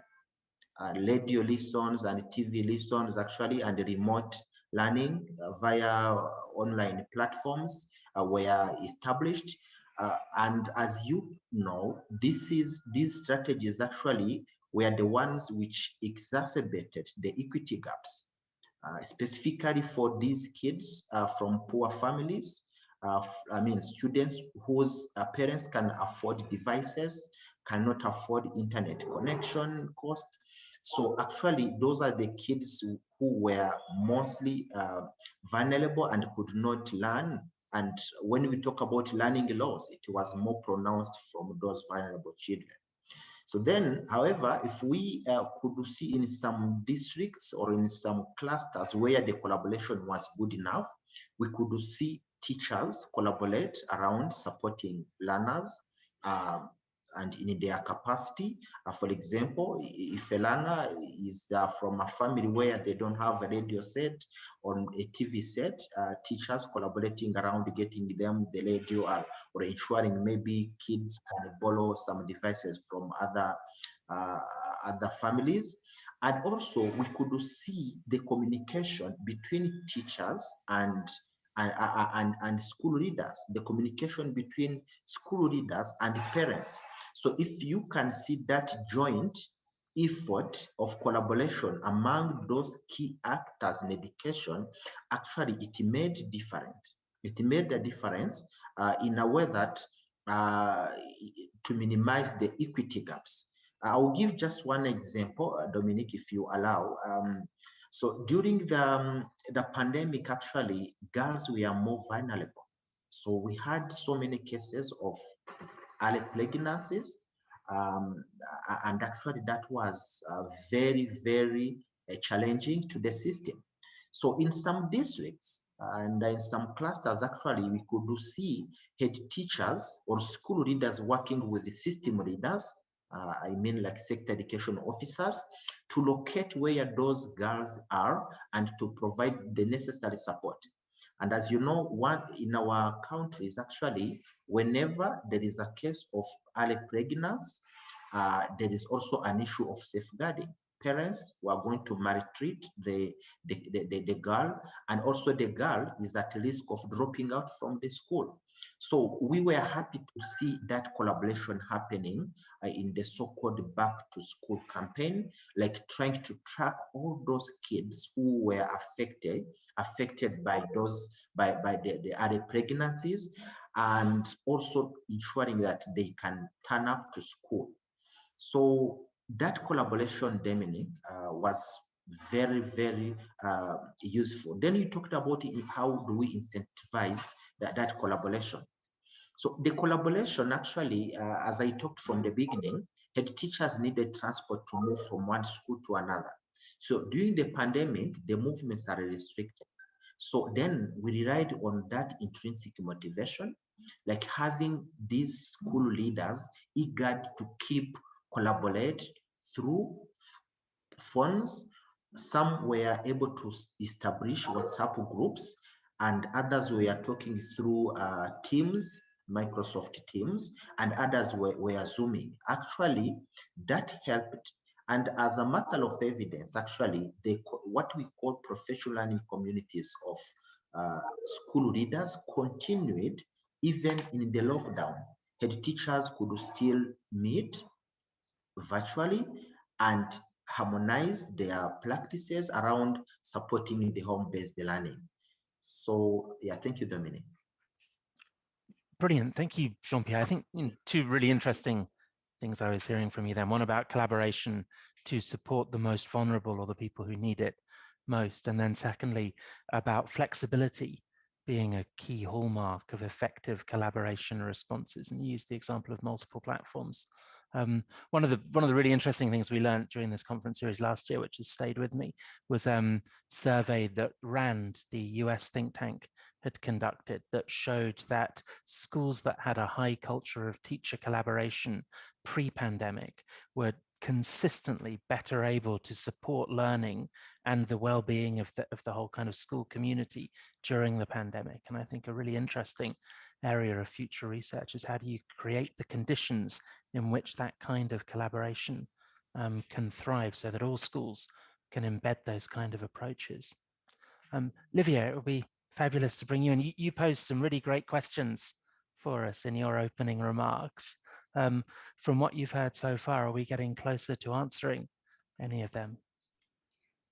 Speaker 11: radio lessons and TV lessons actually, and remote learning via online platforms were established. And as you know, these strategies actually were the ones which exacerbated the equity gaps. Specifically for these kids from poor families, I mean, students whose parents can afford devices, cannot afford internet connection cost. So actually, those are the kids who were mostly vulnerable and could not learn. And when we talk about learning loss, it was more pronounced from those vulnerable children. So then, however, if we could see in some districts or in some clusters where the collaboration was good enough, we could see teachers collaborate around supporting learners and in their capacity. For example, if a learner is from a family where they don't have a radio set or a TV set, teachers collaborating around getting them the radio or ensuring maybe kids can borrow some devices from other families. And also we could see the communication between teachers and school leaders, the communication between school leaders and parents. So if you can see that joint effort of collaboration among those key actors in education, actually it made difference. It made a difference in a way that to minimize the equity gaps. I will give just one example, Dominic, if you allow. So during the pandemic, actually, girls were more vulnerable. So we had so many cases of early pregnancies, and actually that was very, very challenging to the system. So in some districts and in some clusters, actually, we could see head teachers or school leaders working with the system leaders, I mean like sector education officers, to locate where those girls are and to provide the necessary support. And as you know, one in our countries, actually, whenever there is a case of early pregnancy, there is also an issue of safeguarding. Parents who are going to maltreat the girl, and also the girl is at risk of dropping out from the school. So we were happy to see that collaboration happening in the so-called back to school campaign, like trying to track all those kids who were affected by the early pregnancies, and also ensuring that they can turn up to school. So that collaboration, Dominic, was very, very useful. Then you talked about how do we incentivize that collaboration. So the collaboration actually, as I talked from the beginning, head teachers needed transport to move from one school to another. So during the pandemic, the movements are restricted. So then we relied on that intrinsic motivation, like having these school leaders eager to keep collaborate through phones. Some were able to establish WhatsApp groups, and others were talking through Teams, Microsoft Teams, and others were Zooming. Actually, that helped. And as a matter of evidence, actually, what we call professional learning communities of school leaders continued even in the lockdown. Head teachers could still meet virtually and harmonize their practices around supporting the home-based learning. So yeah, thank you, Dominic.
Speaker 8: Brilliant. Thank you, Jean-Pierre. I think two really interesting things I was hearing from you then. One about collaboration to support the most vulnerable or the people who need it most. And then secondly, about flexibility being a key hallmark of effective collaboration responses. And you used the example of multiple platforms. One of the really interesting things we learned during this conference series last year, which has stayed with me, was a survey that RAND, the US think tank, had conducted that showed that schools that had a high culture of teacher collaboration pre-pandemic were consistently better able to support learning and the well-being of the whole kind of school community during the pandemic. And I think a really interesting area of future research is how do you create the conditions in which that kind of collaboration can thrive so that all schools can embed those kind of approaches. Livia, it would be fabulous to bring you in. You posed some really great questions for us in your opening remarks. From what you've heard so far, are we getting closer to answering any of them?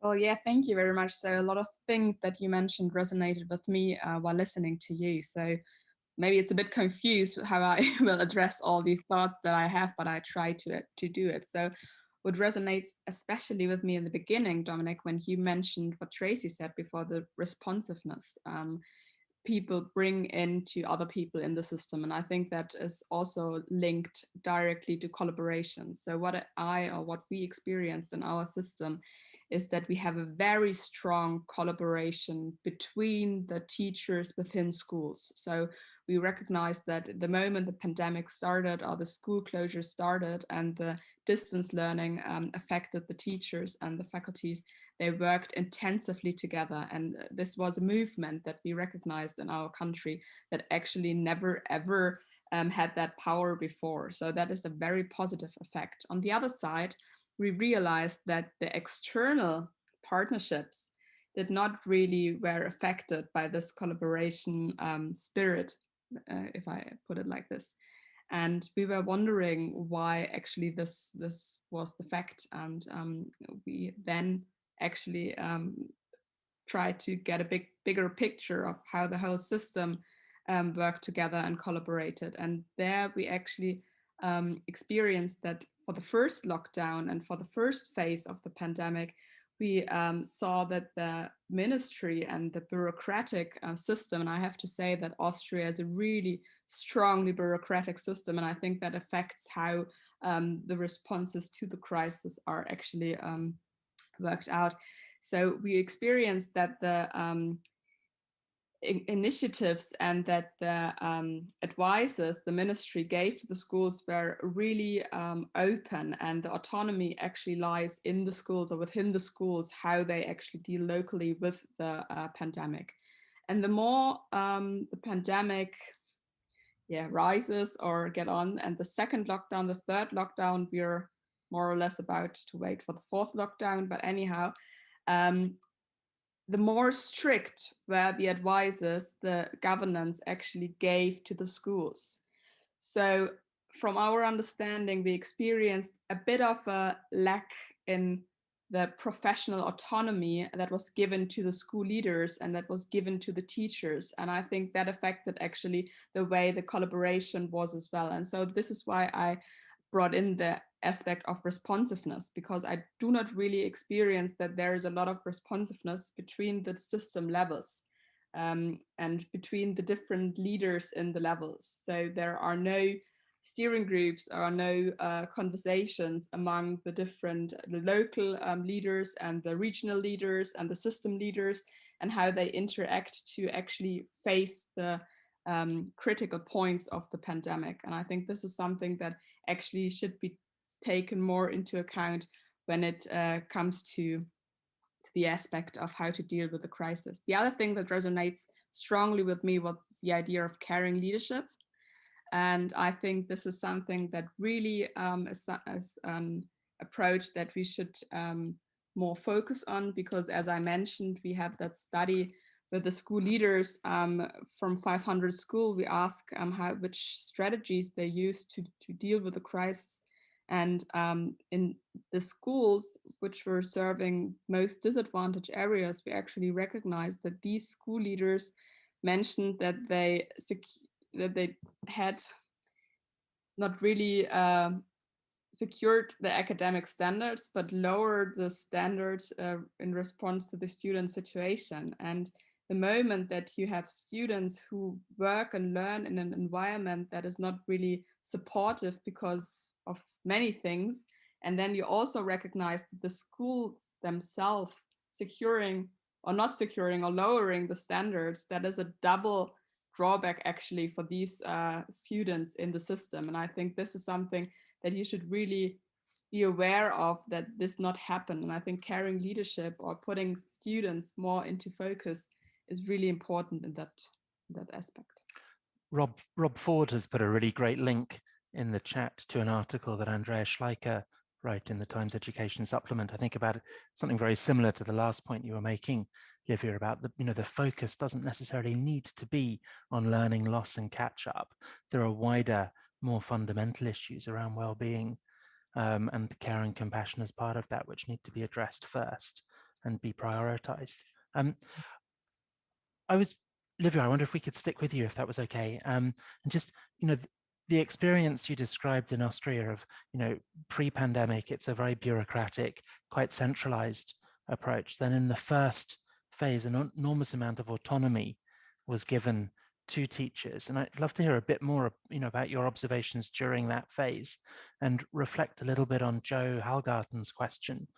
Speaker 12: Well, yeah, thank you very much. So a lot of things that you mentioned resonated with me while listening to you. So maybe it's a bit confused how I will address all these thoughts that I have, but I try to do it. So what resonates especially with me in the beginning, Dominic, when you mentioned what Tracy said before, the responsiveness people bring into other people in the system. And I think that is also linked directly to collaboration. So what we experienced in our system is that we have a very strong collaboration between the teachers within schools. So we recognize that the moment the pandemic started or the school closure started and the distance learning affected the teachers and the faculties, they worked intensively together. And this was a movement that we recognized in our country that actually never ever had that power before. So that is a very positive effect. On the other side, we realized that the external partnerships did not really were affected by this collaboration spirit, if I put it like this. And we were wondering why actually this was the fact. And we then actually tried to get a bigger picture of how the whole system worked together and collaborated. And there we actually experienced that for the first lockdown and for the first phase of the pandemic, we saw that the ministry and the bureaucratic system, and I have to say that Austria is a really strongly bureaucratic system, and I think that affects how the responses to the crisis are actually worked out. So we experienced that the initiatives and that the advices the ministry gave to the schools were really open, and the autonomy actually lies in the schools or within the schools, how they actually deal locally with the pandemic. And the more the pandemic rises or get on, and the second lockdown, the third lockdown, we're more or less about to wait for the fourth lockdown, but anyhow, the more strict were the advices the governance actually gave to the schools. So from our understanding, we experienced a bit of a lack in the professional autonomy that was given to the school leaders and that was given to the teachers. And I think that affected actually the way the collaboration was as well. And so this is why I brought in the aspect of responsiveness, because I do not really experience that there is a lot of responsiveness between the system levels and between the different leaders in the levels. So there are no steering groups, or no conversations among the different local leaders and the regional leaders and the system leaders, and how they interact to actually face the critical points of the pandemic. And I think this is something that actually should be taken more into account when it comes to the aspect of how to deal with the crisis. The other thing that resonates strongly with me was the idea of caring leadership. And I think this is something that really is an approach that we should more focus on, because as I mentioned, we have that study with the school leaders from 500 schools. We ask which strategies they use to deal with the crisis. And in the schools which were serving most disadvantaged areas, we actually recognized that these school leaders mentioned that they had not really secured the academic standards, but lowered the standards in response to the student situation. And the moment that you have students who work and learn in an environment that is not really supportive because of many things, and then you also recognize that the schools themselves securing or not securing or lowering the standards, that is a double drawback actually for these students in the system. And I think this is something that you should really be aware of, that this not happen. And I think caring leadership or putting students more into focus is really important in that aspect.
Speaker 8: Rob Ford has put a really great link in the chat to an article that Andrea Schleicher wrote in the Times Education Supplement. I think about something very similar to the last point you were making, Livia, about the focus doesn't necessarily need to be on learning loss and catch up. There are wider, more fundamental issues around well-being and care and compassion as part of that, which need to be addressed first and be prioritized. Livia, I wonder if we could stick with you, if that was okay. And just, the experience you described in Austria of, pre-pandemic, it's a very bureaucratic, quite centralized approach. Then in the first phase, an enormous amount of autonomy was given to teachers. And I'd love to hear a bit more, about your observations during that phase, and reflect a little bit on Joe Halgarten's question,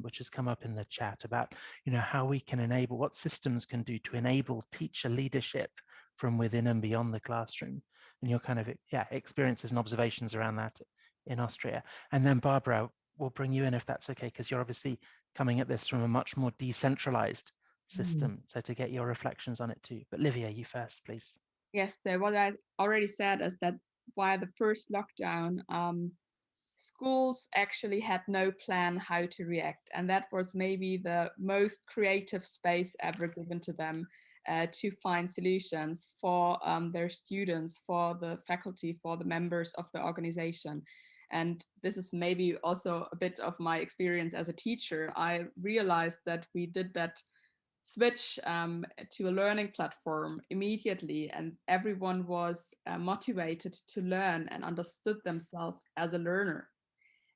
Speaker 8: which has come up in the chat about, how we can enable, what systems can do to enable teacher leadership from within and beyond the classroom, and your kind of experiences and observations around that in Austria. And then Barbara, we'll bring you in if that's okay, because you're obviously coming at this from a much more decentralized system. So to get your reflections on it too. But Livia, you first, please.
Speaker 12: Yes, so what I already said is that while the first lockdown, schools actually had no plan how to react. And that was maybe the most creative space ever given to them to find solutions for their students, for the faculty, for the members of the organization. And this is maybe also a bit of my experience as a teacher. I realized that we did that switch to a learning platform immediately, and everyone was motivated to learn and understood themselves as a learner.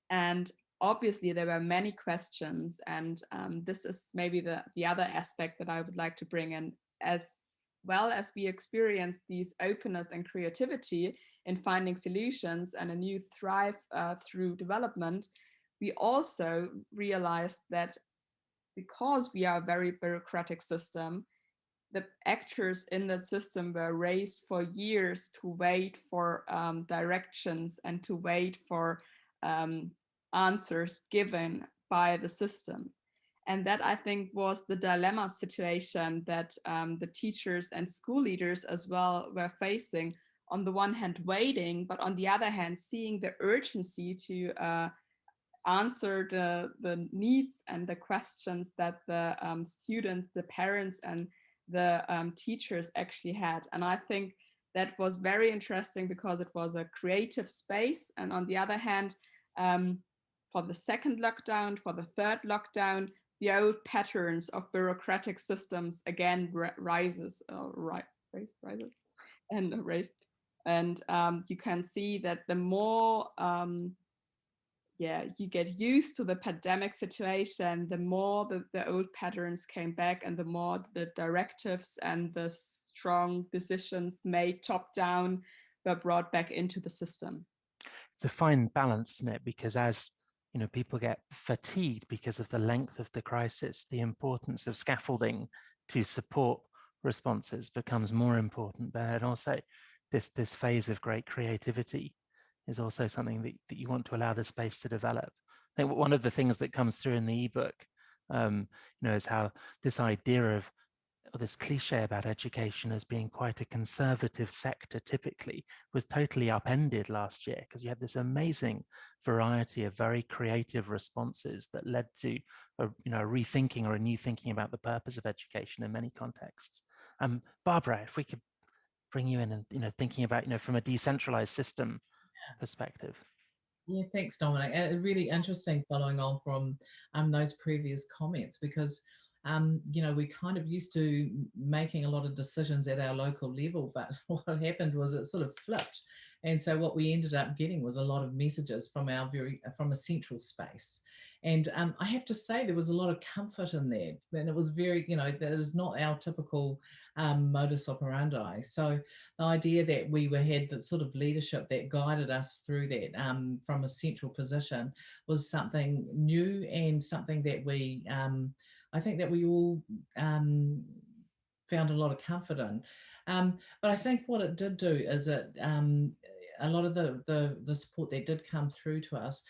Speaker 12: And obviously there were many questions, and this is maybe the other aspect that I would like to bring in. As well as we experienced these openness and creativity in finding solutions and a new thrive through development, we also realized that because we are a very bureaucratic system, the actors in that system were raised for years to wait for directions and to wait for answers given by the system. And that, I think, was the dilemma situation that the teachers and school leaders as well were facing. On the one hand, waiting, but on the other hand, seeing the urgency to answer the needs and the questions that the students, the parents, and the teachers actually had. And I think that was very interesting because it was a creative space. And on the other hand, for the second lockdown, for the third lockdown, the old patterns of bureaucratic systems again rises. And you can see that the more you get used to the pandemic situation, the more the old patterns came back, and the more the directives and the strong decisions made top down were brought back into the system.
Speaker 8: It's a fine balance, isn't it? Because as people get fatigued because of the length of the crisis, the importance of scaffolding to support responses becomes more important. But also this phase of great creativity is also something that you want to allow the space to develop. I think one of the things that comes through in the ebook, is how this idea of, or this cliche about education as being quite a conservative sector typically was totally upended last year, because you had this amazing variety of very creative responses that led to a rethinking or a new thinking about the purpose of education in many contexts. Barbara, if we could bring you in and thinking about from a decentralized system perspective.
Speaker 9: Yeah, thanks, Dominic. And really interesting following on from those previous comments, because we kind of used to making a lot of decisions at our local level, but what happened was it sort of flipped. And so what we ended up getting was a lot of messages from a central space. And I have to say there was a lot of comfort in that. And it was very, that is not our typical modus operandi. So the idea that we had that sort of leadership that guided us through that from a central position was something new, and something that we, I think that we all found a lot of comfort in. But I think what it did do is it, a lot of the support that did come through to us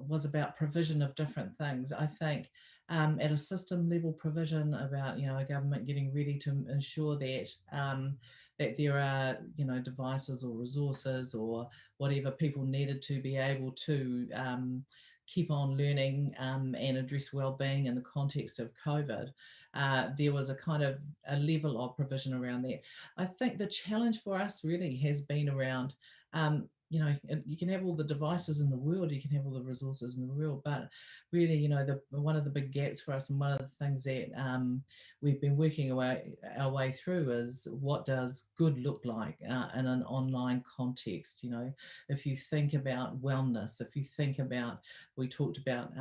Speaker 9: was about provision of different things. I think at a system level provision about, a government getting ready to ensure that that there are, devices or resources or whatever people needed to be able to keep on learning and address well-being in the context of COVID. There was a kind of a level of provision around that. I think the challenge for us really has been around you can have all the devices in the world, you can have all the resources in the world, but really, one of the big gaps for us, and one of the things that we've been working our way through is, what does good look like in an online context? If you think about wellness, if you think about, we talked about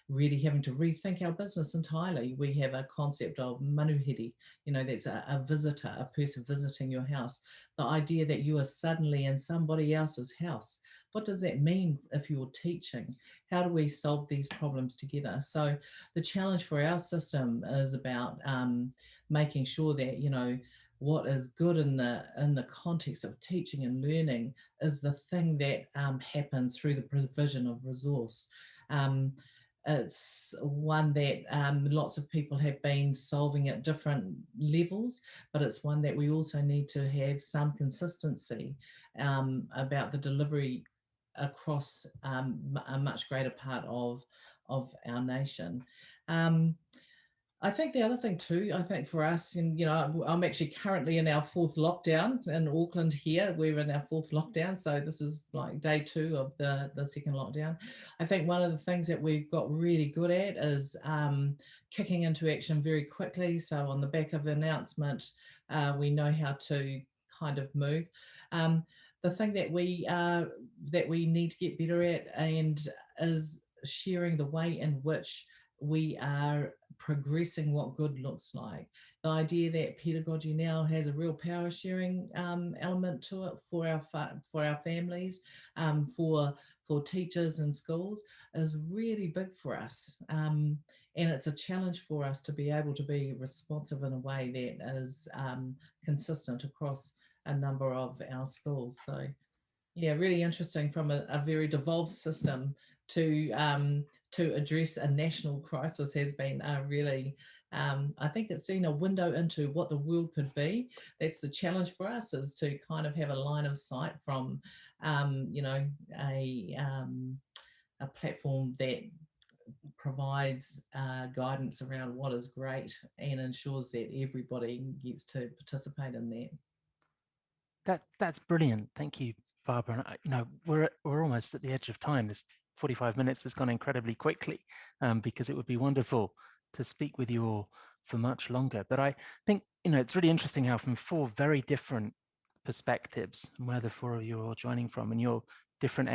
Speaker 9: really having to rethink our business entirely. We have a concept of manuhiri, that's a visitor, a person visiting your house. The idea that you are suddenly in somebody else's house. What does that mean if you're teaching? How do we solve these problems together? So the challenge for our system is about making sure that, what is good in the context of teaching and learning is the thing that happens through the provision of resource. It's one that lots of people have been solving at different levels, but it's one that we also need to have some consistency about the delivery across a much greater part of our nation. I think the other thing too, I think for us, and I'm actually currently in our 4th lockdown in Auckland here. We're in our 4th lockdown. So this is like day 2 of the 2nd lockdown. I think one of the things that we've got really good at is kicking into action very quickly. So on the back of the announcement, we know how to kind of move. The thing that we need to get better at and is sharing the way in which we are progressing what good looks like. The idea that pedagogy now has a real power sharing element to it for our families, for teachers and schools is really big for us. And it's a challenge for us to be able to be responsive in a way that is consistent across a number of our schools. So yeah, really interesting from a very devolved system to address a national crisis has been really, I think it's seen a window into what the world could be. That's the challenge for us, is to kind of have a line of sight from, a platform that provides guidance around what is great and ensures that everybody gets to participate in that.
Speaker 8: That's brilliant. Thank you, Barbara. We're almost at the edge of time. This 45 minutes has gone incredibly quickly because it would be wonderful to speak with you all for much longer. But I think, it's really interesting how from 4 very different perspectives, and where the 4 of you are all joining from, and your different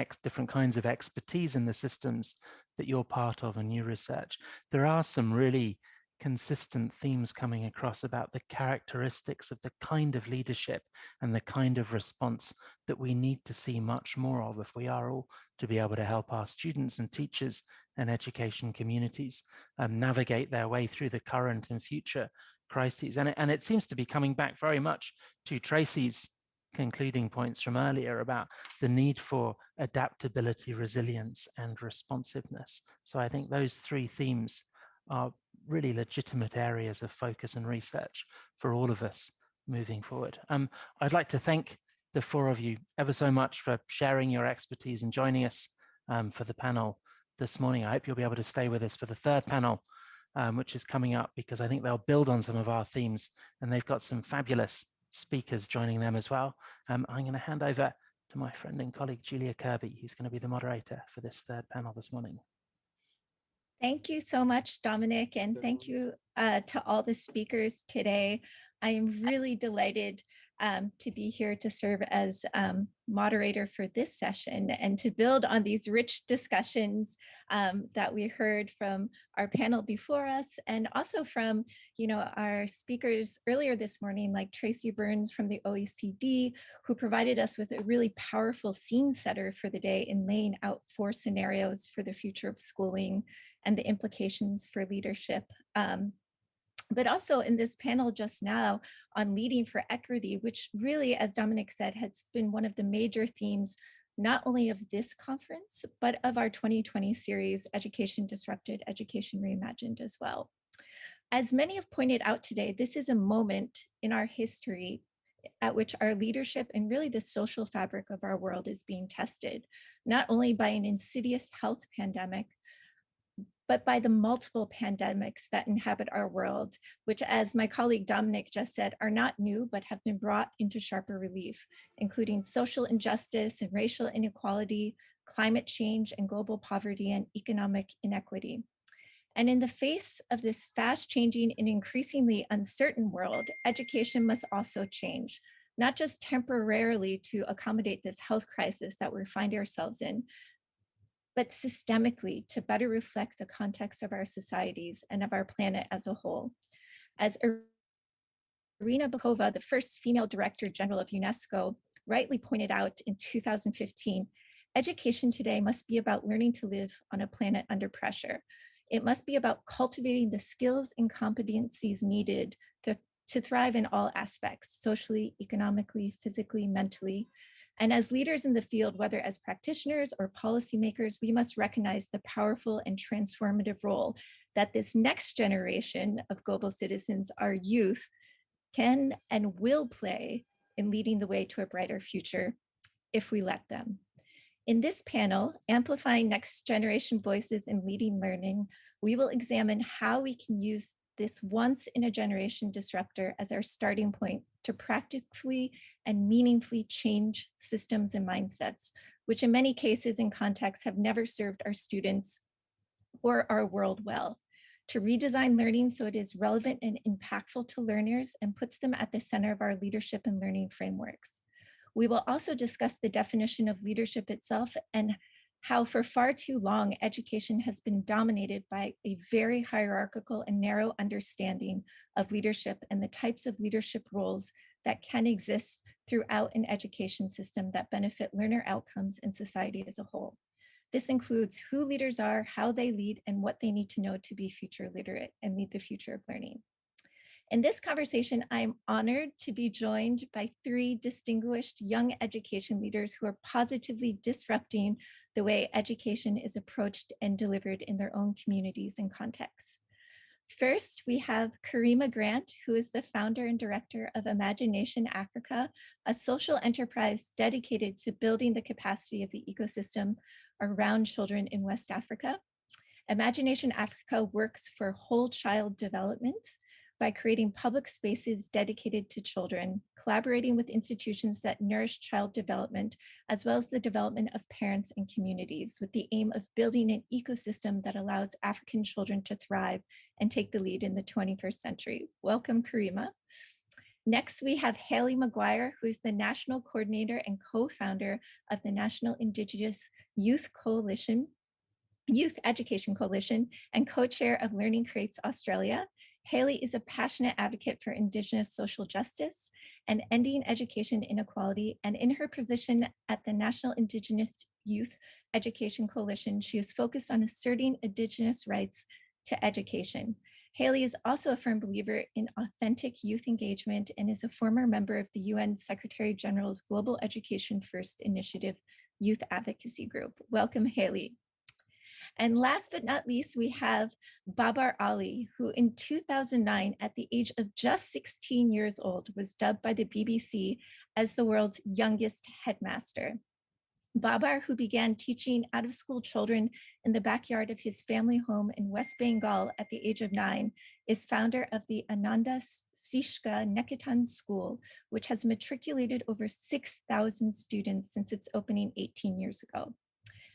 Speaker 8: kinds of expertise in the systems that you're part of and new research, there are some really consistent themes coming across about the characteristics of the kind of leadership and the kind of response that we need to see much more of if we are all to be able to help our students and teachers and education communities navigate their way through the current and future crises. And it seems to be coming back very much to Tracy's concluding points from earlier about the need for adaptability, resilience, and responsiveness. So I think those 3 themes are really legitimate areas of focus and research for all of us moving forward. I'd like to thank the 4 of you ever so much for sharing your expertise and joining us for the panel this morning. I hope you'll be able to stay with us for the 3rd panel, which is coming up, because I think they'll build on some of our themes, and they've got some fabulous speakers joining them as well. I'm going to hand over to my friend and colleague, Julia Kirby, who's going to be the moderator for this 3rd panel this morning.
Speaker 13: Thank you so much, Dominic, and thank you to all the speakers today. I am really delighted to be here to serve as moderator for this session and to build on these rich discussions that we heard from our panel before us, and also from our speakers earlier this morning, like Tracy Burns from the OECD, who provided us with a really powerful scene setter for the day in laying out 4 scenarios for the future of schooling and the implications for leadership. But also in this panel just now on leading for equity, which really, as Dominic said, has been one of the major themes, not only of this conference, but of our 2020 series, Education Disrupted, Education Reimagined as well. As many have pointed out today, this is a moment in our history at which our leadership and really the social fabric of our world is being tested, not only by an insidious health pandemic, but by the multiple pandemics that inhabit our world, which, as my colleague Dominic just said, are not new, but have been brought into sharper relief, including social injustice and racial inequality, climate change and global poverty, and economic inequity. And in the face of this fast-changing and increasingly uncertain world, education must also change, not just temporarily to accommodate this health crisis that we find ourselves in, but systemically to better reflect the context of our societies and of our planet as a whole. As Irina Bokova, the first female director general of UNESCO, rightly pointed out in 2015, education today must be about learning to live on a planet under pressure. It must be about cultivating the skills and competencies needed to thrive in all aspects, socially, economically, physically, mentally. And as leaders in the field, whether as practitioners or policymakers, we must recognize the powerful and transformative role that this next generation of global citizens, our youth, can and will play in leading the way to a brighter future if we let them. In this panel, Amplifying Next Generation Voices in Leading Learning, we will examine how we can use this once in a generation disruptor as our starting point to practically and meaningfully change systems and mindsets, which in many cases and contexts have never served our students or our world well. To redesign learning so it is relevant and impactful to learners and puts them at the center of our leadership and learning frameworks. We will also discuss the definition of leadership itself and how for far too long education has been dominated by a very hierarchical and narrow understanding of leadership and the types of leadership roles that can exist throughout an education system that benefit learner outcomes and society as a whole. This includes who leaders are, how they lead, and what they need to know to be future literate and lead the future of learning. In this conversation, I'm honored to be joined by three distinguished young education leaders who are positively disrupting the way education is approached and delivered in their own communities and contexts. First, we have Karima Grant, who is the founder and director of Imagination Africa, a social enterprise dedicated to building the capacity of the ecosystem around children in West Africa. Imagination Africa works for whole child development by creating public spaces dedicated to children, collaborating with institutions that nourish child development, as well as the development of parents and communities, with the aim of building an ecosystem that allows African children to thrive and take the lead in the 21st century. Welcome, Karima. Next, we have Haley McGuire, who is the National Coordinator and co-founder of the National Indigenous Youth Education Coalition and co-chair of Learning Creates Australia. Haley is a passionate advocate for Indigenous social justice and ending education inequality. And in her position at the National Indigenous Youth Education Coalition, she is focused on asserting Indigenous rights to education. Haley is also a firm believer in authentic youth engagement and is a former member of the UN Secretary General's Global Education First Initiative Youth Advocacy Group. Welcome, Haley. And last but not least, we have Babar Ali, who in 2009, at the age of just 16 years old, was dubbed by the BBC as the world's youngest headmaster. Babar, who began teaching out-of-school children in the backyard of his family home in West Bengal at the age of 9, is founder of the Ananda Sishka Neketan School, which has matriculated over 6,000 students since its opening 18 years ago.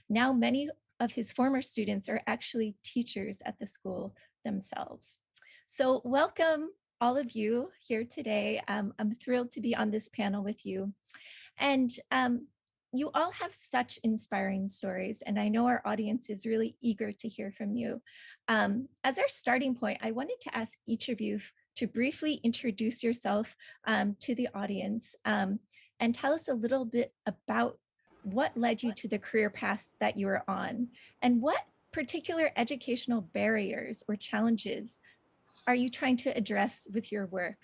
Speaker 13: Now, many of his former students are actually teachers at the school themselves. So welcome all of you here today. I'm thrilled to be on this panel with you. And you all have such inspiring stories, and I know our audience is really eager to hear from you. As our starting point, I wanted to ask each of you to briefly introduce yourself to the audience and tell us a little bit about what led you to the career path that you are on, and what particular educational barriers or challenges are you trying to address with your work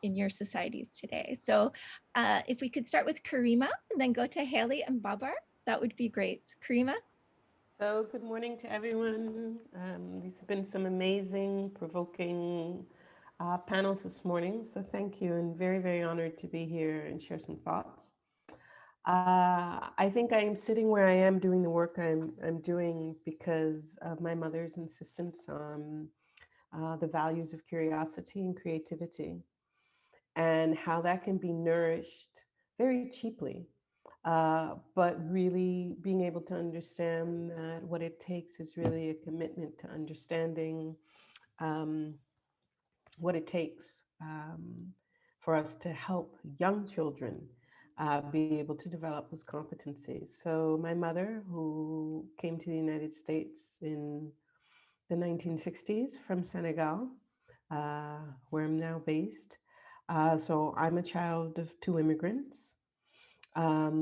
Speaker 13: in your societies today? So if we could start with Karima and then go to Haley and Babar, that would be great. Karima?
Speaker 14: So good morning to everyone. These have been some amazing, provoking panels this morning. So thank you, and very, very honored to be here and share some thoughts. I think I am sitting where I am doing the work I'm doing because of my mother's insistence on the values of curiosity and creativity, and how that can be nourished very cheaply, but really being able to understand that what it takes is really a commitment to understanding what it takes for us to help young children be able to develop those competencies. So my mother, who came to the United States in the 1960s from Senegal, where I'm now based. So I'm a child of two immigrants. Very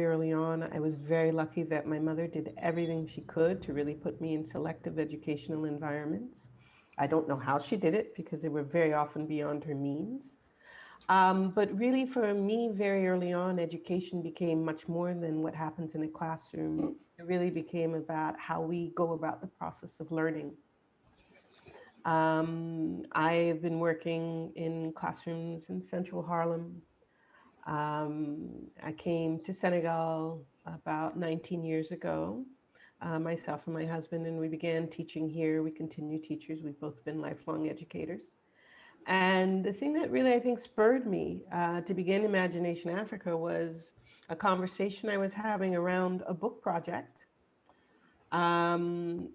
Speaker 14: early on, I was very lucky that my mother did everything she could to really put me in selective educational environments. I don't know how she did it because they were very often beyond her means. But really for me, very early on, education became much more than what happens in a classroom. It really became about how we go about the process of learning. I've been working in classrooms in central Harlem. I came to Senegal about 19 years ago myself and my husband, and we began teaching here. We continue teachers. We've both been lifelong educators. And the thing that really, I think, spurred me to begin Imagination Africa was a conversation I was having around a book project. And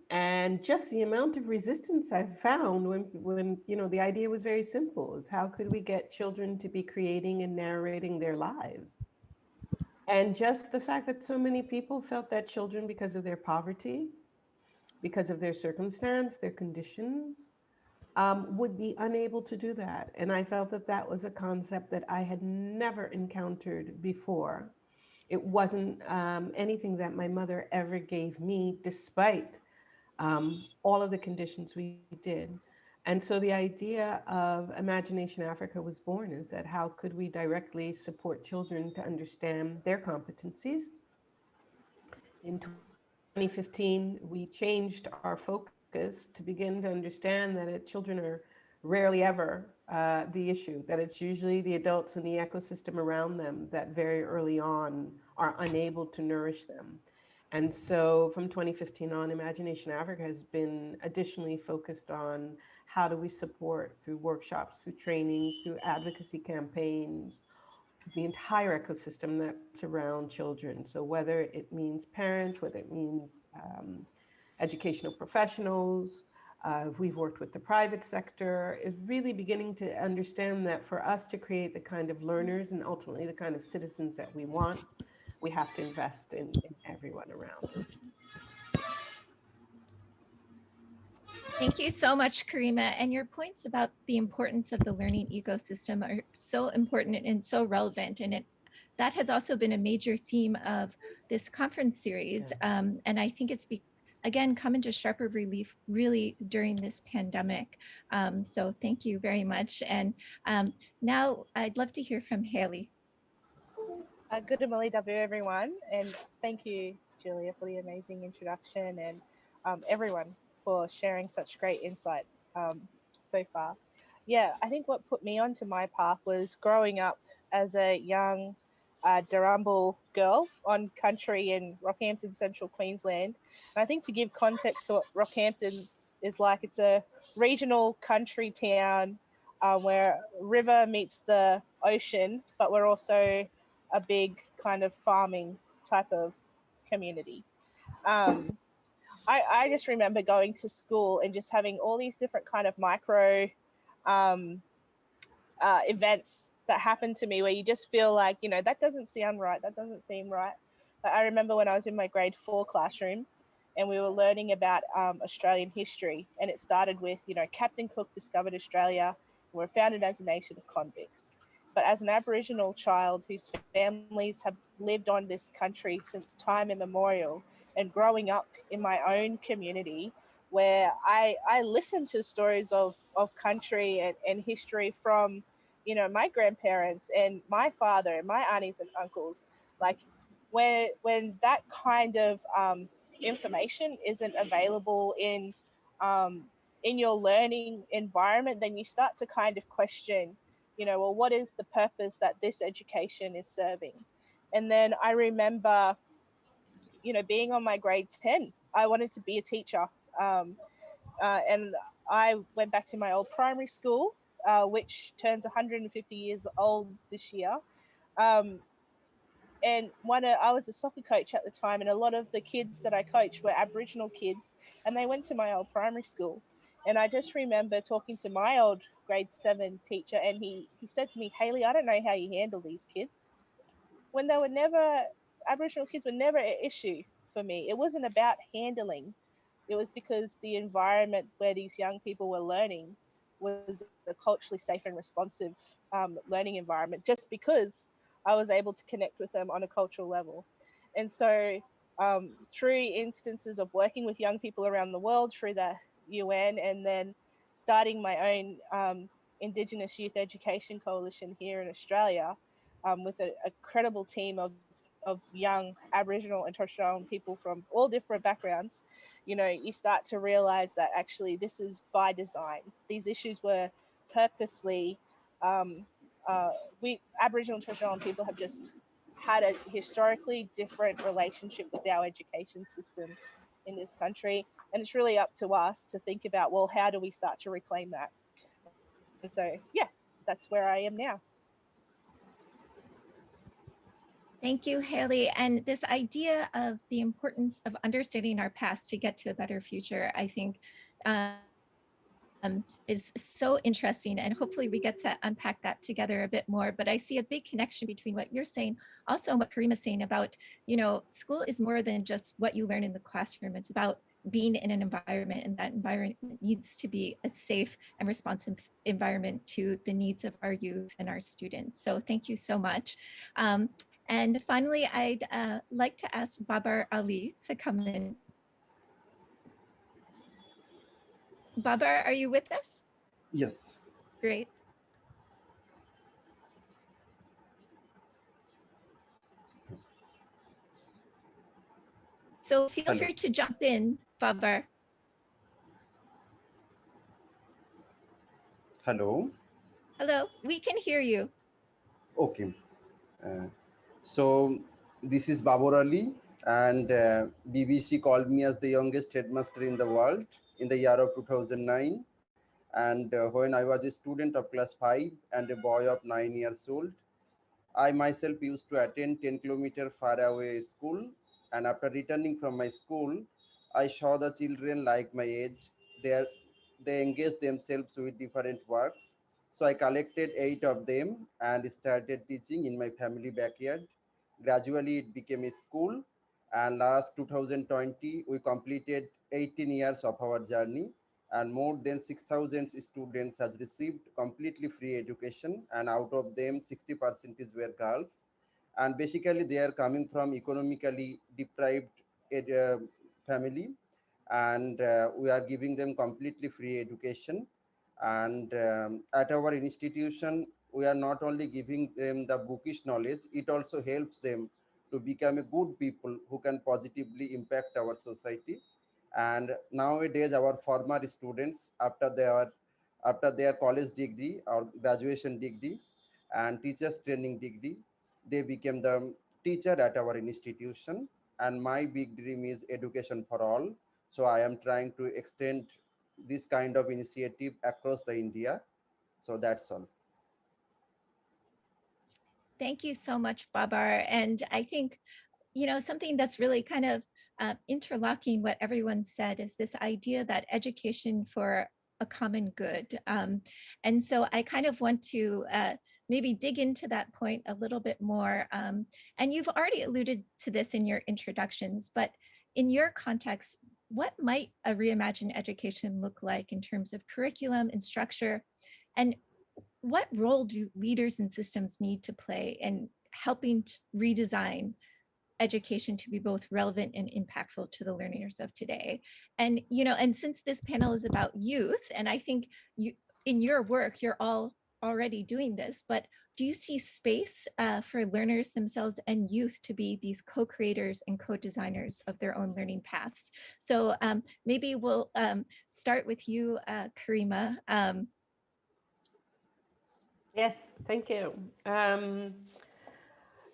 Speaker 14: just the amount of resistance I found when the idea was very simple, is how could we get children to be creating and narrating their lives? And just the fact that so many people felt that children, because of their poverty, because of their circumstance, their conditions, would be unable to do that. And I felt that that was a concept that I had never encountered before. It wasn't anything that my mother ever gave me, despite all of the conditions we did. And so the idea of Imagination Africa was born, is that how could we directly support children to understand their competencies? In 2015, we changed our focus to begin to understand that children are rarely ever the issue, that it's usually the adults and the ecosystem around them that very early on are unable to nourish them. And so from 2015 on, Imagination Africa has been additionally focused on how do we support through workshops, through trainings, through advocacy campaigns, the entire ecosystem that's around children. So whether it means parents, whether it means educational professionals, we've worked with the private sector, is really beginning to understand that for us to create the kind of learners and ultimately the kind of citizens that we want, we have to invest in everyone around.
Speaker 13: Thank you so much, Karima. And your points about the importance of the learning ecosystem are so important and so relevant. And that has also been a major theme of this conference series. And I think it's again, come into sharper relief really during this pandemic. So thank you very much. And now I'd love to hear from Haley.
Speaker 15: Good morning, everyone. And thank you, Julia, for the amazing introduction, and everyone for sharing such great insight so far. Yeah, I think what put me onto my path was growing up as a young Darumbal girl on country in Rockhampton, Central Queensland. And I think to give context to what Rockhampton is like, it's a regional country town where river meets the ocean, but we're also a big kind of farming type of community. I just remember going to school and just having all these different kind of micro events that happened to me where you just feel like, that doesn't sound right, that doesn't seem right. But I remember when I was in my grade 4 classroom and we were learning about Australian history, and it started with, Captain Cook discovered Australia, and we're founded as a nation of convicts. But as an Aboriginal child whose families have lived on this country since time immemorial, and growing up in my own community where I listened to stories of country and history from, my grandparents and my father and my aunties and uncles, like when that kind of information isn't available in your learning environment, then you start to kind of question, well, what is the purpose that this education is serving? And then I remember, being on my grade 10, I wanted to be a teacher. And I went back to my old primary school, which turns 150 years old this year. And I was a soccer coach at the time, and a lot of the kids that I coached were Aboriginal kids, and they went to my old primary school. And I just remember talking to my old grade 7 teacher, and he said to me, Haley, I don't know how you handle these kids. When they were never, Aboriginal kids were never an issue for me. It wasn't about handling. It was because the environment where these young people were learning was a culturally safe and responsive learning environment, just because I was able to connect with them on a cultural level. And so through instances of working with young people around the world through the UN, and then starting my own Indigenous Youth Education Coalition here in Australia with a credible team of young Aboriginal and Torres Strait Islander people from all different backgrounds, you start to realize that actually this is by design. These issues were purposely, we Aboriginal and Torres Strait Islander people have just had a historically different relationship with our education system. in this country. And it's really up to us to think about, well, how do we start to reclaim that? And so, yeah, that's where I am now.
Speaker 13: Thank you, Haley. And this idea of the importance of understanding our past to get to a better future, I think is so interesting, and hopefully we get to unpack that together a bit more. But I see a big connection between what you're saying, also what Karima's saying about, you know, school is more than just what you learn in the classroom. It's about being in an environment, and that environment needs to be a safe and responsive environment to the needs of our youth and our students. So thank you so much. And finally, I'd like to ask Babar Ali to come in. Babar, are you with us?
Speaker 16: Yes.
Speaker 13: Great. So feel free to jump in, Babar.
Speaker 16: Hello.
Speaker 13: Hello, we can hear you.
Speaker 16: Okay. So this is Babar Ali, and BBC called me as the youngest headmaster in the world in the year of 2009. And when I was a student of class 5 and a boy of 9 years old, I myself used to attend 10-kilometer far away school. And after returning from my school, I saw the children like my age. They engaged themselves with different works. So I collected 8 of them and started teaching in my family backyard. Gradually, it became a school. And last 2020, we completed 18 years of our journey, and more than 6,000 students has received completely free education, and out of them 60% were girls, and basically they are coming from economically deprived family, and we are giving them completely free education. And at our institution, we are not only giving them the bookish knowledge, it also helps them to become a good people who can positively impact our society. And nowadays our former students, after their college degree or graduation degree and teachers training degree, they became the teacher at our institution. And my big dream is education for all, so I am trying to extend this kind of initiative across the India. So that's all.
Speaker 13: Thank you so much, Babar. And I think, you know, something that's really kind of interlocking what everyone said is this idea that education for a common good. And so I kind of want to maybe dig into that point a little bit more. And you've already alluded to this in your introductions, but in your context, what might a reimagined education look like in terms of curriculum and structure? And what role do leaders and systems need to play in helping to redesign education to be both relevant and impactful to the learners of today? And, you know, and since this panel is about youth, and I think you, in your work, you're all already doing this, but do you see space for learners themselves and youth to be these co-creators and co-designers of their own learning paths? So maybe we'll start with you, Karima.
Speaker 14: Yes, thank you.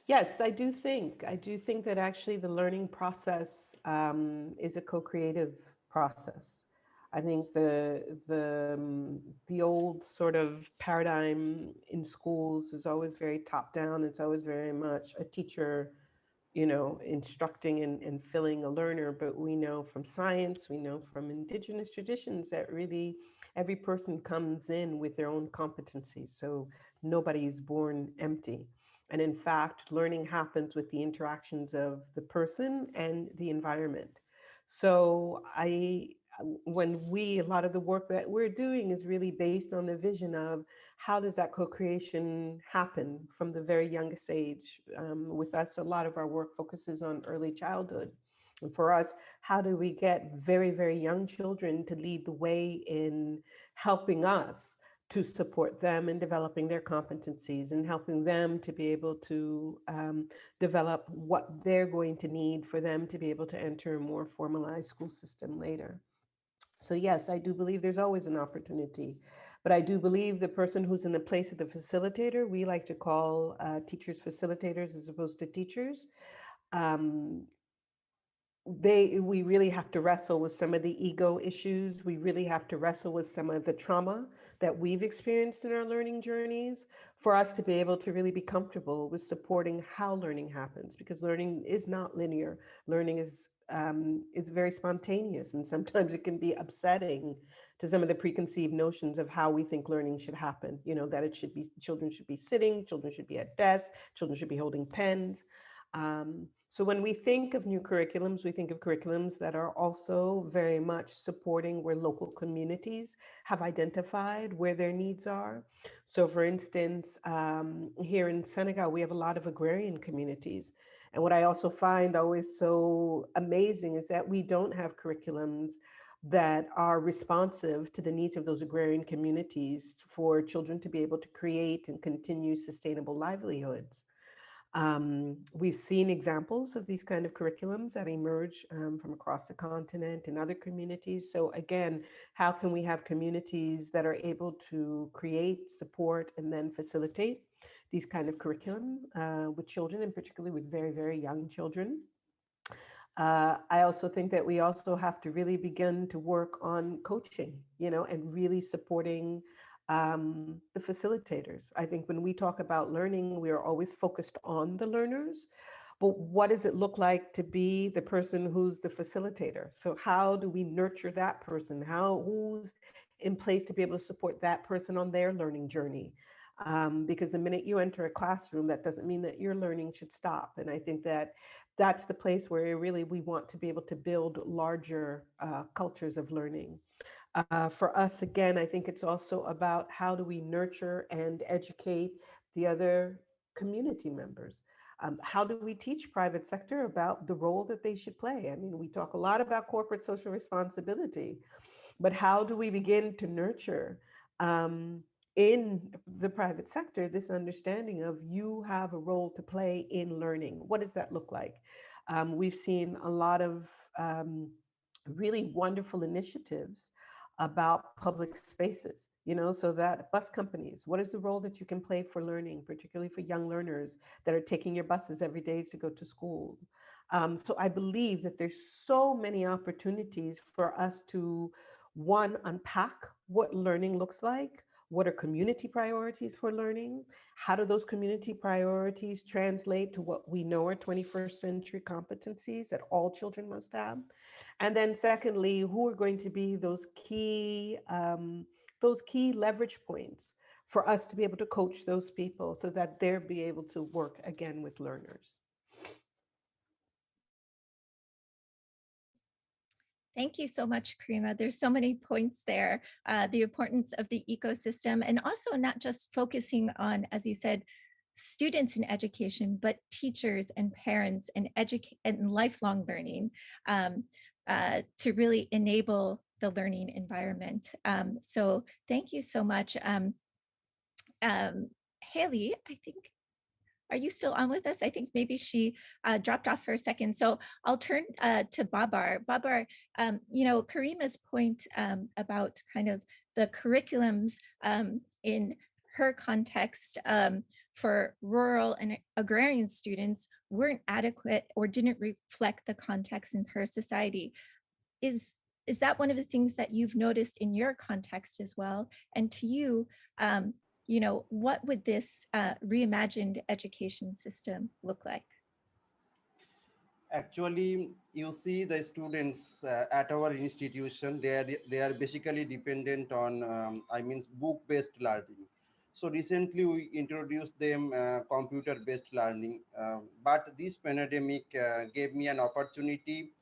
Speaker 14: Yes, I do think that actually the learning process is a co-creative process. I think the old sort of paradigm in schools is always very top down. It's always very much a teacher, you know, instructing and filling a learner. But we know from science, we know from indigenous traditions that really every person comes in with their own competencies. So nobody is born empty. And in fact, learning happens with the interactions of the person and the environment. So a lot of the work that we're doing is really based on the vision of how does that co-creation happen from the very youngest age. With us, a lot of our work focuses on early childhood. And for us, how do we get very, very young children to lead the way in helping us to support them in developing their competencies and helping them to be able to develop what they're going to need for them to be able to enter a more formalized school system later. So yes, I do believe there's always an opportunity, but I do believe the person who's in the place of the facilitator, we like to call teachers facilitators as opposed to teachers. we really have to wrestle with some of the ego issues. We really have to wrestle with some of the trauma that we've experienced in our learning journeys for us to be able to really be comfortable with supporting how learning happens, because learning is not linear. Learning is very spontaneous, and sometimes it can be upsetting to some of the preconceived notions of how we think learning should happen. You know, that it should be, children should be sitting, children should be at desks, children should be holding pens. So when we think of new curriculums, we think of curriculums that are also very much supporting where local communities have identified where their needs are. So for instance, here in Senegal, we have a lot of agrarian communities. And what I also find always so amazing is that we don't have curriculums that are responsive to the needs of those agrarian communities for children to be able to create and continue sustainable livelihoods. We've seen examples of these kind of curriculums that emerge from across the continent in other communities. So again, how can we have communities that are able to create, support, and then facilitate these kind of curriculum with children, and particularly with very, very young children? I also think that we also have to really begin to work on coaching, you know, and really supporting the facilitators. I think when we talk about learning, we are always focused on the learners, but what does it look like to be the person who's the facilitator? So how do we nurture that person? Who's in place to be able to support that person on their learning journey? Because the minute you enter a classroom, that doesn't mean that your learning should stop. And I think that that's the place where really we want to be able to build larger cultures of learning. For us, again, I think it's also about how do we nurture and educate the other community members? How do we teach private sector about the role that they should play? I mean, we talk a lot about corporate social responsibility, but how do we begin to nurture in the private sector this understanding of you have a role to play in learning? What does that look like? We've seen a lot of really wonderful initiatives about public spaces, you know, so that bus companies, what is the role that you can play for learning, particularly for young learners that are taking your buses every day to go to school? So I believe that there's so many opportunities for us to, one, unpack what learning looks like. What are community priorities for learning? How do those community priorities translate to what we know are 21st century competencies that all children must have? And then secondly, who are going to be those key leverage points for us to be able to coach those people so that they'll be able to work again with learners?
Speaker 13: Thank you so much, Karima. There's so many points there. The importance of the ecosystem, and also not just focusing on, as you said, students in education, but teachers and parents and lifelong learning to really enable the learning environment. So thank you so much. Haley, I think, are you still on with us? I think maybe she dropped off for a second. So I'll turn to Babar. Babar, you know, Karima's point about kind of the curriculums in her context for rural and agrarian students weren't adequate or didn't reflect the context in her society. Is that one of the things that you've noticed in your context as well? And to you, you know, what would this reimagined education system look like?
Speaker 16: Actually, you see the students at our institution, they are basically dependent on, book-based learning. So recently we introduced them computer-based learning, but this pandemic gave me an opportunity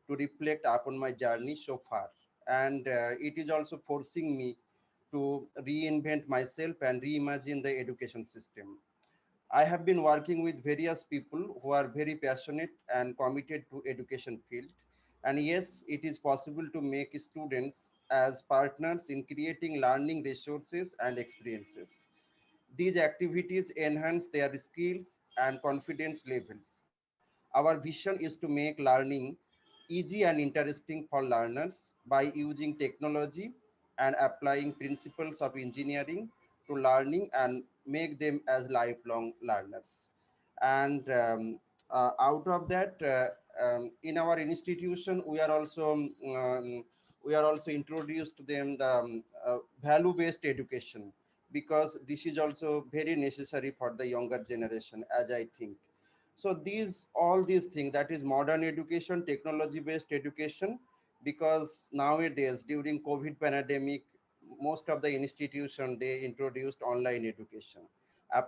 Speaker 16: to reflect upon my journey so far. And it is also forcing me to reinvent myself and reimagine the education system. I have been working with various people who are very passionate and committed to education field. And yes, it is possible to make students as partners in creating learning resources and experiences. These activities enhance their skills and confidence levels. Our vision is to make learning easy and interesting for learners by using technology and applying principles of engineering to learning and make them as lifelong learners. And out of that, in our institution, we are also introduced to them the value-based education, because this is also very necessary for the younger generation, as I think. So all these things, that is modern education, technology-based education, because nowadays during COVID pandemic, most of the institutions, they introduced online education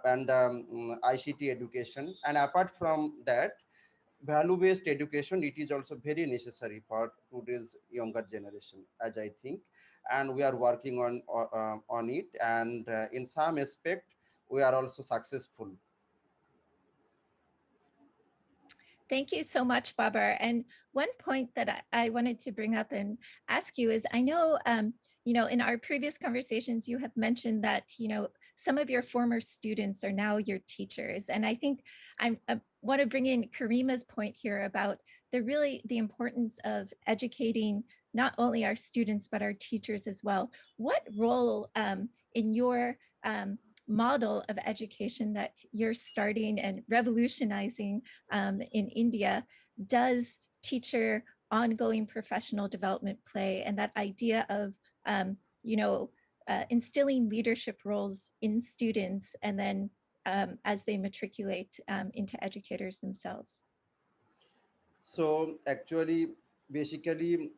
Speaker 16: and ICT education. And apart from that, value-based education, it is also very necessary for today's younger generation, as I think. And we are working on it. And in some aspect, we are also successful.
Speaker 13: Thank you so much, Babar. And one point that I wanted to bring up and ask you is, I know, in our previous conversations, you have mentioned that, some of your former students are now your teachers. And I think I want to bring in Karima's point here about the importance of educating not only our students, but our teachers as well. What role in your model of education that you're starting and revolutionizing in India does teacher ongoing professional development play, and that idea of instilling leadership roles in students and then as they matriculate into educators themselves?
Speaker 16: So actually, basically,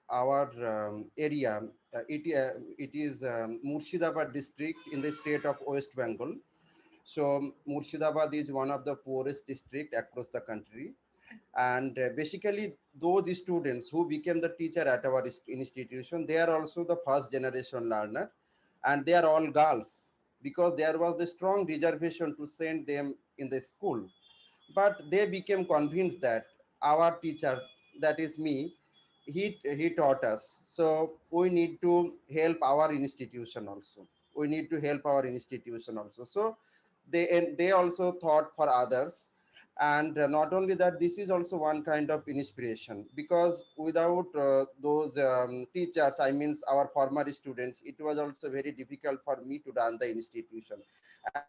Speaker 16: our area, it is Murshidabad district in the state of West Bengal. So Murshidabad is one of the poorest districts across the country. And basically, those students who became the teacher at our institution, they are also the first generation learner, and they are all girls, because there was a strong reservation to send them in the school. But they became convinced that our teacher, that is me, he taught us, so we need to help our institution also. We need to help our institution also. So they also thought for others. And not only that, this is also one kind of inspiration, because without those teachers, I mean our former students, it was also very difficult for me to run the institution.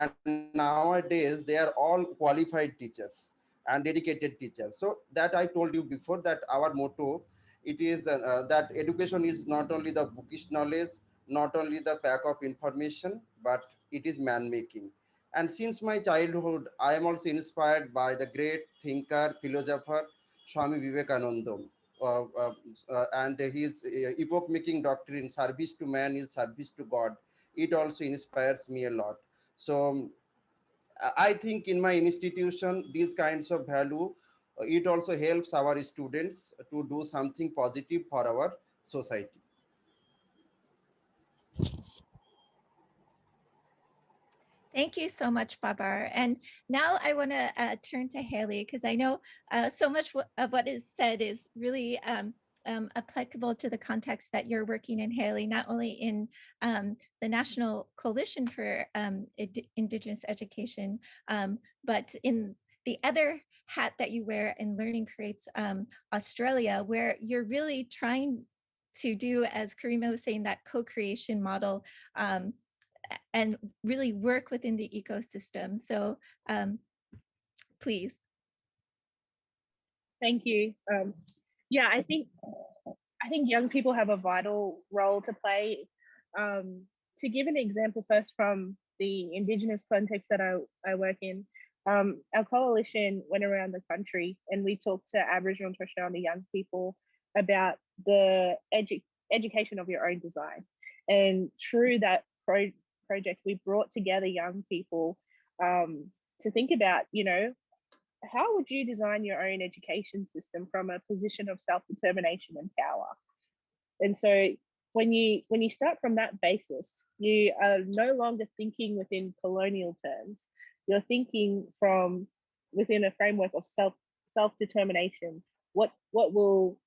Speaker 16: And nowadays they are all qualified teachers and dedicated teachers. So that I told you before, that our motto, it is that education is not only the bookish knowledge, not only the pack of information, but it is man making. And since my childhood, I am also inspired by the great thinker, philosopher, Swami Vivekananda. And his epoch-making doctrine, service to man is service to God. It also inspires me a lot. So I think in my institution, these kinds of value, it also helps our students to do something positive for our society.
Speaker 13: Thank you so much, Babar. And now I want to turn to Haley, because I know so much of what is said is really applicable to the context that you're working in, Haley, not only in the National Coalition for Indigenous Education, but in the other hat that you wear in Learning Creates Australia, where you're really trying to do, as Karima was saying, that co-creation model, and really work within the ecosystem. So please.
Speaker 15: Thank you. Yeah, I think young people have a vital role to play. To give an example first from the Indigenous context that I work in, our coalition went around the country and we talked to Aboriginal and Torres Strait Islander young people about the education of your own design. And through that project, we brought together young people to think about, how would you design your own education system from a position of self-determination and power? And so when you start from that basis, you are no longer thinking within colonial terms. You're thinking from within a framework of self-determination. What will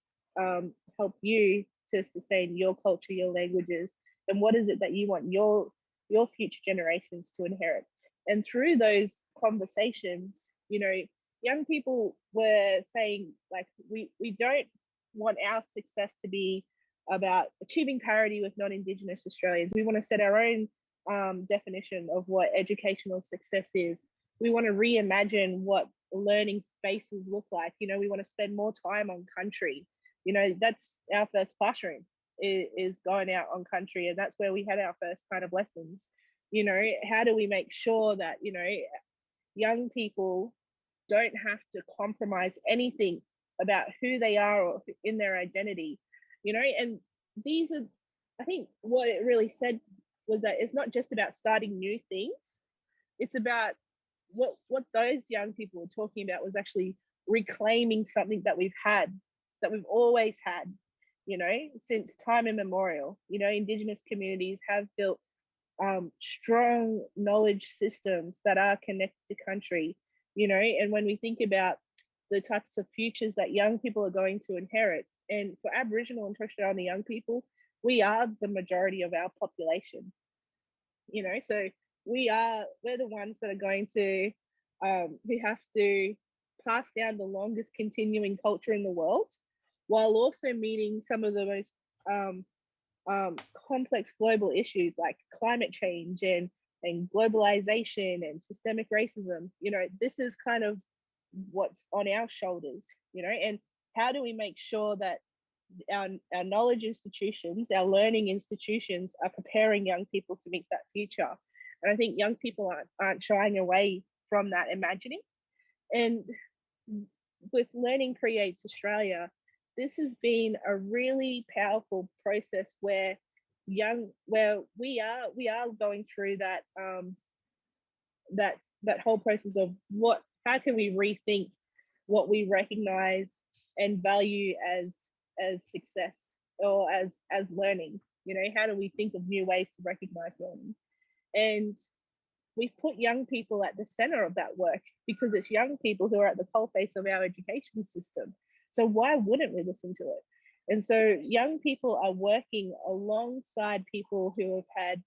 Speaker 15: help you to sustain your culture, your languages, and what is it that you want your future generations to inherit? And through those conversations, young people were saying, like, we don't want our success to be about achieving parity with non-Indigenous Australians. We want to set our own definition of what educational success is. We want to reimagine what learning spaces look like. You know, we want to spend more time on country. You know, that's our first classroom is going out on country, and that's where we had our first kind of lessons. You know, how do we make sure that, you know, young people don't have to compromise anything about who they are or in their identity, you know? And these are, I think what it really said was that it's not just about starting new things. It's about what those young people were talking about was actually reclaiming something that we've had, that we've always had, you know, since time immemorial. You know, Indigenous communities have built strong knowledge systems that are connected to country, you know. And when we think about the types of futures that young people are going to inherit, and for Aboriginal and Torres Strait Islander young people, we are the majority of our population, you know. So we're the ones that are going to who have to pass down the longest continuing culture in the world, while also meeting some of the most complex global issues like climate change and globalization and systemic racism. You know, this is kind of what's on our shoulders, you know. And how do we make sure that our knowledge institutions, our learning institutions are preparing young people to meet that future? And I think young people aren't shying away from that imagining. And with Learning Creates Australia, this has been a really powerful process where we are going through that that whole process of how can we rethink what we recognize and value as success or as learning. You know, how do we think of new ways to recognize learning? And we've put young people at the center of that work, because it's young people who are at the coalface of our education system. So why wouldn't we listen to it? And so young people are working alongside people who have had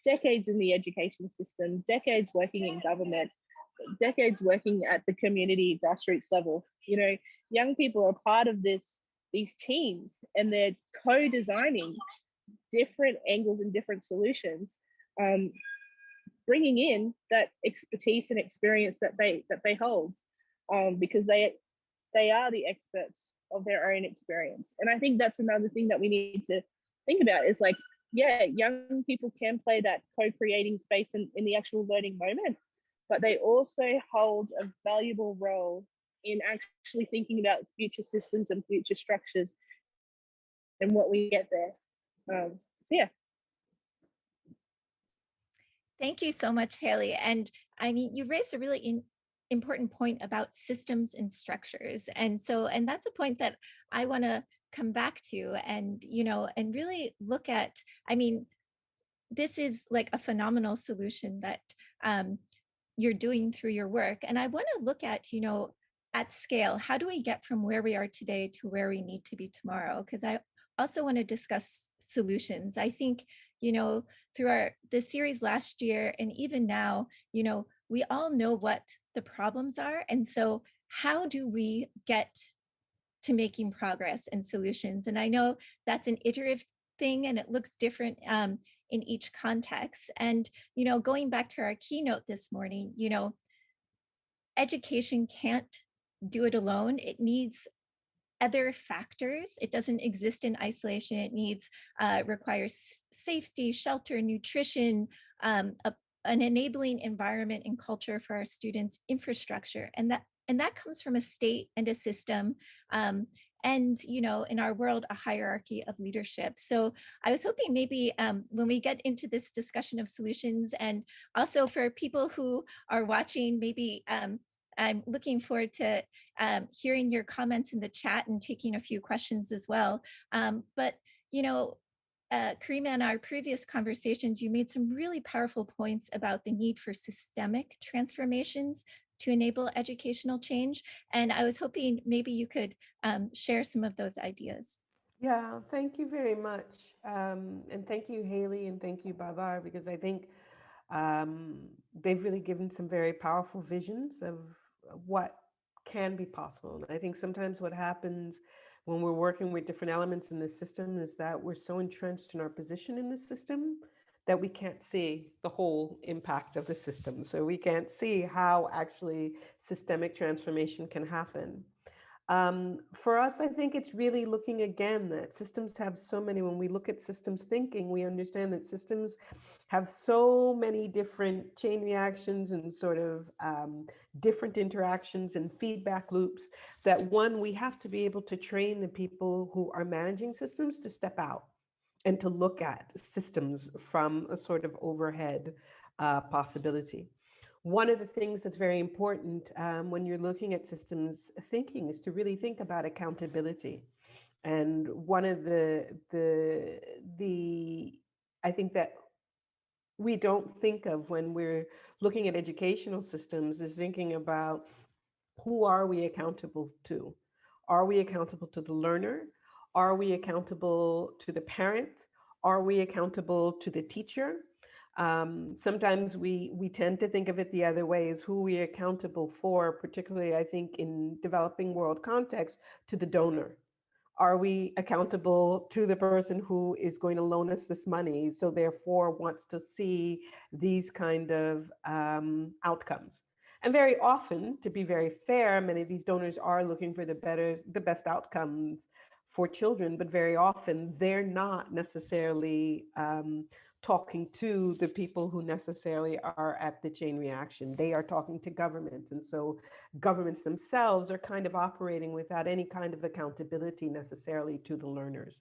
Speaker 15: decades in the education system, decades working in government, decades working at the community grassroots level. You know, young people are part of these teams, and they're co-designing different angles and different solutions, bringing in that expertise and experience that they hold, because they are the experts of their own experience. And I think that's another thing that we need to think about is like, yeah, young people can play that co-creating space in the actual learning moment, but they also hold a valuable role in actually thinking about future systems and future structures and what we get there. So yeah.
Speaker 13: Thank you so much, Haley. And I mean, you raised a really important point about systems and structures. And that's a point that I want to come back to, and, you know, and really look at, I mean, this is like a phenomenal solution that you're doing through your work. And I want to look at, you know, at scale, how do we get from where we are today to where we need to be tomorrow? Because I also want to discuss solutions. I think, you know, through the series last year and even now, you know, we all know what the problems are. And so how do we get to making progress and solutions? And I know that's an iterative thing and it looks different in each context. And, you know, going back to our keynote this morning, you know, education can't do it alone. It needs other factors. It doesn't exist in isolation. It needs, requires safety, shelter, nutrition, an enabling environment and culture for our students, infrastructure. And that comes from a state and a system. And, you know, in our world, a hierarchy of leadership. So I was hoping maybe when we get into this discussion of solutions, and also for people who are watching, maybe I'm looking forward to hearing your comments in the chat and taking a few questions as well. But, you know, Karima, in our previous conversations, you made some really powerful points about the need for systemic transformations to enable educational change. And I was hoping maybe you could share some of those ideas.
Speaker 14: Yeah, thank you very much. And thank you, Haley, and thank you, Babar, because I think they've really given some very powerful visions of what can be possible. And I think sometimes what happens when we're working with different elements in the system is that we're so entrenched in our position in the system that we can't see the whole impact of the system. So we can't see how actually systemic transformation can happen. For us, I think it's really looking again that systems have so many, when we look at systems thinking, we understand that systems have so many different chain reactions and sort of different interactions and feedback loops that one, we have to be able to train the people who are managing systems to step out and to look at systems from a sort of overhead possibility. One of the things that's very important when you're looking at systems thinking is to really think about accountability. And one of the I think that we don't think of when we're looking at educational systems is thinking about who are we accountable to? Are we accountable to the learner? Are we accountable to the parent? Are we accountable to the teacher? Sometimes we tend to think of it the other way, is who we are accountable for, particularly I think in developing world context, to the donor. Are we accountable to the person who is going to loan us this money, so therefore wants to see these kind of outcomes? And very often, to be very fair, many of these donors are looking for the best outcomes for children, but very often they're not necessarily talking to the people who necessarily are at the chain reaction. They are talking to governments. And so governments themselves are kind of operating without any kind of accountability necessarily to the learners.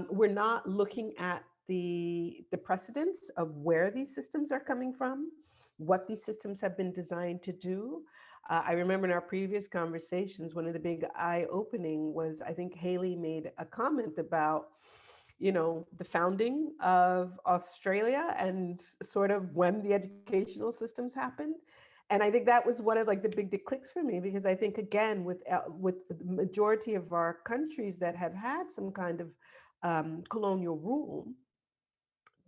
Speaker 14: We're not looking at the precedents of where these systems are coming from, what these systems have been designed to do. I remember in our previous conversations, one of the big eye-opening was, I think Haley made a comment about, you know, the founding of Australia and sort of when the educational systems happened. And I think that was one of like the big clicks for me, because I think, again, with the majority of our countries that have had some kind of colonial rule,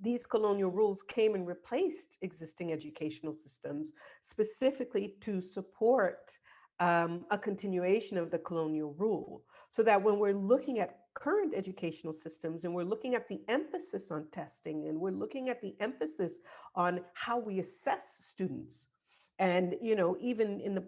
Speaker 14: these colonial rules came and replaced existing educational systems specifically to support a continuation of the colonial rule. So that when we're looking at current educational systems and we're looking at the emphasis on testing and we're looking at the emphasis on how we assess students, and, you know, even in the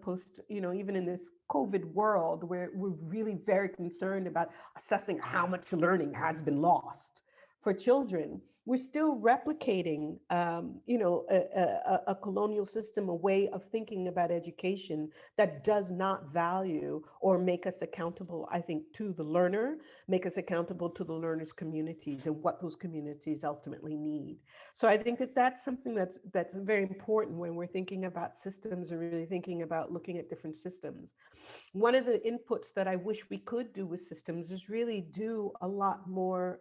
Speaker 14: even in this COVID world where we're really very concerned about assessing how much learning has been lost for children, we're still replicating, a colonial system, a way of thinking about education that does not value or make us accountable, I think, to the learner, make us accountable to the learner's communities and what those communities ultimately need. So I think that that's something that's very important when we're thinking about systems and really thinking about looking at different systems. One of the inputs that I wish we could do with systems is really do a lot more.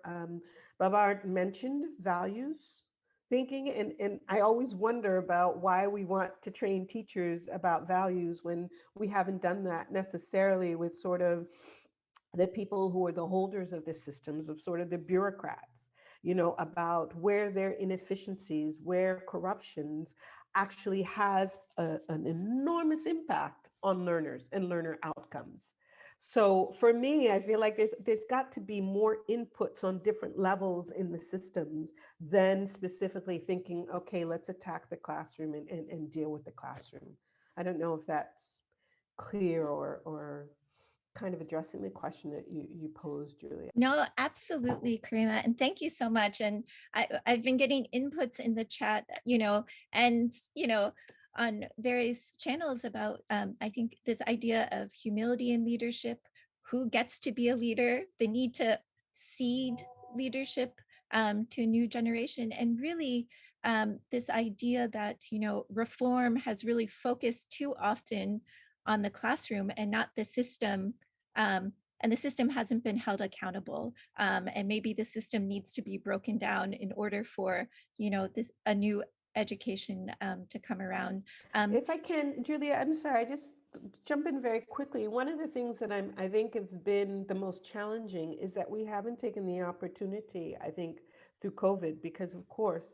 Speaker 14: Babar mentioned values thinking, and I always wonder about why we want to train teachers about values when we haven't done that necessarily with sort of the people who are the holders of the systems, of sort of the bureaucrats, you know, about where their inefficiencies, where corruptions actually has an enormous impact on learners and learner outcomes. So for me, I feel like there's got to be more inputs on different levels in the systems than specifically thinking, okay, let's attack the classroom and deal with the classroom. I don't know if that's clear or kind of addressing the question that you posed, Julia.
Speaker 13: No, absolutely, Karima. And thank you so much. And I've been getting inputs in the chat, on various channels about, I think, this idea of humility in leadership, who gets to be a leader, the need to seed leadership to a new generation, and really this idea that, reform has really focused too often on the classroom and not the system. And the system hasn't been held accountable. And maybe the system needs to be broken down in order for, a new education to come around.
Speaker 14: If I can, Julia, I'm sorry, I just jump in very quickly. One of the things that I think has been the most challenging is that we haven't taken the opportunity, I think, through COVID, because of course,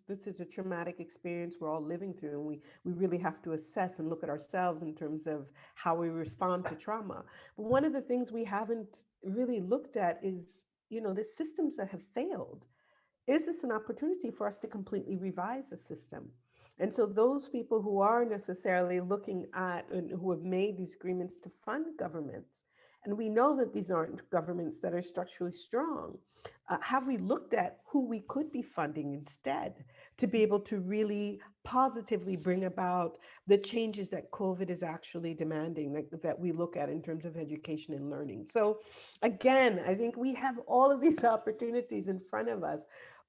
Speaker 14: this is a traumatic experience we're all living through, and we really have to assess and look at ourselves in terms of how we respond to trauma. But one of the things we haven't really looked at is, the systems that have failed. is this an opportunity for us to completely revise the system? And so those people who are necessarily looking at and who have made these agreements to fund governments, and we know that these aren't governments that are structurally strong, have we looked at who we could be funding instead to be able to really positively bring about the changes that COVID is actually demanding, that we look at in terms of education and learning? So again, I think we have all of these opportunities in front of us,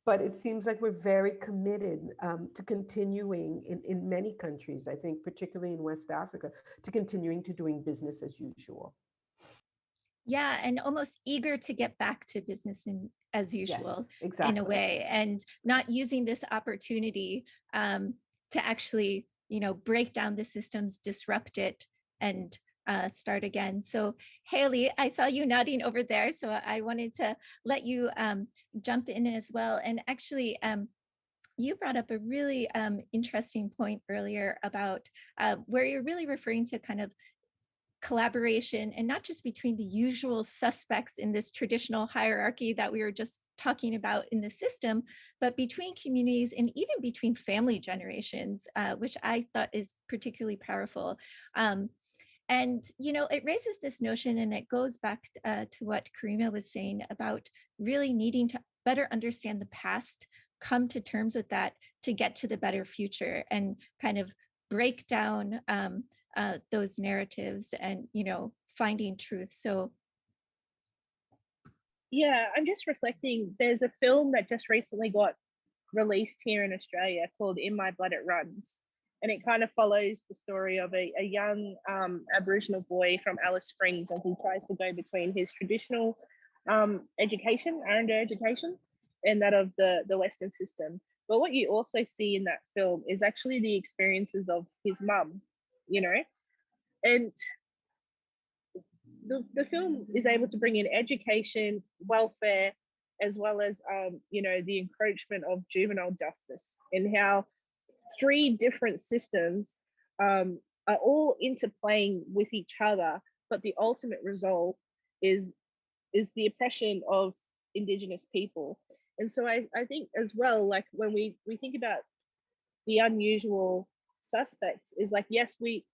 Speaker 14: but it seems like we're very committed to continuing in many countries, I think, particularly in West Africa, to continuing to doing business as usual.
Speaker 13: Yeah, and almost eager to get back to business as usual,
Speaker 14: yes, exactly.
Speaker 13: in a way, and not using this opportunity to actually, break down the systems, disrupt it, and start again. So Haley, I saw you nodding over there, so I wanted to let you jump in as well. And actually, you brought up a really interesting point earlier about where you're really referring to kind of collaboration, and not just between the usual suspects in this traditional hierarchy that we were just talking about in the system, but between communities and even between family generations, which I thought is particularly powerful. And, it raises this notion, and it goes back to what Karima was saying about really needing to better understand the past, come to terms with that to get to the better future, and kind of break down those narratives and, finding truth. So
Speaker 15: yeah, I'm just reflecting, there's a film that just recently got released here in Australia called In My Blood It Runs, and it kind of follows the story of a young Aboriginal boy from Alice Springs as he tries to go between his traditional education, Aranda education, and that of the Western system. But what you also see in that film is actually the experiences of his mum, and the film is able to bring in education, welfare, as well as the encroachment of juvenile justice, and how 3 different systems are all interplaying with each other, but the ultimate result is the oppression of Indigenous people. And so I think as well, like when we think about the unusual suspects, is like, yes, we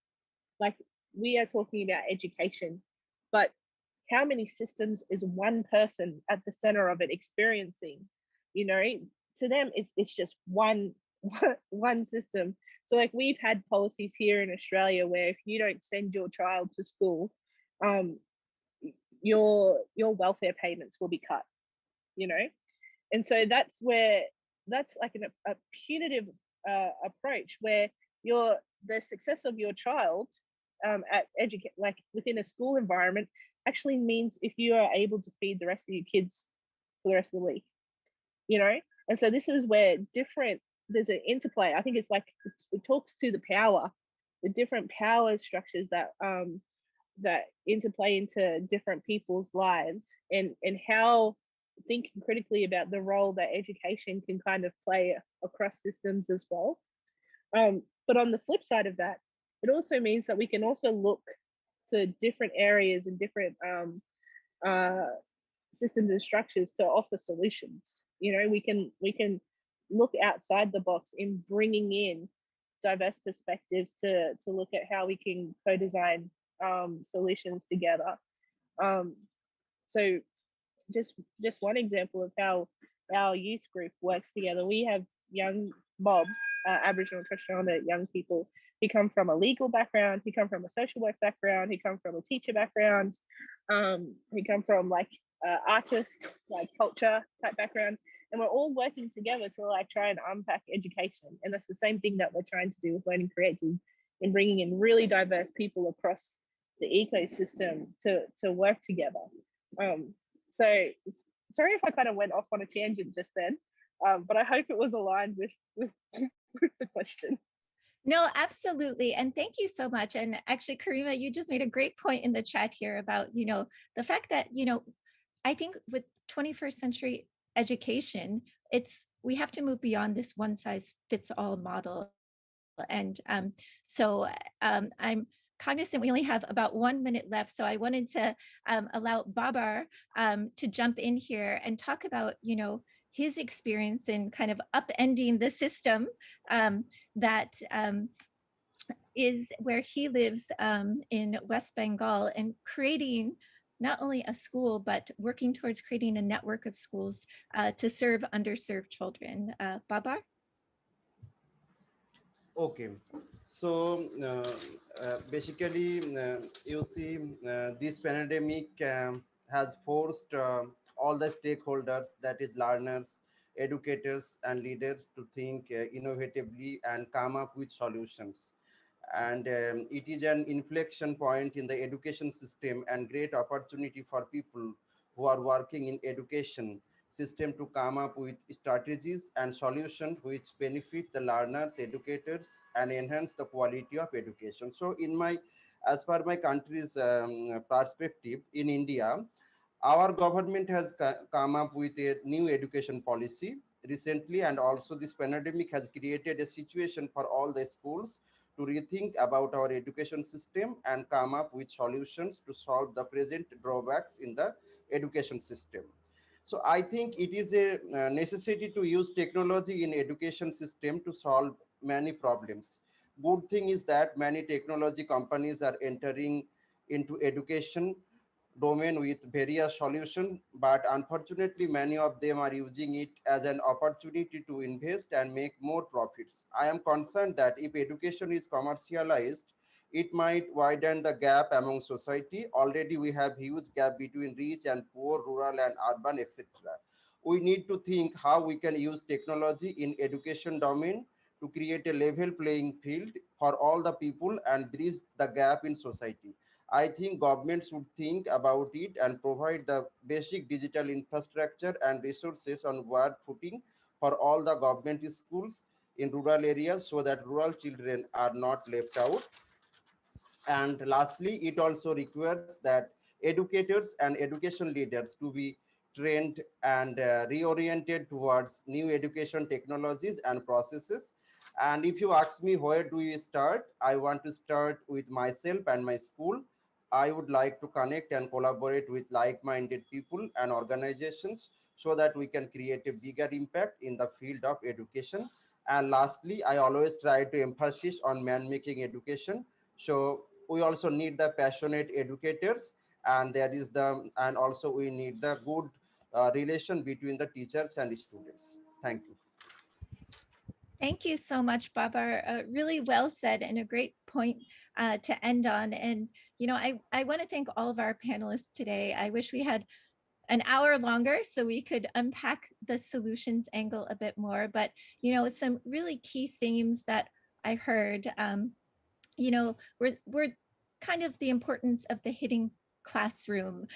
Speaker 15: are talking about education, but how many systems is one person at the center of it experiencing? To them, it's just one system. So like, we've had policies here in Australia where if you don't send your child to school, your welfare payments will be cut, and so that's like a punitive approach where the success of your child like within a school environment actually means if you are able to feed the rest of your kids for the rest of the week, and so this is where there's an interplay. I think it's like it talks to the different power structures that interplay into different people's lives, and how thinking critically about the role that education can kind of play across systems as well. But on the flip side of that, it also means that we can also look to different areas and different systems and structures to offer solutions. We can look outside the box in bringing in diverse perspectives to look at how we can co-design solutions together. So just one example of how our youth group works together. We have young mob, Aboriginal and Torres Strait Islander young people who come from a legal background, who come from a social work background, who come from a teacher background, who come from like artist, like culture type background. And we're all working together to like try and unpack education. And that's the same thing that we're trying to do with Learning Creates, in bringing in really diverse people across the ecosystem to work together. So sorry if I kind of went off on a tangent just then, but I hope it was aligned with the question.
Speaker 13: No, absolutely. And thank you so much. And actually, Karima, you just made a great point in the chat here about, the fact that, I think with 21st century education, we have to move beyond this one size fits all model. And so I'm cognizant we only have about 1 minute left. So I wanted to allow Babar to jump in here and talk about, his experience in kind of upending the system that is where he lives in West Bengal, and creating not only a school, but working towards creating a network of schools to serve underserved children. Babar?
Speaker 16: Okay, so basically, you see, this pandemic has forced all the stakeholders, that is learners, educators, and leaders, to think innovatively and come up with solutions. And it is an inflection point in the education system and great opportunity for people who are working in education system to come up with strategies and solutions which benefit the learners, educators, and enhance the quality of education. So as per my country's perspective, in India, our government has come up with a new education policy recently, and also this pandemic has created a situation for all the schools to rethink about our education system and come up with solutions to solve the present drawbacks in the education system. So I think it is a necessity to use technology in education system to solve many problems. Good thing is that many technology companies are entering into education domain with various solutions, but unfortunately many of them are using it as an opportunity to invest and make more profits. I am concerned that if education is commercialized, it might widen the gap among society. Already we have huge gap between rich and poor, rural and urban, etc. We need to think how we can use technology in education domain to create a level playing field for all the people and bridge the gap in society. I think government should think about it and provide the basic digital infrastructure and resources on work footing for all the government schools in rural areas so that rural children are not left out. And lastly, it also requires that educators and education leaders to be trained and reoriented towards new education technologies and processes. And if you ask me where do you start, I want to start with myself and my school. I would like to connect and collaborate with like-minded people and organizations so that we can create a bigger impact in the field of education. And lastly, I always try to emphasize on man-making education. So we also need the passionate educators, and also we need the good relation between the teachers and students. Thank you.
Speaker 13: Thank you so much, Babar. Really well said, and a great point to end on. And, you know, I want to thank all of our panelists today. I wish we had an hour longer so we could unpack the solutions angle a bit more, but, you know, some really key themes that I heard, you know, we're kind of the importance of the hidden classroom,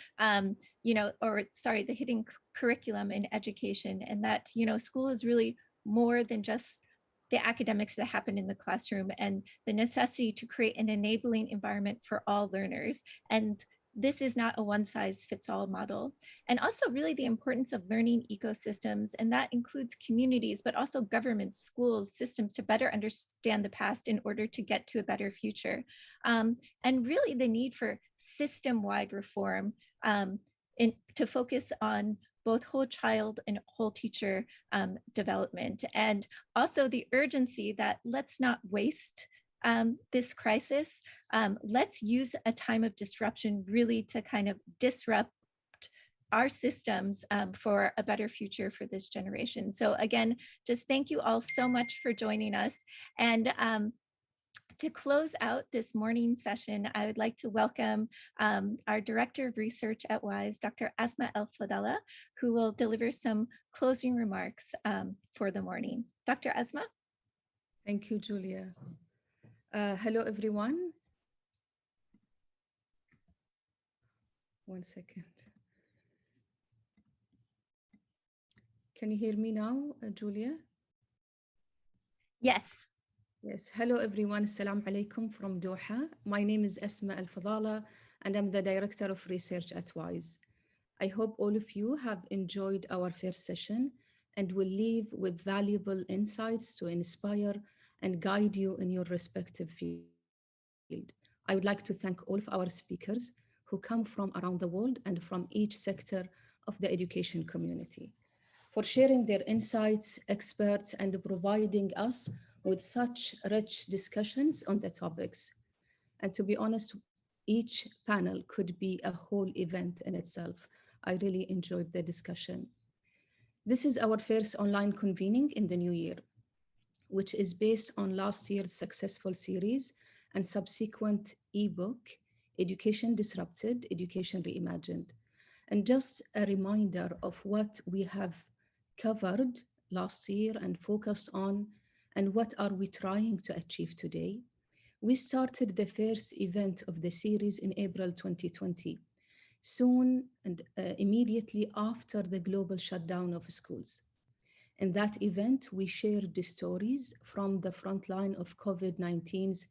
Speaker 13: you know, or sorry, the hidden curriculum in education, and that, you know, school is really more than just the academics that happen in the classroom, and the necessity to create an enabling environment for all learners. And this is not a one-size-fits-all model. And also really the importance of learning ecosystems, and that includes communities, but also governments, schools, systems to better understand the past in order to get to a better future. And really the need for system-wide reform to focus on both whole child and whole teacher development. And also the urgency that let's not waste this crisis. Let's use a time of disruption really to kind of disrupt our systems for a better future for this generation. So again, just thank you all so much for joining us. And to close out this morning session, I would like to welcome our Director of Research at WISE, Dr. Asma El-Fadala, who will deliver some closing remarks for the morning. Dr. Asma?
Speaker 17: Thank you, Julia. Hello, everyone. One second. Can you hear me now, Julia?
Speaker 13: Yes.
Speaker 17: Yes. Hello, everyone. Assalamu alaikum from Doha. My name is Asma Al-Fadala, and I'm the Director of Research at WISE. I hope all of you have enjoyed our first session and will leave with valuable insights to inspire and guide you in your respective field. I would like to thank all of our speakers who come from around the world and from each sector of the education community. for sharing their insights, experts, and providing us with such rich discussions on the topics. And to be honest, each panel could be a whole event in itself. I really enjoyed the discussion. This is our first online convening in the new year, which is based on last year's successful series and subsequent ebook, Education Disrupted, Education Reimagined. And just a reminder of what we have covered last year and focused on, and what are we trying to achieve today. We started the first event of the series in April 2020, soon and immediately after the global shutdown of schools. In that event, we shared the stories from the front line of COVID-19's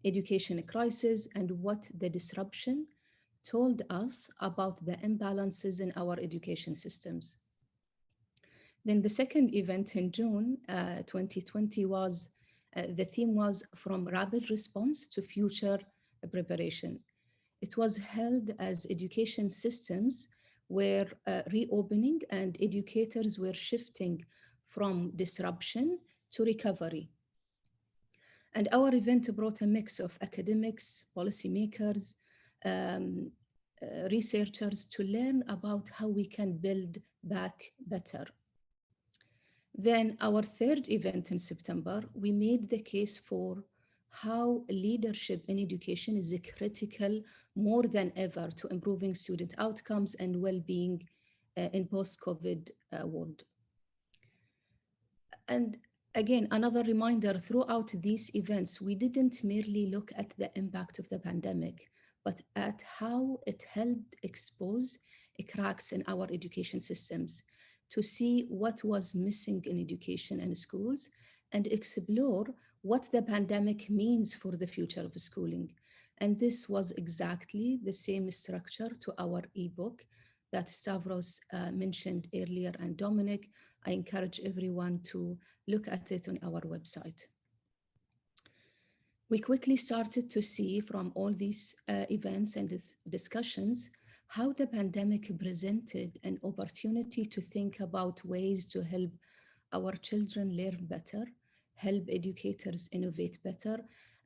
Speaker 17: education crisis and what the disruption told us about the imbalances in our education systems. Then the second event in June 2020 was, the theme was From Rapid Response to Future Preparation. It was held as education systems were reopening and educators were shifting from disruption to recovery. And our event brought a mix of academics, policymakers, researchers to learn about how we can build back better. Then our third event in September, we made the case for how leadership in education is critical more than ever to improving student outcomes and well-being in post-COVID world. And again, another reminder, throughout these events, we didn't merely look at the impact of the pandemic, but at how it helped expose cracks in our education systems, to see what was missing in education and schools, and explore what the pandemic means for the future of schooling. And this was exactly the same structure to our ebook that Stavros mentioned earlier, and Dominic. I encourage everyone to look at it on our website. We quickly started to see from all these events and discussions how the pandemic presented an opportunity to think about ways to help our children learn better, help educators innovate better,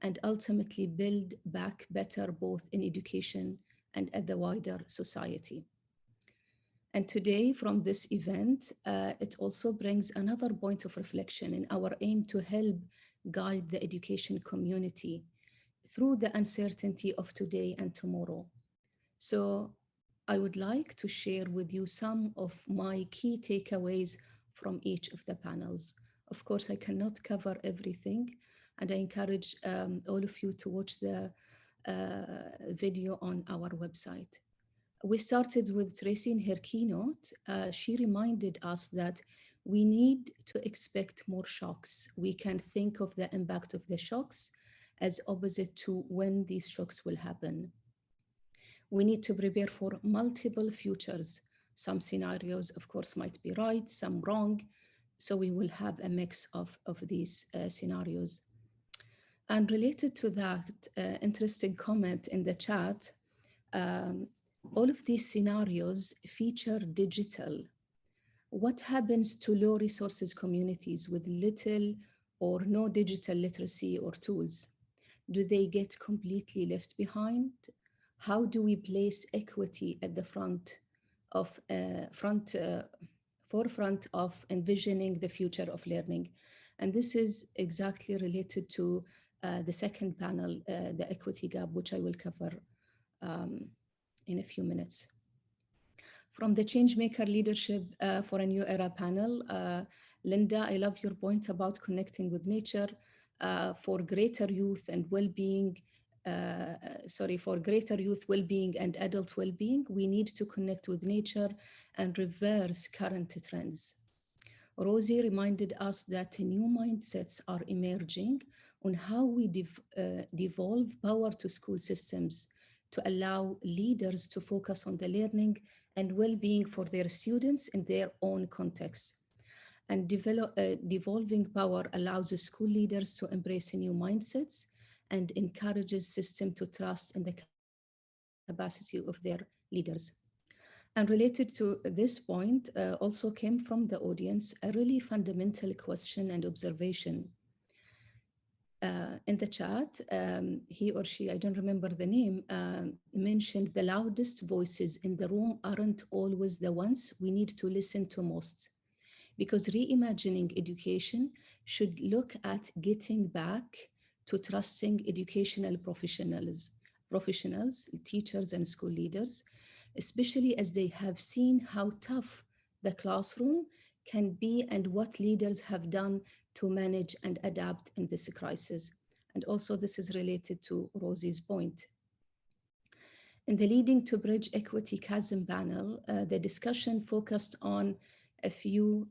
Speaker 17: and ultimately build back better both in education and at the wider society. And today, from this event, it also brings another point of reflection in our aim to help guide the education community through the uncertainty of today and tomorrow. So I would like to share with you some of my key takeaways from each of the panels. Of course, I cannot cover everything, and I encourage all of you to watch the video on our website. We started with Tracy in her keynote. She reminded us that we need to expect more shocks. We can think of the impact of the shocks as opposite to when these shocks will happen. We need to prepare for multiple futures. Some scenarios, of course, might be right, some wrong. So we will have a mix of these scenarios. And related to that, interesting comment in the chat, all of these scenarios feature digital. What happens to low resources communities with little or no digital literacy or tools? Do they get completely left behind? How do we place equity at the forefront of envisioning the future of learning? And this is exactly related to the second panel, the equity gap, which I will cover in a few minutes. From the Changemaker Leadership for a New Era panel, Linda, I love your point about connecting with nature for greater youth and well-being. For greater youth well-being and adult well-being, we need to connect with nature and reverse current trends. Rosie reminded us that new mindsets are emerging on how we devolve power to school systems to allow leaders to focus on the learning and well-being for their students in their own context. And devolving power allows the school leaders to embrace new mindsets and encourages system to trust in the capacity of their leaders. And related to this point, also came from the audience a really fundamental question and observation. In the chat, he or she, I don't remember the name, mentioned the loudest voices in the room aren't always the ones we need to listen to most. Because reimagining education should look at getting back to trusting educational professionals, teachers and school leaders, especially as they have seen how tough the classroom can be and what leaders have done to manage and adapt in this crisis. And also this is related to Rosie's point. In the Leading to Bridge Equity Chasm panel, the discussion focused on a few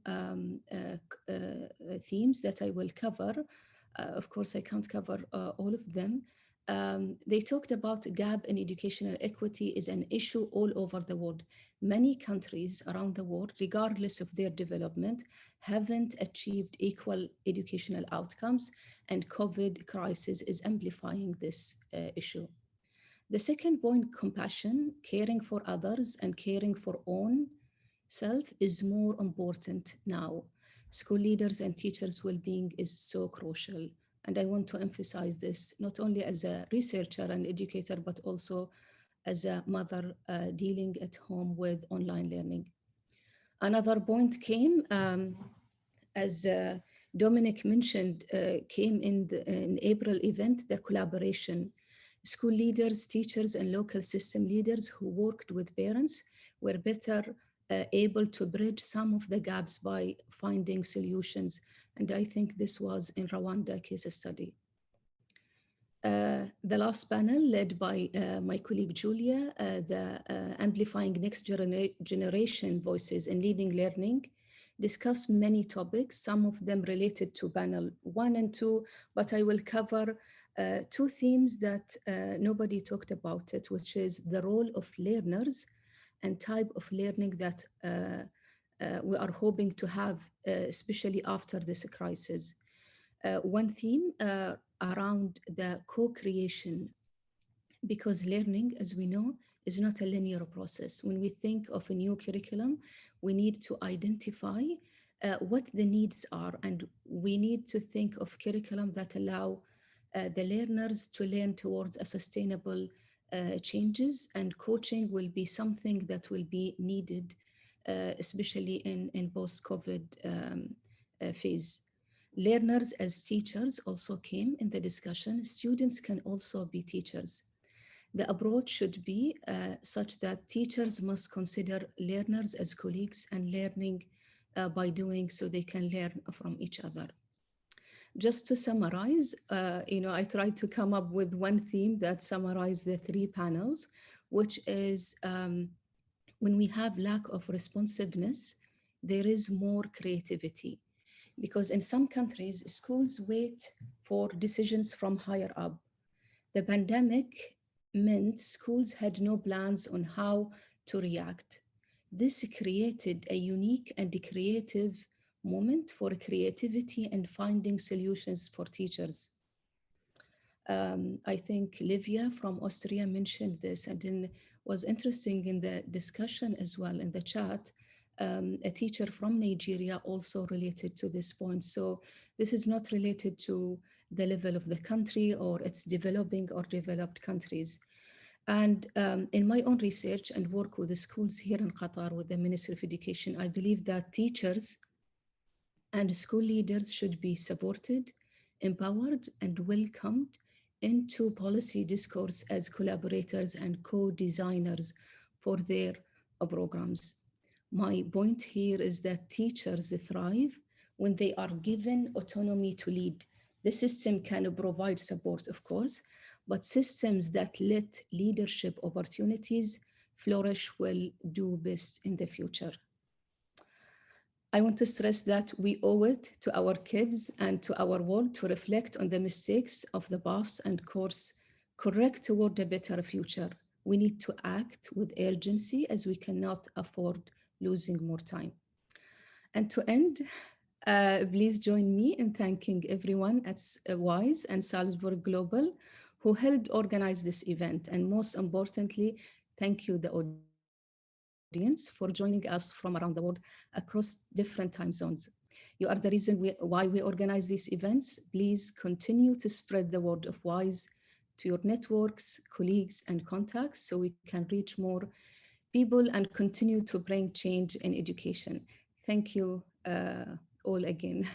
Speaker 17: themes that I will cover. Of course, I can't cover all of them. They talked about gap in educational equity is an issue all over the world. Many countries around the world, regardless of their development, haven't achieved equal educational outcomes, and COVID crisis is amplifying this issue. The second point, compassion, caring for others and caring for own self is more important now. School leaders and teachers' well-being is so crucial. And I want to emphasize this not only as a researcher and educator, but also as a mother dealing at home with online learning. Another point came, as Dominic mentioned, came in the April event, the collaboration. School leaders, teachers, and local system leaders who worked with parents were better able to bridge some of the gaps by finding solutions. And I think this was in Rwanda case study. The last panel led by my colleague Julia, the Amplifying Next Generation Voices in Leading Learning, discussed many topics, some of them related to panel 1 and 2, but I will cover two themes that nobody talked about it, which is the role of learners and type of learning that we are hoping to have, especially after this crisis. One theme around the co-creation, because learning, as we know, is not a linear process. When we think of a new curriculum, we need to identify what the needs are, and we need to think of curriculum that allow the learners to learn towards a sustainable changes, and coaching will be something that will be needed, especially in post-COVID phase. Learners as teachers also came in the discussion. Students can also be teachers. The approach should be such that teachers must consider learners as colleagues and learning by doing so they can learn from each other. Just to summarize, I tried to come up with one theme that summarized the three panels, which is when we have lack of responsiveness, there is more creativity. Because in some countries, schools wait for decisions from higher up. The pandemic meant schools had no plans on how to react. This created a unique and creative moment for creativity and finding solutions for teachers. I think Livia from Austria mentioned this, and then was interesting in the discussion as well in the chat. A teacher from Nigeria also related to this point. So this is not related to the level of the country or its developing or developed countries. And in my own research and work with the schools here in Qatar with the Ministry of Education, I believe that teachers and school leaders should be supported, empowered, and welcomed into policy discourse as collaborators and co-designers for their programs. My point here is that teachers thrive when they are given autonomy to lead. The system can provide support, of course, but systems that let leadership opportunities flourish will do best in the future. I want to stress that we owe it to our kids and to our world to reflect on the mistakes of the past and course correct toward a better future. We need to act with urgency as we cannot afford losing more time. And to end, please join me in thanking everyone at WISE and Salzburg Global who helped organize this event. And most importantly, thank you, the audience. audience for joining us from around the world across different time zones. You are the reason why we organize these events. Please continue to spread the word of WISE to your networks, colleagues, and contacts so we can reach more people and continue to bring change in education. Thank you all again.